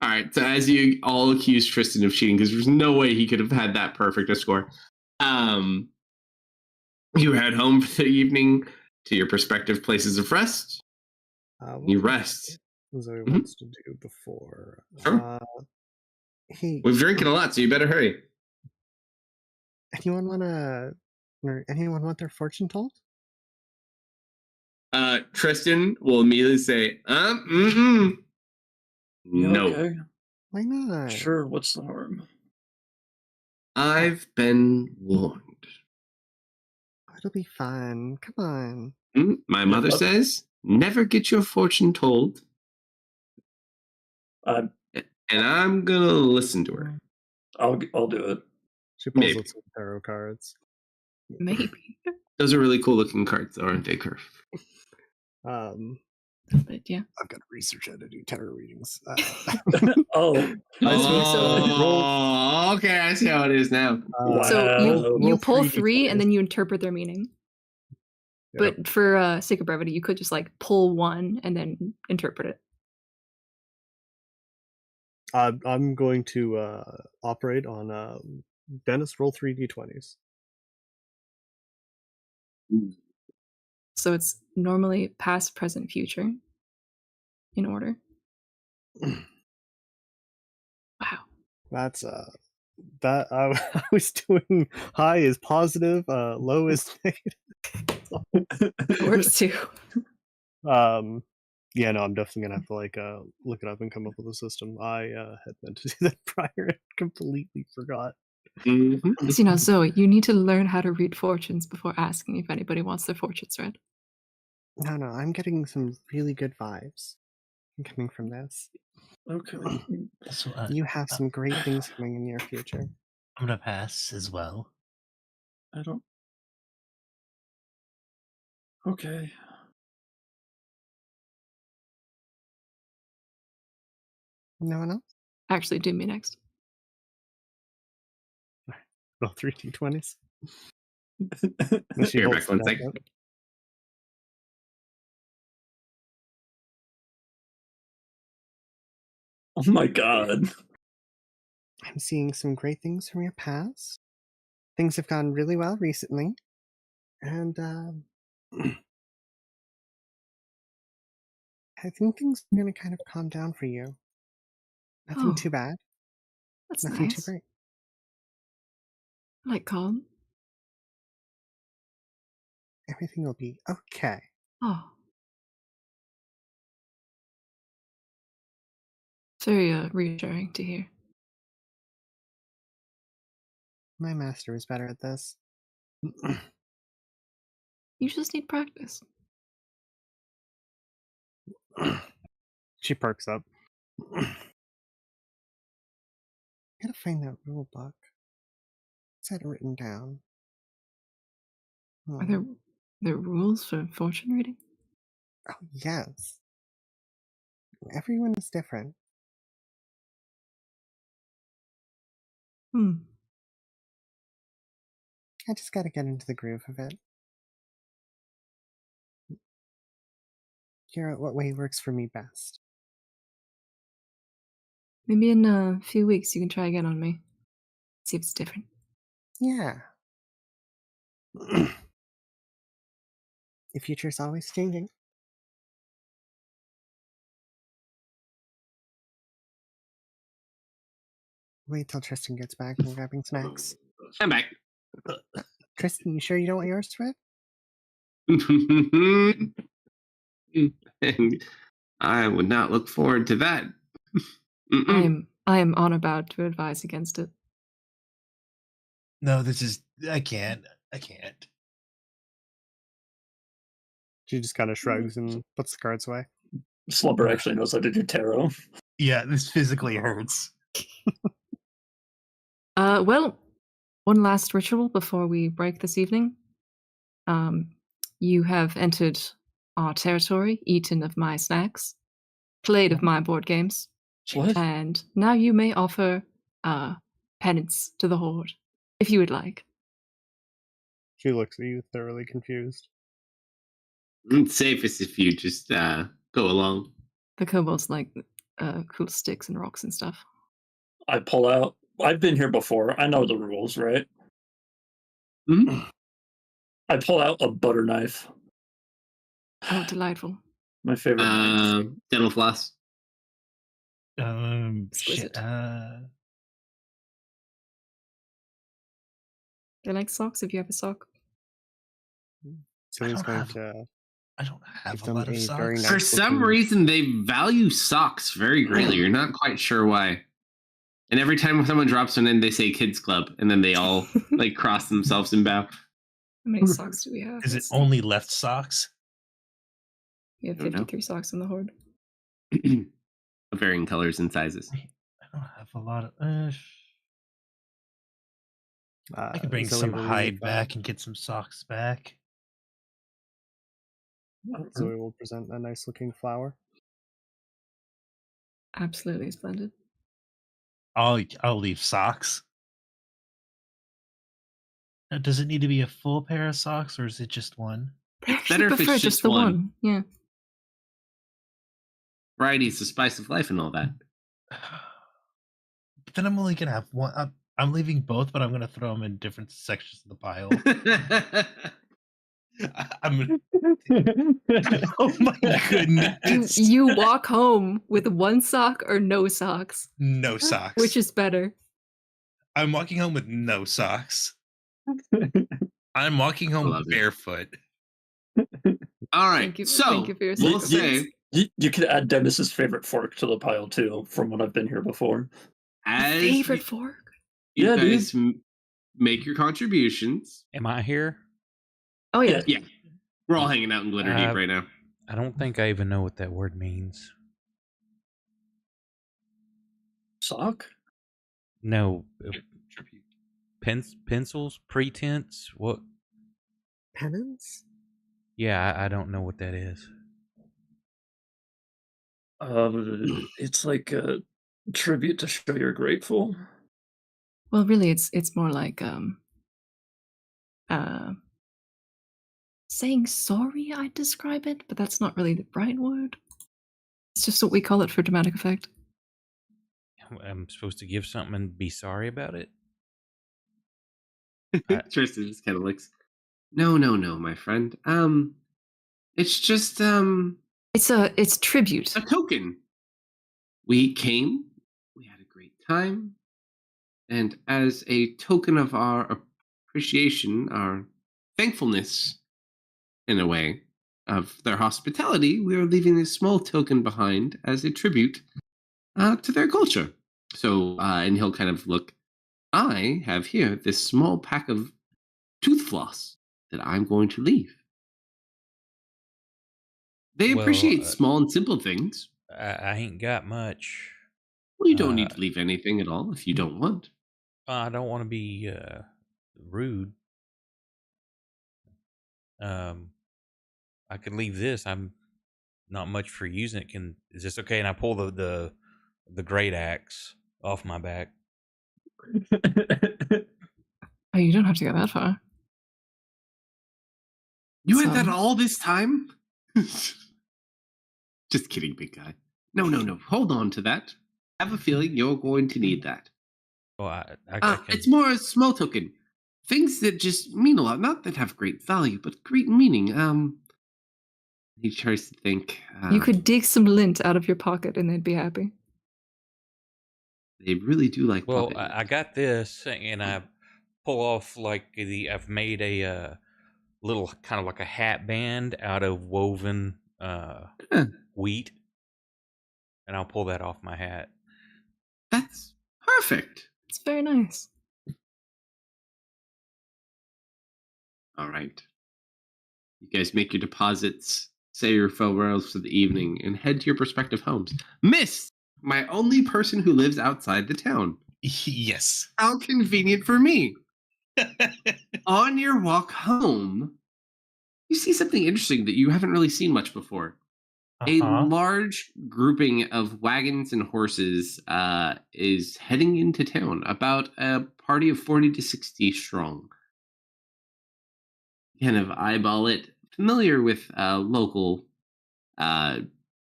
All right. So as you all accuse Tristan of cheating, because there's no way he could have had that perfect a score. You head home for the evening to your respective places of rest. You rest. Zoe wants to do before. Sure. Hey, We're drinking a lot, so you better hurry. anyone want their fortune told? Tristan will immediately say, Yeah, no. okay. Why not? Sure, what's the harm? I've been warned. It'll be fun. Come on. My mother says, never get your fortune told. I'm And I'm gonna listen to her. I'll do it. She pulls Maybe. out some tarot cards. Maybe. Those are really cool looking cards, though, aren't they, Kerf? But yeah. I've got to research how to do tarot readings. Oh, Oh, okay, I see how it is now. So Wow. you roll pull 3d20s. three and then you interpret their meaning. Yep. But for sake of brevity, you could just like pull one and then interpret it. I'm going to operate on Dennis. Roll 3d20s. So it's normally past, present, future in order. Wow. That's that I was doing high is positive, low is negative. It works too. Yeah, no, I'm definitely gonna have to like look it up and come up with a system. I had meant to do that prior and completely forgot. Mm-hmm. So, Zoe, you need to learn how to read fortunes before asking if anybody wants their fortunes read. No, I'm getting some really good vibes coming from this. Okay. So, You have some great things coming in your future. I'm gonna pass as well. I don't. Okay. No one else? Actually, do me next. Roll 3d20s. And she Here, holds back one it sec. back up. Oh my god. I'm seeing some great things from your past. Things have gone really well recently. And I think things are going to kind of calm down for you. Nothing Oh, too bad. that's Nothing too nice. great. I like calm. Everything will be okay. Oh. It's very reassuring to hear. My master is better at this. You just need practice. She perks up. Gotta find that rule book. It's had it written down. Are there rules for fortune reading? Oh, yes. Everyone is different. Hmm. I just gotta get into the groove of it. Figure out what way works for me best. Maybe in a few weeks you can try again on me. See if it's different. Yeah. The future's always changing. Wait till Tristan gets back and grabbing snacks. I'm back. Tristan, you sure you don't want yours, Fred? I would not look forward to that. I am on about to advise against it. No, I can't. She just kind of shrugs and puts the cards away. Slumber actually knows how to do tarot. Yeah, this physically hurts. Well, one last ritual before we break this evening. You have entered our territory, eaten of my snacks, played of my board games, What? and now you may offer penance to the Horde, if you would like. She looks at you, thoroughly confused. It's safest if you just go along. The kobolds like cool sticks and rocks and stuff. I pull out. I've been here before. I know the rules, right? Mhm. I pull out a butter knife. Oh, delightful. My favorite knife. Dental floss. Exquisite. Shit. They like socks if you have a sock. So he's going to I don't have give a them lot of a socks. very nice For some looking- reason, they value socks very greatly. You're not quite sure why. And every time someone drops one in, they say "Kids Club," and then they all like cross themselves and bow. How many socks do we have? Is it Let's see. only left socks? We have I don't know. 53 socks in the Horde. Of varying colors and sizes. I don't have a lot of. I could bring Zoe some will hide leave, back and get some socks back. Zoe will present a nice looking flower. Absolutely splendid. I'll leave socks. Now, does it need to be a full pair of socks, or is it just one? They It's actually better if prefer it's just just the one. one. Yeah. Variety is the spice of life and all that. But then I'm only gonna have one. I'm leaving both, but I'm gonna throw them in different sections of the pile. I'm. Oh my goodness! You walk home with one sock or no socks. No socks. Which is better? I'm walking home with no socks. I'm walking home love it. barefoot. All right. Thank you So for your we'll sacrifice. say You could add Dennis's favorite fork to the pile too, from when I've been here before. as Favorite fork? you Yeah, guys make your contributions. Am I here? Oh yeah. Yeah, we're all hanging out in Glitter Deep right now. I don't think I even know what that word means. Sock? No. Pencils? Pretense? What? penance? Yeah, I don't know what that is. It's like a tribute to show you're grateful. Well, really, it's more like uh, saying sorry, I'd describe it, but that's not really the right word. It's just what we call it for dramatic effect. I'm supposed to give something and be sorry about it. I, Tristan just kind of looks. No, my friend. It's just It's tribute. a token. We came, we had a great time, and as a token of our appreciation, our thankfulness, in a way, of their hospitality, we are leaving this small token behind as a tribute to their culture. So, and he'll kind of look. I have here this small pack of tooth floss that I'm going to leave. They well, appreciate small and simple things. I ain't got much. Well, you don't need Uh, to leave anything at all if you don't want. I don't want to be rude. I could leave this. I'm not much for using it. Is this okay? And I pull the great axe off my back. Oh, you don't have to go that far. You had So- that all this time? Just kidding, big guy. No. Hold on to that. I have a feeling you're going to need that. Well, I can. It's more a small token. Things that just mean a lot. Not that have great value, but great meaning. He tries to think. You could dig some lint out of your pocket and they'd be happy. They really do like Well, puppet I got this, and I pull off I've made a little kind of like a hat band out of woven wheat, and I'll pull that off my hat. That's perfect. It's very nice. All right. You guys make your deposits, say your farewells for the evening, and head to your prospective homes. Miss, my only person who lives outside the town. Yes. How convenient for me. On your walk home, you see something interesting that you haven't really seen much before. A large grouping of wagons and horses is heading into town, about a party of 40 to 60 strong. Kind of eyeball it, familiar with local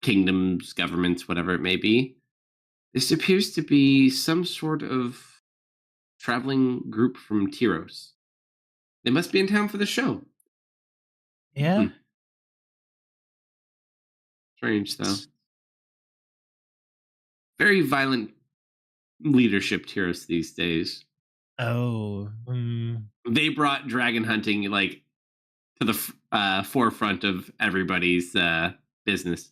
kingdoms, governments, whatever it may be. This appears to be some sort of traveling group from Tyros. They must be in town for the show. Yeah. Strange, though. Very violent leadership, Tyros, these days. Oh. They brought dragon hunting to the forefront of everybody's business.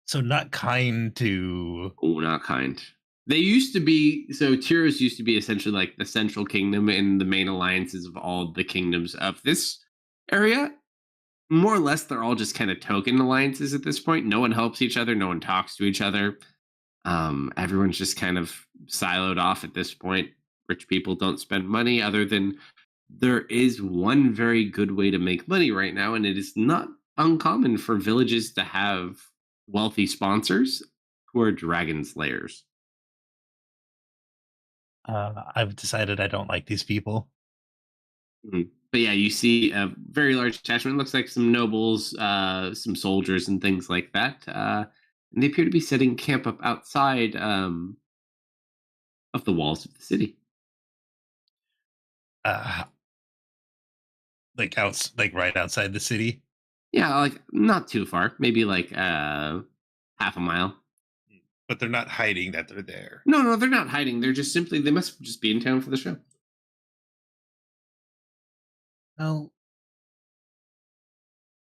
So not kind to. Oh, not kind. They used to be, so Tyros used to be essentially like the central kingdom and the main alliances of all the kingdoms of this area. More or less, they're all just kind of token alliances at this point. No one helps each other. No one talks to each other. Everyone's just kind of siloed off at this point. Rich people don't spend money, other than there is one very good way to make money right now, and it is not uncommon for villages to have wealthy sponsors who are dragon slayers. I've decided I don't like these people. But yeah, you see a very large detachment. Looks like some nobles, some soldiers, and things like that. And they appear to be setting camp up outside of the walls of the city. Like right outside the city. Yeah, like not too far. Maybe like half a mile. But they're not hiding that they're there. No, they're not hiding. They're just simply, they must just be in town for the show. Well.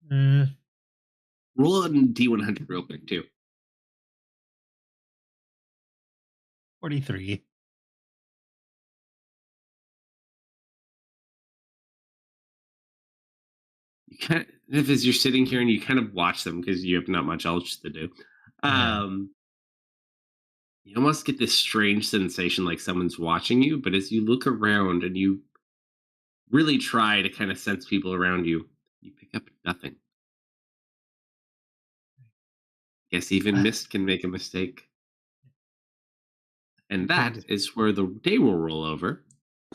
Roll a D100 real quick, too. 43. You kind of, as you're sitting here and you kind of watch them because you have not much else to do. You almost get this strange sensation like someone's watching you, but as you look around and you really try to kind of sense people around you, you pick up nothing. Yes, even Mist can make a mistake. And that is where the day will roll over.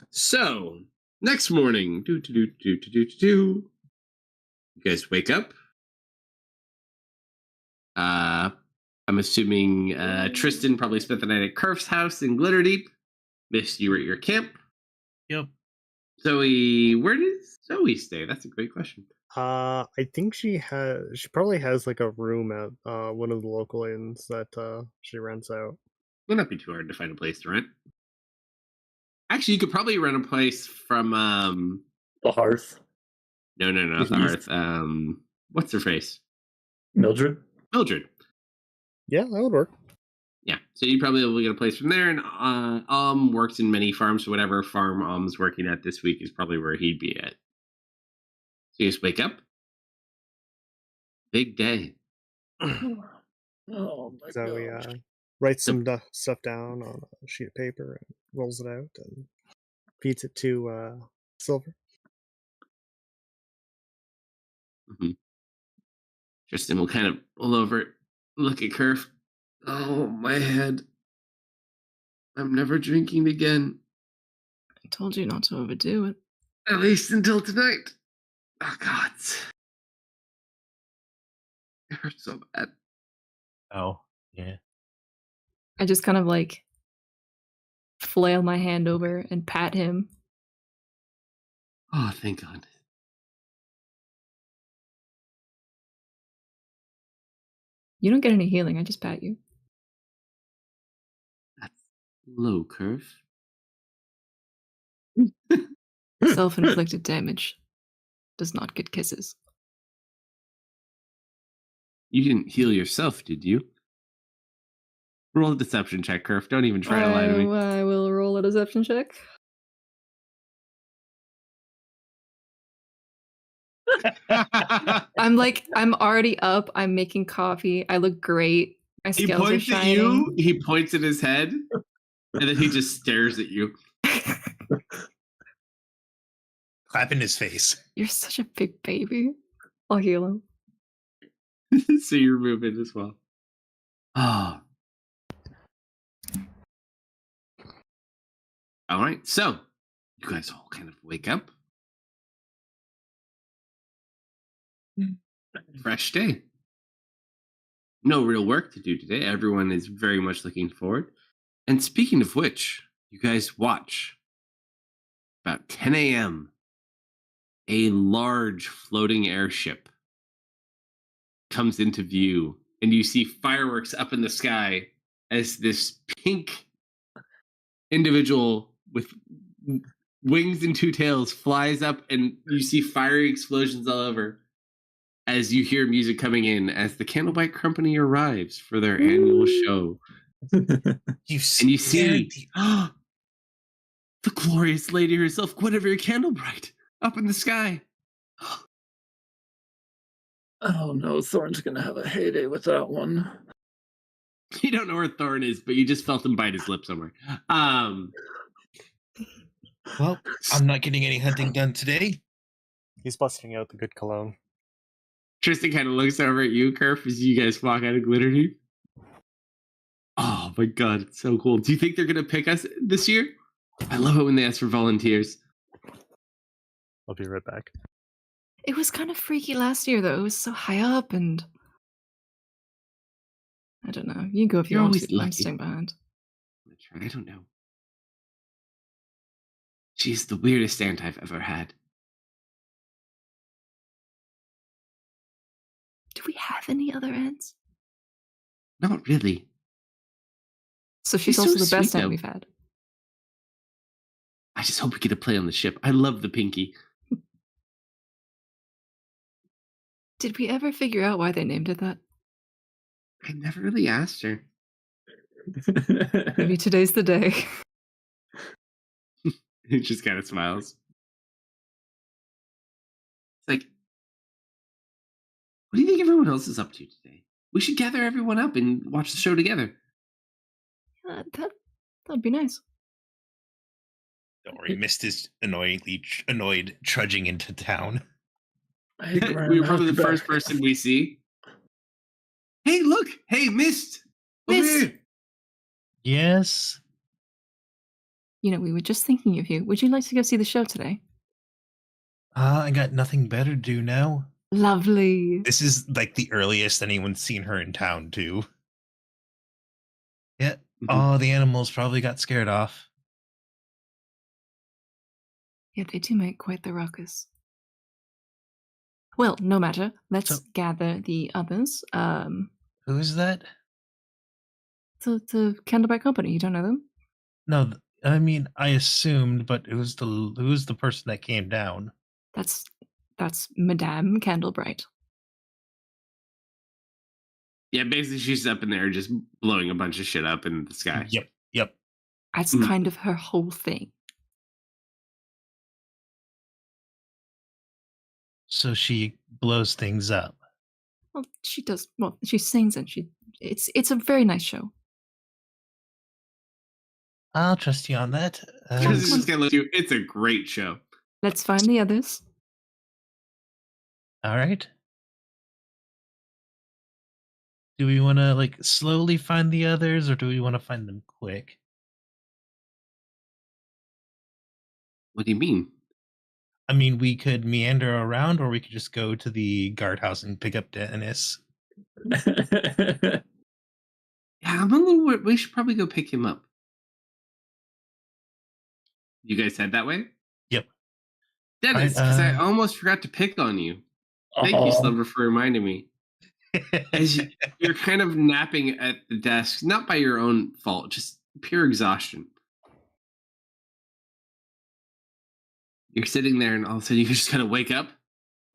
So, Next morning, you guys wake up. I'm assuming Tristan probably spent the night at Kerf's house in Glitterdeep. Missed you were at your camp. Yep. Zoe, where does Zoe stay? That's a great question. I think she probably has like a room at one of the local inns that she rents out. Would not be too hard to find a place to rent. Actually, you could probably rent a place from The Hearth. No, not the Hearth. What's her face? Mildred. Yeah, that would work. Yeah, so you'd probably be able to get a place from there. And works in many farms, so whatever farm is working at this week is probably where he'd be at. So you just wake up. Big day. Oh my So we gosh. writes some stuff down on a sheet of paper and rolls it out and feeds it to Silver. Mm-hmm. Tristan will kind of pull over, look at Kerf. Oh, my head. I'm never drinking again. I told you not to overdo it. At least until tonight. Oh, God. It hurts so bad. Oh, yeah. I just kind of like flail my hand over and pat him. Oh, thank God. You don't get any healing, I just pat you. That's low, Kerf. Self-inflicted damage does not get kisses. You didn't heal yourself, did you? Roll a deception check, Kerf. Don't even try to lie to me. I will roll a deception check. I'm already up. I'm making coffee. I look great. My He scales are points at shining. you, he points at his head, and then he just stares at you. Clap in his face. You're such a big baby. I'll heal him. So you're moving as well. Oh. All right, so you guys all kind of wake up. Fresh day. No real work to do today. Everyone is very much looking forward. And speaking of which, you guys watch. About 10 a.m., a large floating airship comes into view, and you see fireworks up in the sky as this pink individual with wings and two tails flies up, and you see fiery explosions all over as you hear music coming in as the Candlelight Company arrives for their annual show. You And you see the glorious lady herself, Guinevere Candlebright, up in the sky. Oh no, Thorn's gonna have a heyday with that one. You don't know where Thorn is, but you just felt him bite his lip somewhere. Well, I'm not getting any hunting done today. He's busting out the good cologne. Tristan kind of looks over at you, Kerf, as you guys walk out of Glitterdeep. Oh my God, it's so cool. Do you think they're going to pick us this year? I love it when they ask for volunteers. I'll be right back. It was kind of freaky last year, though. It was so high up, and I don't know. You can go if you You're want always to. I'm lucky. staying behind. I don't know. She's the weirdest aunt I've ever had. Do we have any other aunts? Not really. So she's She's also so the best sweet, aunt though. we've had. I just hope we get to play on the ship. I love the Pinky. Did we ever figure out why they named it that? I never really asked her. Maybe today's the day. He just kind of smiles. It's like, what do you think everyone else is up to today? We should gather everyone up and watch the show together. That'd be nice. Don't worry, Mist is annoyed trudging into town. Hey, Graham, We were probably how's the your first back? person we see. Hey, look! Hey, Mist! Over Mist! here! Yes. You know, we were just thinking of you. Would you like to go see the show today? I got nothing better to do now. Lovely. This is like the earliest anyone's seen her in town, too. Yeah. Mhm. Oh, the animals probably got scared off. Yeah, they do make quite the ruckus. Well, no matter. Let's So- gather the others. Who is that? The Candlebright Company. You don't know them? No, I mean I assumed, but who's the person that came down? That's Madame Candlebright. Yeah, basically she's up in there just blowing a bunch of shit up in the sky. Yep. That's Mm. kind of her whole thing. So she blows things up. Well, she does. Well, she sings and it's a very nice show. I'll trust you on that. Because it's just gonna look you. It's a great show. Let's find the others. All right. Do we want to like slowly find the others, or do we want to find them quick? What do you mean? I mean, we could meander around, or we could just go to the guardhouse and pick up Dennis. Yeah, I'm a little worried. We should probably go pick him up. You guys head that way? Yep. Dennis, because I almost forgot to pick on you. Thank you, Slumber, for reminding me. As you're kind of napping at the desk, not by your own fault, just pure exhaustion. You're sitting there, and all of a sudden you just kind of wake up,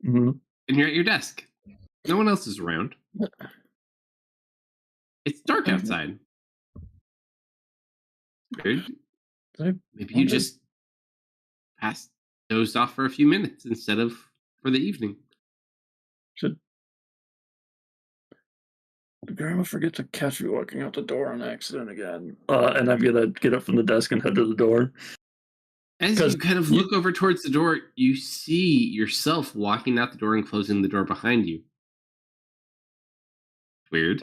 Mhm. and you're at your desk. No one else is around. It's dark outside. Weird. Maybe you just dozed off for a few minutes instead of for the evening. Should did Grandma forget to catch me walking out the door on accident again? And I'm gonna get up from the desk and head to the door. As 'Cause you kind of look over towards the door, you see yourself walking out the door and closing the door behind you. Weird.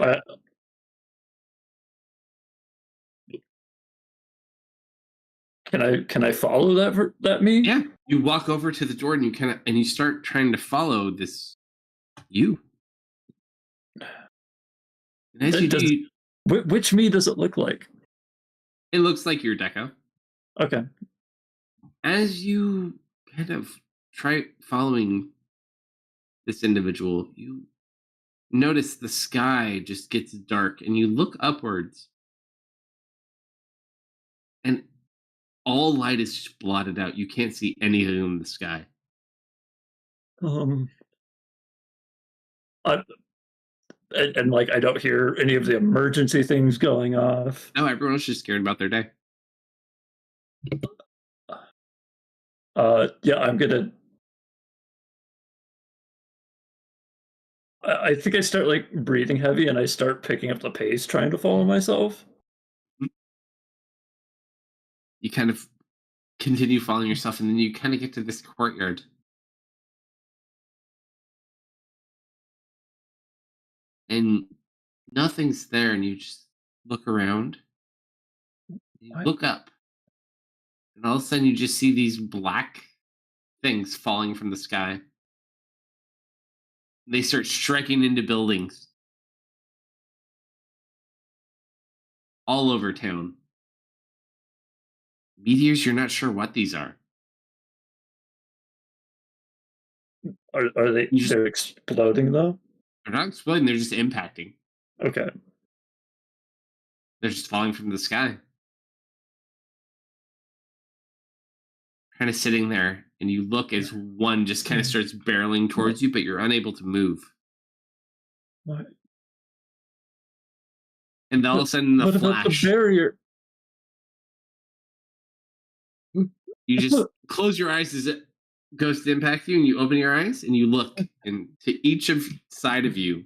Can I follow that me? Yeah, you walk over to the door and you start trying to follow this you. And as you do, Which me does it look like? it looks like your Deco. Okay. As you kind of try following this individual, you notice the sky just gets dark and you look upwards and all light is just blotted out. You can't see anything in the sky. And like I don't hear any of the emergency things going off. No, everyone's just scared about their day. Yeah, I'm gonna. I think I start like breathing heavy, and I start picking up the pace, trying to follow myself. You kind of continue following yourself, and then you kind of get to this courtyard. And nothing's there, and you just look around. You What? look up, and all of a sudden you just see these black things falling from the sky. They start striking into buildings all over town. Meteors, you're not sure what these are. Are they? You just- They're exploding though. They're not exploding, they're just impacting. Okay. They're just falling from the sky. Kind of sitting there, and you look as one just kind of starts barreling towards you, but you're unable to move. What? And all of a sudden, the What about the flash, barrier? you just close your eyes as it goes to impact you, and you open your eyes, and you look, and to each side of you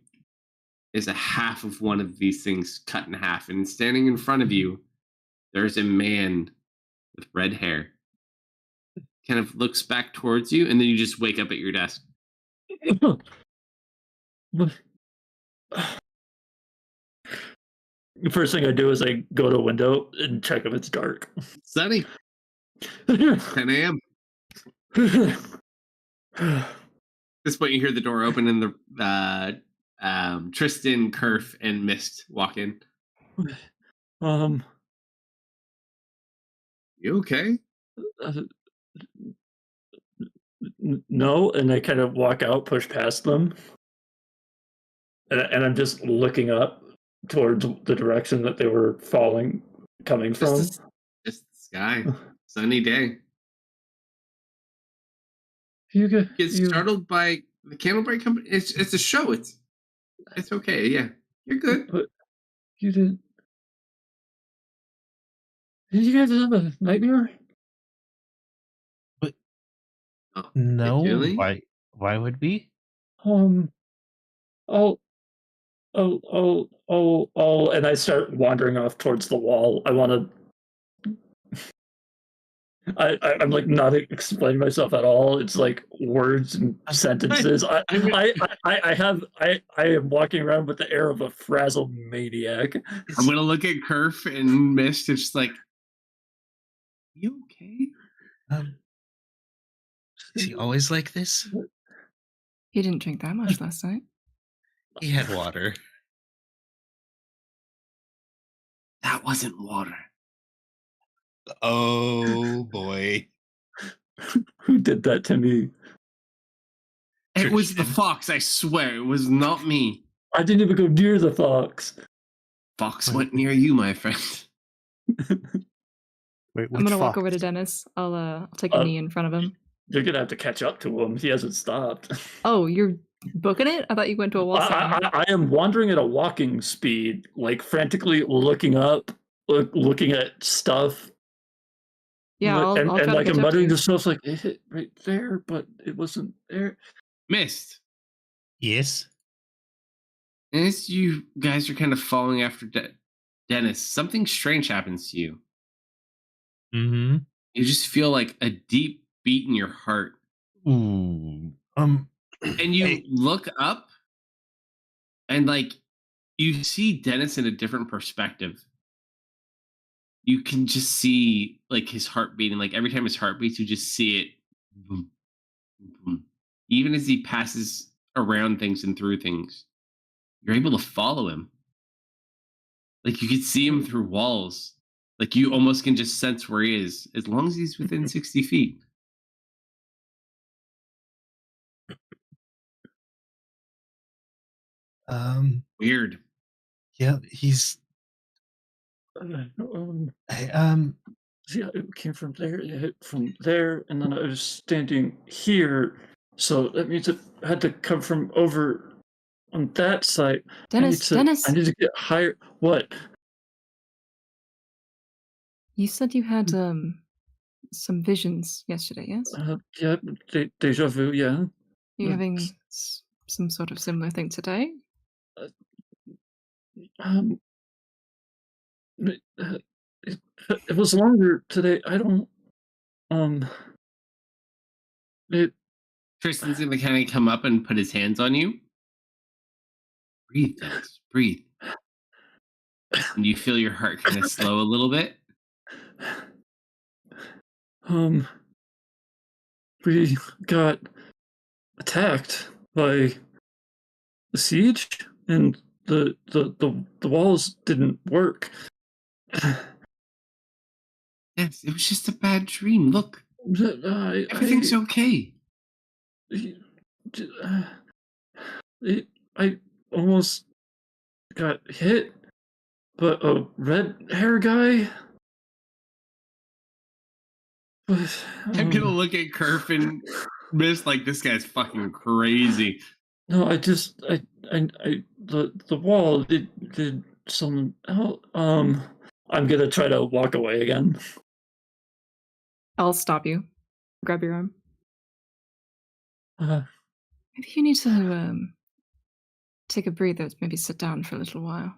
is a half of one of these things cut in half. And standing in front of you, there's a man with red hair. Kind of looks back towards you, and then you just wake up at your desk. What? The first thing I do is I go to a window and check if it's dark. Sunny, 10 a.m. At this point, you hear the door open and the Tristan, Kerf, and Mist walk in. You okay? No, and I kind of walk out, push past them, and I'm just looking up towards the direction that they were coming from. Just the sky. Sunny day. You Get startled by the Candlebright Company. It's a show. It's okay. Yeah, you're good. But you didn't. Did you guys have a nightmare? Oh, No, really? why would we? Oh, and I start wandering off towards the wall. I want to. I'm like not explaining myself at all. It's like words and sentences. I am walking around with the air of a frazzled maniac. I'm gonna look at Kerf and Mist. It's just like, you okay? Is he always like this? He didn't drink that much last night. He had water. That wasn't water. Oh boy. Who did that to me? It was the fox, I swear. It was not me. I didn't even go near the fox. Fox went near you, my friend. Wait, I'm gonna walk over to Dennis. I'll take a knee in front of him. You're gonna have to catch up to him. He hasn't stopped. Oh, you're booking it? I thought you went to a wall sign. I am wandering at a walking speed, like frantically looking up, looking at stuff. Yeah, I'll and try to like catch I'm up to muttering you. to myself, like it hit right there, but it wasn't there. Mist. Yes. As you guys are kind of following after Dennis, something strange happens to you. Mm-hmm. You just feel like a deep beat in your heart. Ooh. And you Hey. look up and like you see Dennis in a different perspective. You can just see like his heart beating. Like every time his heart beats, you just see it. Boom, boom. Even as he passes around things and through things, you're able to follow him. Like you can see him through walls. Like you almost can just sense where he is, as long as he's within 60 feet. Weird. Yeah, he's Yeah, it came from there. It hit from there, and then I was standing here. So that means it had to come from over on that side. Dennis, I need to get higher. What? You said you had some visions yesterday, yes? Yeah, deja vu. Yeah. You're having some sort of similar thing today? It was longer today. I don't. Tristan's gonna kind of come up and put his hands on you. Breathe, Dennis. Breathe. And you feel your heart kind of slow a little bit. We got attacked by the siege, and the walls didn't work. Yes, it was just a bad dream. Look, everything's okay. I almost got hit, but a red hair guy. I'm gonna look at Kerf and Mist like this guy's fucking crazy. No, the wall did some. I'm gonna try to walk away again. I'll stop you. Grab your arm. Uh, Maybe you need to take a breather. Maybe sit down for a little while.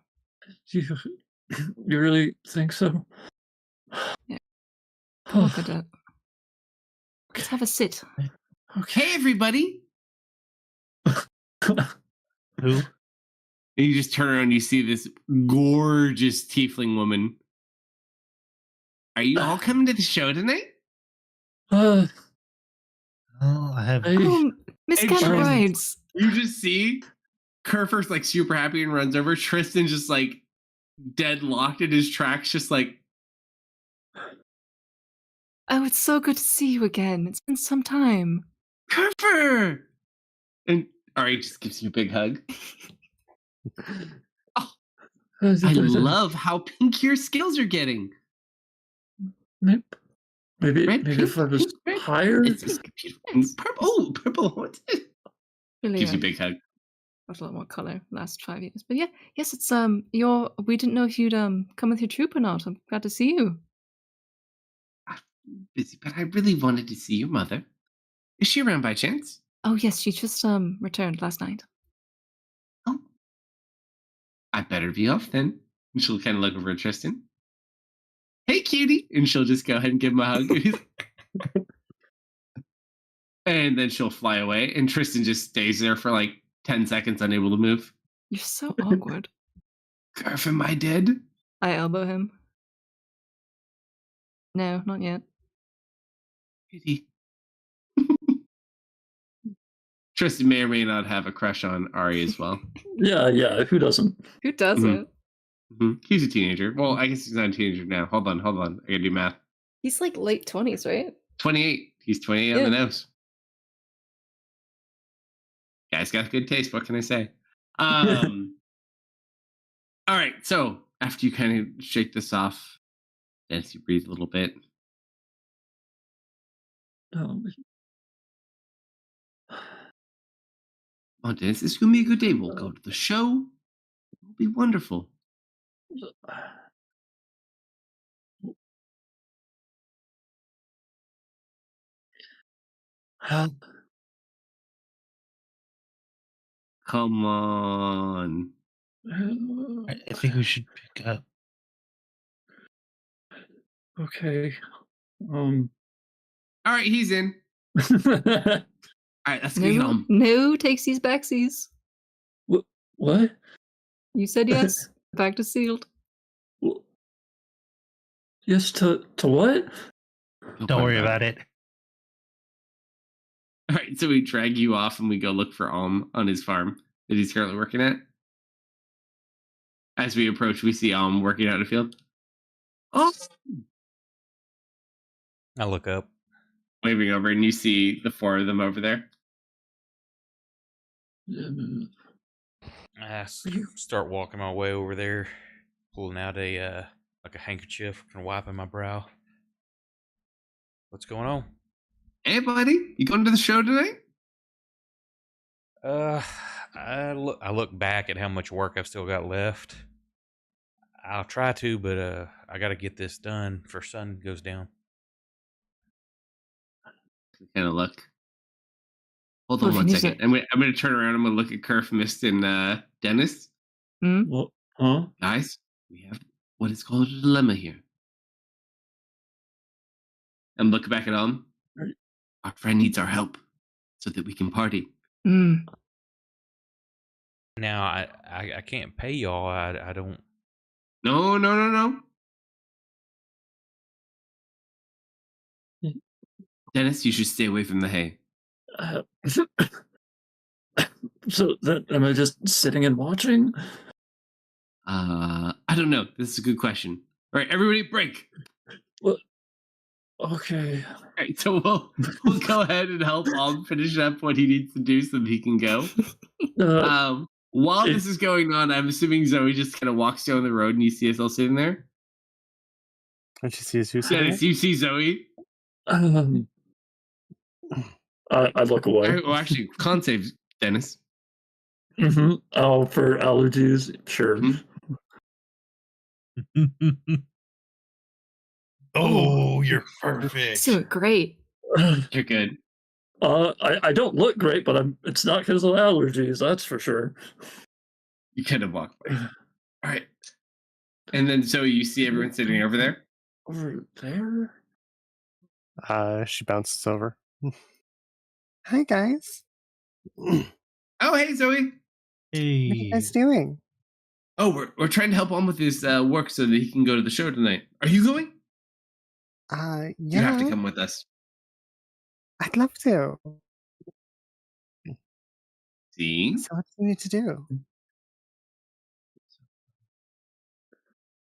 you really think so? Yeah. Look at it. Let's have a sit. Hey, everybody! who? And you just turn around and you see this gorgeous tiefling woman. Are you all coming to the show tonight? Oh, I have. Oh, Miss And Cat Tristan- rides. You just see Kerfer's like super happy and runs over. Tristan just like deadlocked in his tracks, just like, Oh, it's so good to see you again. It's been some time. Kerfer! And Ari just gives you a big hug. I love how pink your scales are getting. Maybe Red, if I pink, was pink, red. higher. It's beautiful. And purple. Oh, purple. What's it? Really, Gives you a big hug. got a lot more color last 5 years. But yeah, yes, it's we didn't know if you'd come with your troop or not. I'm glad to see you. I'm busy, but I really wanted to see your mother. Is she around by chance? Oh yes, she just returned last night. Oh, I better be off then. And she'll kind of look over at Tristan. Hey, cutie, and she'll just go ahead and give him a hug. And then she'll fly away, and Tristan just stays there for like 10 seconds, unable to move. You're so awkward. Garf, am I dead? I elbow him. No, not yet. Pity. Tristan may or may not have a crush on Ari as well. Yeah. Who doesn't? Who doesn't? He's a teenager. Well, I guess he's not a teenager now. Hold on. I gotta do math. He's like late 20s, right? 28. He's 28 on the nose. Guy's got good taste. What can I say? All right. So after you kind of shake this off, as you breathe a little bit, oh, Dennis, this is gonna be a good day. We'll go to the show. It'll be wonderful. Help. Come on. I think we should pick up. Okay. All right, he's in. All right, let's get home. No takesies backsies. What? You said yes. Back to sealed. Yes to what? Don't worry about it. All right, so we drag you off and we go look for Alm on his farm that he's currently working at. As we approach, we see Alm working out in a field. Oh! I look up. Waving over, and you see the four of them over there. I start walking my way over there, pulling out a handkerchief and wiping my brow. What's going on? Hey, buddy, you going to the show tonight? I look back at how much work I've still got left. I'll try to, but I got to get this done before sun goes down. Kind of look. Hold on one second. I'm going to turn around. I'm going to look at Kerf, Mist, and Dennis. Well, huh? Guys, we have what is called a dilemma here. And look back at Alm. Our friend needs our help so that we can party. Mm. Now, I can't pay y'all. I don't. No. Dennis, you should stay away from the hay. So that am I just sitting and watching? I don't know. This is a good question. All right, everybody, break. Well, okay. All right, so we'll go ahead and help Alm finish up what he needs to do so that he can go. While this is going on, I'm assuming Zoe just kind of walks down the road and you see us all sitting there. And she sees you sitting Dennis, you see Zoe. I look away. Well, actually, con save, Dennis. Mm-hmm. Oh, for allergies, sure. Oh, you're perfect. So great. You're good. I don't look great, but it's not because of allergies, that's for sure. You kind of walk away. All right. And then so you see everyone sitting over there? Over there? She bounces over. Hi, guys. Oh, hey, Zoe. Hey. What are you guys doing? Oh, we're trying to help him with his work so that he can go to the show tonight. Are you going? Yeah. You have to come with us. I'd love to. See? So what do you need to do?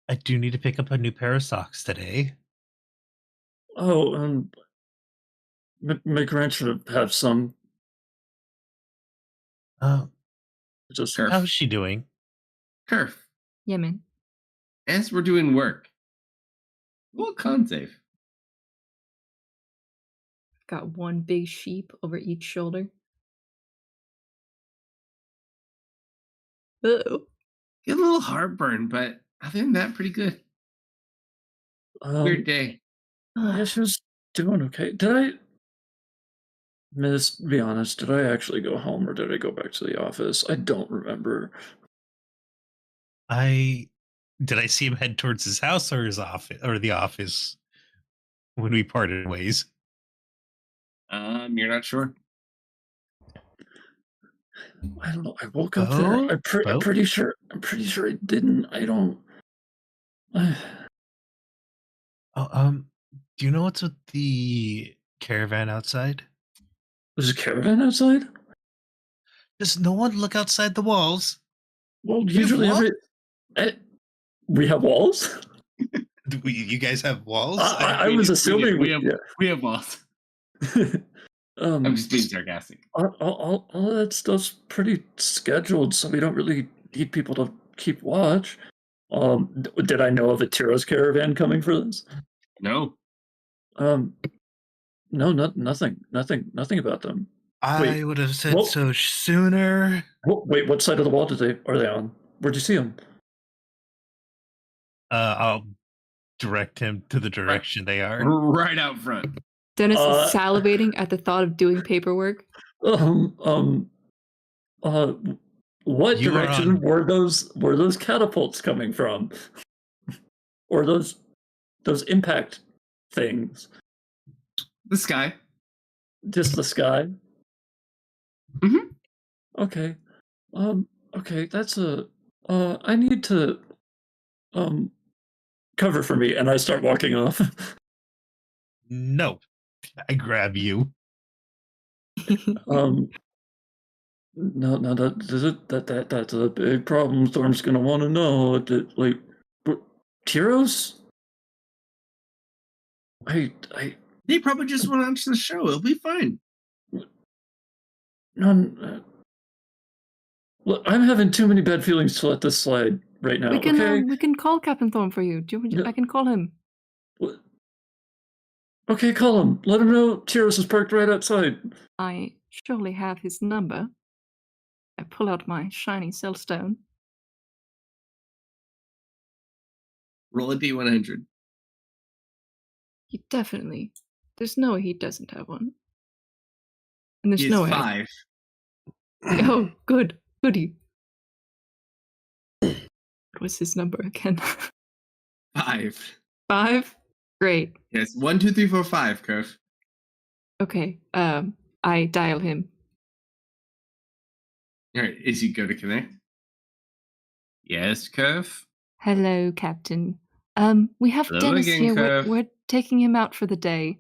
I do need to pick up a new pair of socks today. Oh, my grand should have some. Just Sure. How's she doing? Kerf, Yeah, man. as we're doing work, roll a con save. Got one big sheep over each shoulder. Oh. Get a little heartburn, but other than that, pretty good. Weird day. Yeah, she was doing okay. Did I, Miss, be honest, did I actually go home or did I go back to the office? I don't remember. Did I see him head towards his house or his office or the office when we parted ways? You're not sure. I don't know. I woke up there. I'm pretty sure. I'm pretty sure I didn't. I don't. Do you know what's with the caravan outside? There's a caravan outside? Does no one look outside the walls? Well, usually we have walls. You guys have walls? I was assuming we have walls. I'm just being sarcastic. All that stuff's pretty scheduled, so we don't really need people to keep watch. Did I know of a Tiro's caravan coming for this? No. No, nothing about them. I would have said so sooner. Wait, what side of the wall are they on? Where'd you see them? I'll direct him to the direction they are. Right out front. Dennis is salivating at the thought of doing paperwork. What direction were those catapults coming from? Or those impact things? The sky. Just the sky? Mm-hmm. Okay. Okay, that's I need to cover for me, and I start walking off. No. I grab you. No, that's a big problem. Storm's gonna want to know that, like, Tiros. They probably just went on to the show. It'll be fine. None. Look, I'm having too many bad feelings to let this slide right now. We can okay? we can call Captain Thorn for you. Do you want me to, I can call him. What? Okay, call him. Let him know Tiros is parked right outside. I surely have his number. I pull out my shiny cellstone. Roll a D100. He definitely. There's no way he doesn't have one. And there's He no has way. 5. Oh, good. Goody. What was his number again? 5. 5? Great. Yes, 1, 2, 3, 4, 5, Kerf. Okay. I dial him. All right, is he go to connect? Yes, Kerf. Hello, Captain. We have Hello Dennis again, here. Kerf. We're taking him out for the day.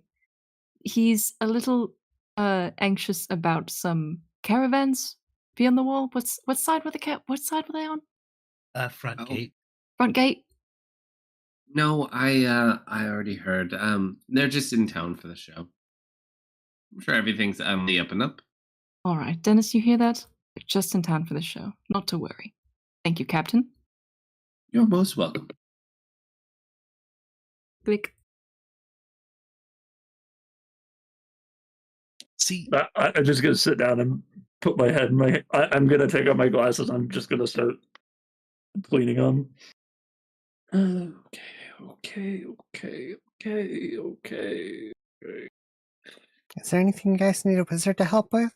He's a little anxious about some caravans beyond the wall. What side were what side were they on? Front gate. Front gate? No, I already heard. They're just in town for the show. I'm sure everything's on the up and up. All right, Dennis, you hear that? They're just in town for the show. Not to worry. Thank you, Captain. You're most welcome. Click. See, I'm just gonna sit down and put my head in my. I'm gonna take out my glasses. I'm just gonna start cleaning them. Okay. Is there anything you guys need a wizard to help with?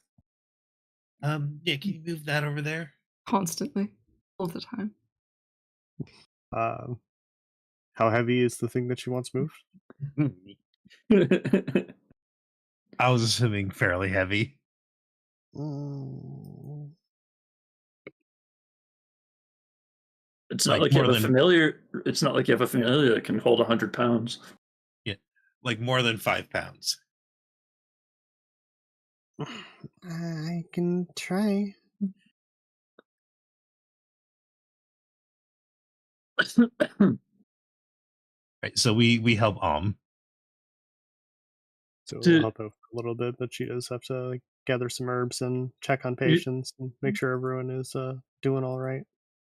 yeah, can you move that over there? Constantly. All the time. How heavy is the thing that she wants moved? I was assuming fairly heavy. It's not like you have a familiar. It's not like you have a familiar that can hold 100 pounds. Yeah, like more than 5 pounds. I can try. Right, so we help So we'll Did- help out for a little bit, but she does have to like, gather some herbs and check on You- patients and make sure everyone is doing all right.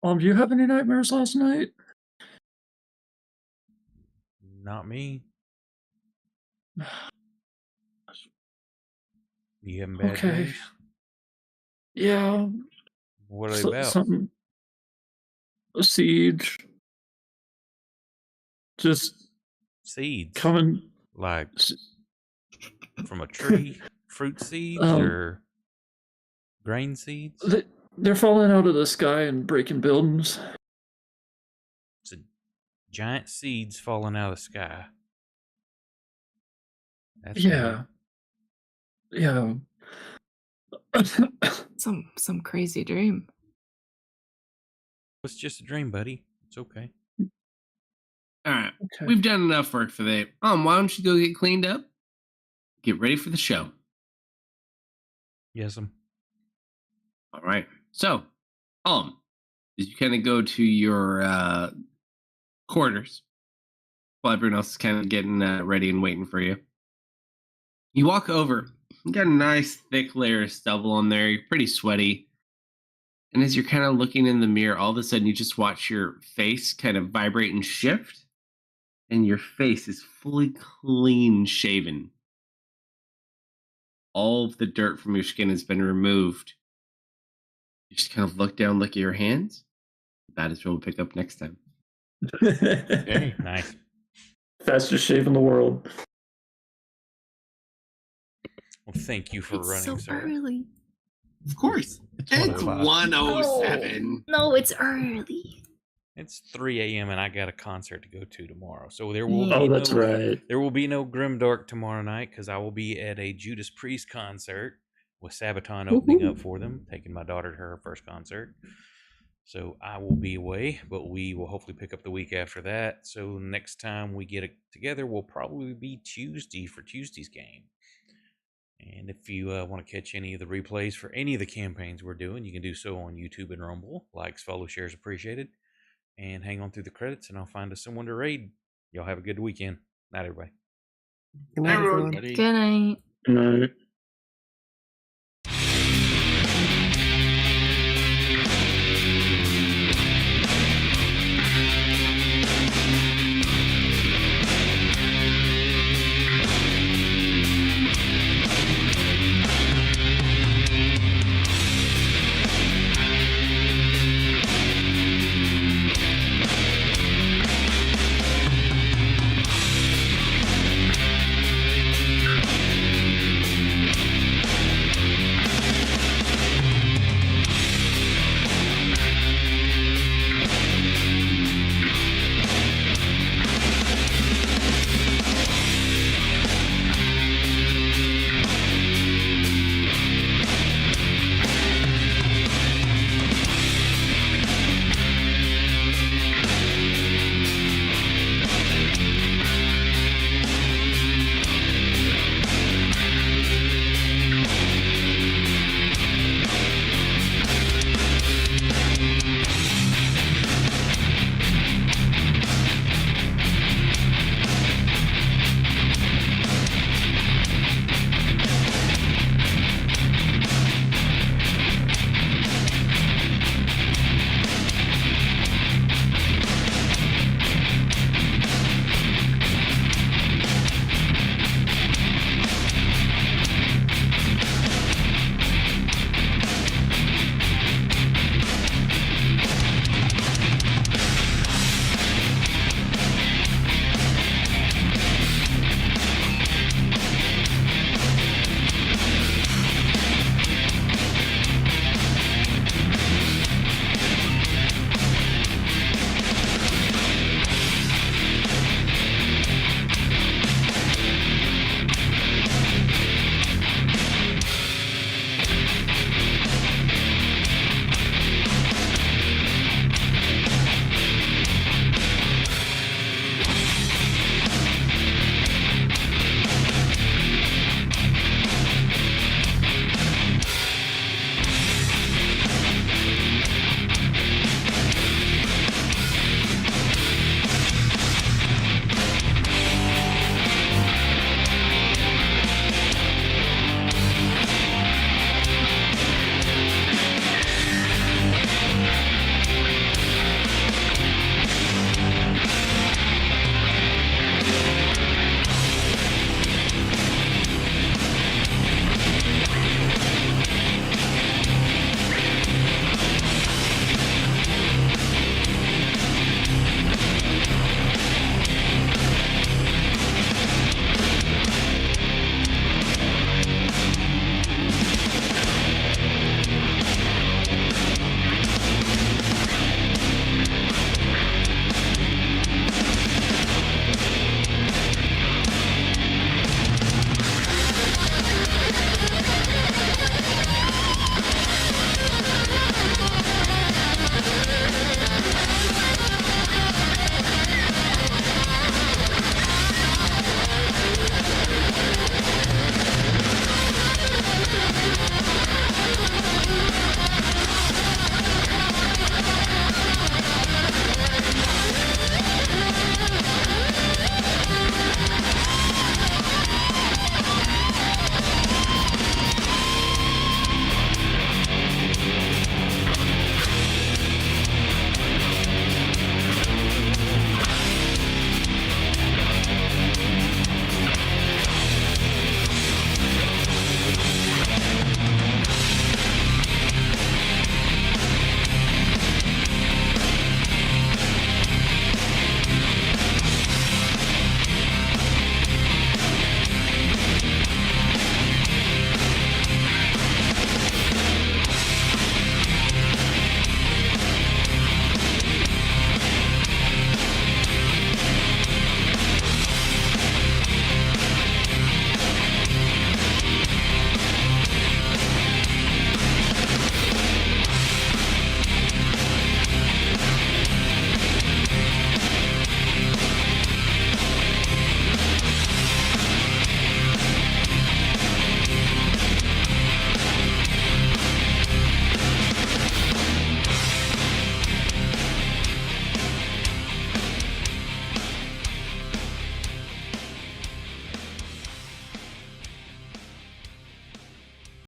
Do you have any nightmares last night? Not me. You having bad Okay. dreams? Yeah. What are they about? Something. A siege. Just Seeds. coming. Like s- from a tree? Fruit seeds Um, or grain seeds? They're falling out of the sky and breaking buildings. It's a giant seeds falling out of the sky. That's Yeah. Yeah. Some crazy dream. It's just a dream, buddy. It's okay. All right. Okay. We've done enough work for the day. Why don't you go get cleaned up? Get ready for the show. Yes, All right. So, as you kind of go to your quarters while everyone else is kind of getting ready and waiting for you, you walk over. You got a nice thick layer of stubble on there. You're pretty sweaty. And as you're kind of looking in the mirror, all of a sudden you just watch your face kind of vibrate and shift. And your face is fully clean shaven. All of the dirt from your skin has been removed. You just kind of look down, look at your hands. That is what we'll pick up next time. okay. Nice. Fastest shave in the world. Well, thank you for It's running, so sir. early. Of course. It's It's 1:05. 1:07. No, it's early. It's 3 a.m. and I got a concert to go to tomorrow. So there will be Oh, that's right. There will be no Grimdark tomorrow night because I will be at a Judas Priest concert with Sabaton opening up for them, taking my daughter to her first concert. So I will be away, but we will hopefully pick up the week after that. So next time we get together will probably be Tuesday for Tuesday's game. And if you want to catch any of the replays for any of the campaigns we're doing, you can do so on YouTube and Rumble. Likes, follow, shares appreciated. And hang on through the credits, and I'll find us someone to raid. Y'all have a good weekend. Night, everybody. Good night, everyone. Buddy. Good night. No.